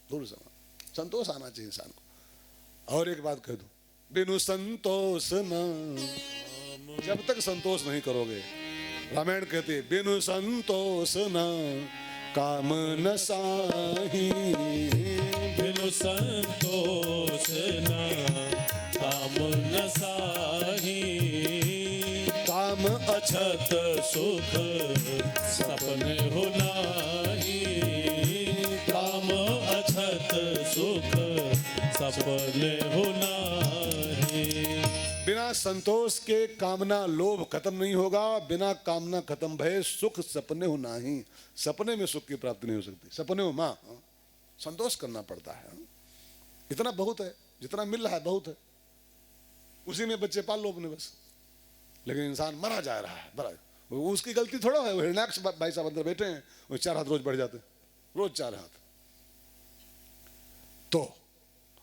धूर समा। संतोष आना चाहिए इंसान को। और एक बात कह दूं, बिनु संतोष न, जब तक संतोष नहीं करोगे, रामायण कहते हैं बिनु संतोष न काम न साही, बिनु संतोष न काम न साही, काम अछत सुख सपने हो नाही, काम अछत सुख सपने हो नाही। बिना बिना संतोष के कामना लोभ खत्म नहीं होगा। बिना कामना खत्म भय सुख सपने हो नहीं। सपने में सुख की प्राप्ति नहीं हो सकती। सपने हो माँ संतोष करना पड़ता है। इतना बहुत है, जितना मिल रहा है बहुत है, उसी में बच्चे पाल लो अपने बस। लेकिन इंसान मरा जा रहा है, मरा। वो उसकी गलती थोड़ा है। वो हिरण्याक्ष भाई साहब अंदर बैठे हैं, वो 4 हाथ रोज बढ़ जाते, रोज 4 हाथ। तो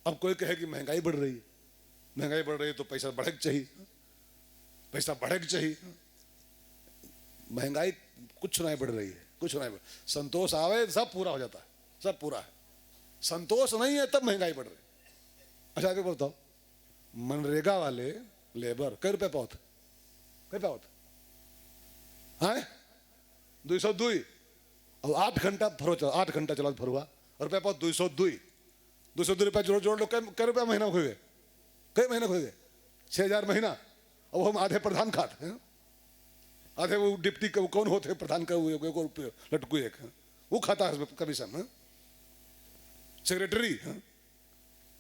अब कोई कहे कि महंगाई बढ़ रही है, महंगाई बढ़ रही है तो पैसा बढ़ेगा चाहिए, पैसा बढ़ेगा चाहिए। महंगाई कुछ नहीं बढ़ रही है, कुछ नहीं बढ़। संतोष आवे सब पूरा हो जाता है, सब पूरा है। संतोष नहीं है तब महंगाई बढ़ रही। अच्छा आगे बताओ, मनरेगा वाले लेबर कई रुपए पाओ थे, कई पाओ थे? 202। अब 8 घंटा फरो चला, 8 घंटा चला फरुआ और रुपया पाओ 202 रुपया जोड़ लो। कई रुपया महीना हो गए? कई महीने हो गए? 6000 महीना। अब हम आधे प्रधान खाते हैं, आधे वो डिप्टी के कौन होते हैं प्रधान का लटकू एक वो खाता है कमीशन, सेक्रेटरी।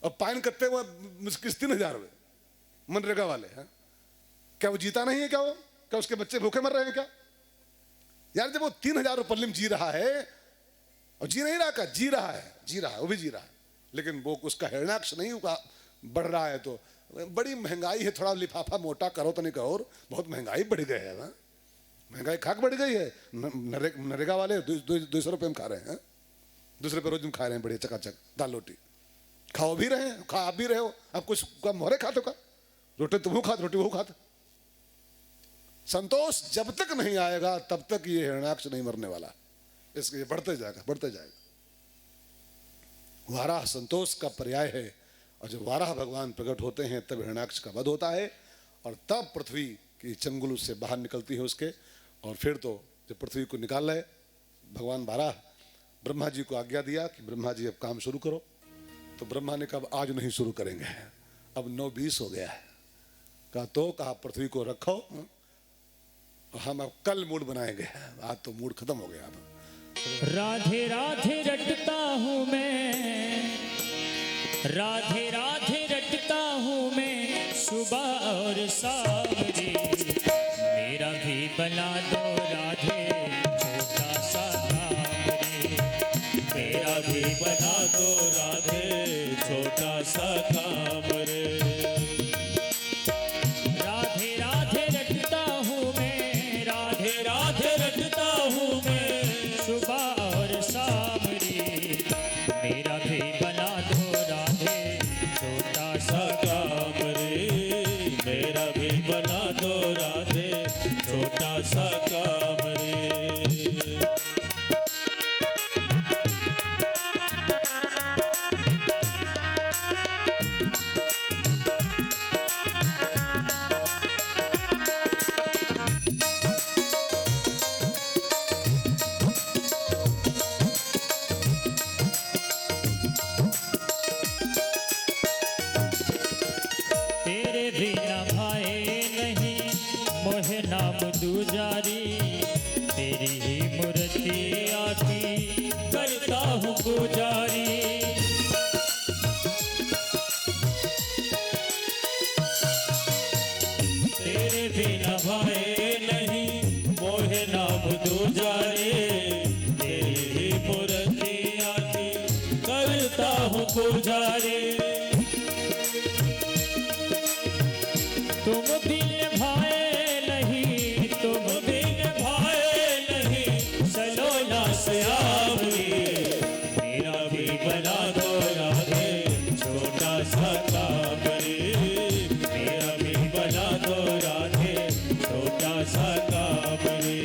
अब पाइन करते हुए 3,000 रुपये मनरेगा वाले हैं। क्या वो जीता नहीं है? क्या वो, क्या उसके बच्चे भूखे मर रहे हैं क्या? यार जब वो 3,000 रुपये जी रहा है, और जी नहीं रहा का, जी रहा है, जी रहा है, वो भी जी रहा है, लेकिन वो उसका हिरण्याक्ष नहीं बढ़ रहा है। तो बड़ी महंगाई है, थोड़ा लिफाफा मोटा करो तो नहीं कहो, बहुत महंगाई बढ़ गई है ना। महंगाई खाक बढ़ गई है। नरेगा वाले 200 रुपये में खा रहे हैं, 200 रुपये रोज में खा रहे हैं, बढ़िया चकाचक दाल रोटी खाओ भी रहे हैं, खा आप भी रहे हो। अब कुछ कम हो रहे खाते का, रोटी तुम खाते, रोटी वो खाते। संतोष जब तक नहीं आएगा तब तक ये हिरण्याक्ष नहीं मरने वाला, इसके बढ़ते जाएगा, बढ़ते जाएगा। वाराह संतोष का पर्याय है, और जब वाराह भगवान प्रकट होते हैं तब हिरण्याक्ष का वध होता है, और तब पृथ्वी की चंगुल उससे बाहर निकलती है उसके। और फिर तो जब पृथ्वी को निकाल रहे भगवान वाराह, ब्रह्मा जी को आज्ञा दिया कि ब्रह्मा जी अब काम शुरू करो। तो ब्रह्मा ने कहा आज नहीं शुरू करेंगे, अब 9:20 हो गया है। कहा पृथ्वी को रखो, हम अब कल मूड बनाएंगे, आज तो मूड खत्म हो गया। अब राधे राधे रटता हूँ मैं, राधे राधे रटता हूँ मैं सुबह और शाम रे। मेरा भी बना दो राधे छोटा सा काम रे। मेरा भी बना दो राधे छोटा सा काम रे। राधे राधे रटता हूँ मैं, राधे राधे रटता हूँ मैं सुबह और शाम रे। मेरा भी बना दो राधे छोटा सा काम रे। मेरा भी बना दो राधे छोटा सा काम रे। तेरे बिना भाए नहीं मोहे नाम दूजारी। तेरी ही मूर्ति आकी करता हूँ गुजारी। तेरे बिना भाए नहीं मोहे नाम दूजारी। तेरी ही मूर्ति आकी करता हूँ गुजारी। तुम बिन भाए नहीं, तुम बिन भाए नहीं सलोना श्यामरी। मेरा भी बना दो राधे छोटा सा काम रे। मेरा भी बना दो राधे छोटा सा काम रे।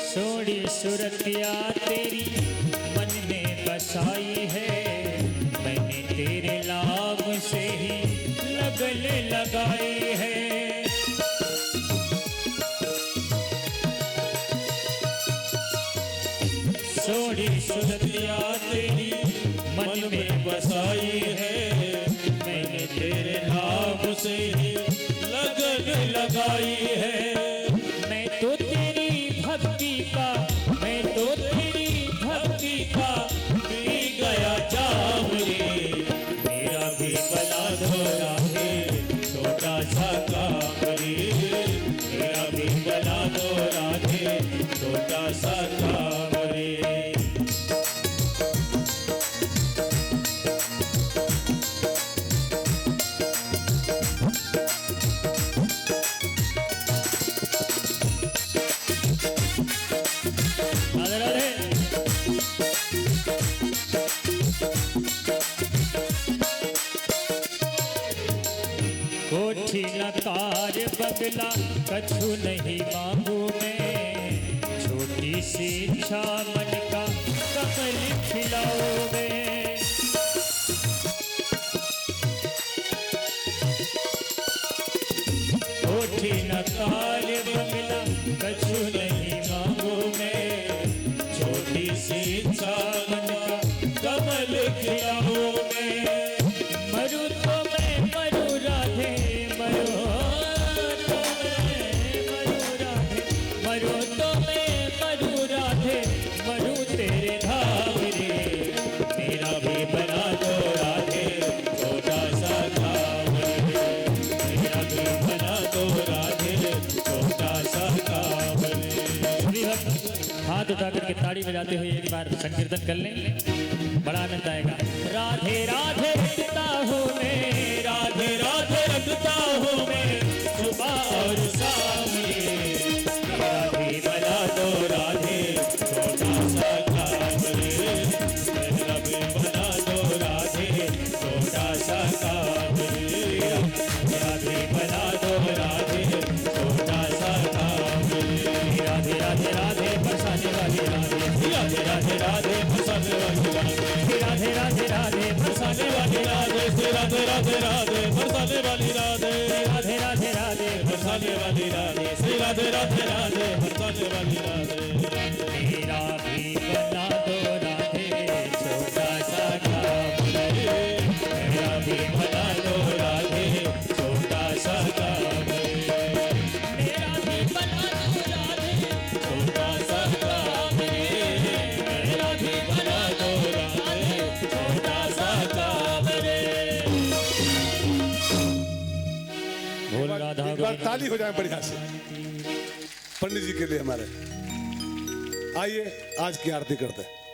सोड़ी सुरतिया तेरी मन में बसाई है। मैंने तेरे लाभ से ही लगन लगाई है। सोनी सुरतिया तेरी मन में बसाई है, मैंने तेरे नाम से ही लगन लगाई है। मैं तो तेरी भक्ति का, मैं तो तेरी भक्ति का पी गया जाम रे। मेरा भी बना दो राधे छोटा सा काम रे, मेरा भी बना दो राधे छोटा सा काम रे। राधे राधे। कोठी नकार बगला कछु नहीं मांगू मैं, छोटी सी इच्छा मन का कमल खिलाओ मैं। कोठी नकार बगला कछु नहीं मांगू मैं, छोटी सी इच्छा मन का कमल खिलाओ मैं। मरू तो मैं मरू राधे, मरू तो मैं मरू राधे, मरू तो मैं मरू राधे, मरू तेरे धाम रे। मेरा भी बना दो राधे छोटा सा काम रे, मेरा भी बना दो राधे छोटा सा काम रे। सभी भक्त हाथ उठा करके ताड़ी बजाते हुए एक बार संकीर्तन कर लें, बड़ा आनंद आएगा। राधे राधे रखता हूँ मैं, राधे राधे रखता हूँ मैं सुबह और शाम रे। मेरा भी बना दो राधे छोटा सा काम रे, मेरा भी बना दो राधे छोटा सा काम रे। मेरा भी बना दो राधे छोटा सा काम रे। राधे राधे राधे फसाने वाली राधे, राधे राधे राधे फसाने वाली राधे, राधे राधे राधे फसाने वाली राधे, राधे राधे राधे फसाने वाली राधे, राधे राधे राधे फसाने वाली राधे, श्री राधे राधे राधे फसाने वाली राधे। मेरा भी बना दो राधे छोटा सा काम रे, मेरा भी बना दो राधे छोटा सा काम रे, मेरा भी बना दो राधे छोटा सा काम रे, मेरा भी बना दो राधे छोटा सा काम रे। बोल राधा एक बार ताली हो जाए बढ़िया से पंडित जी के लिए हमारे। आइए आज की आरती करते हैं।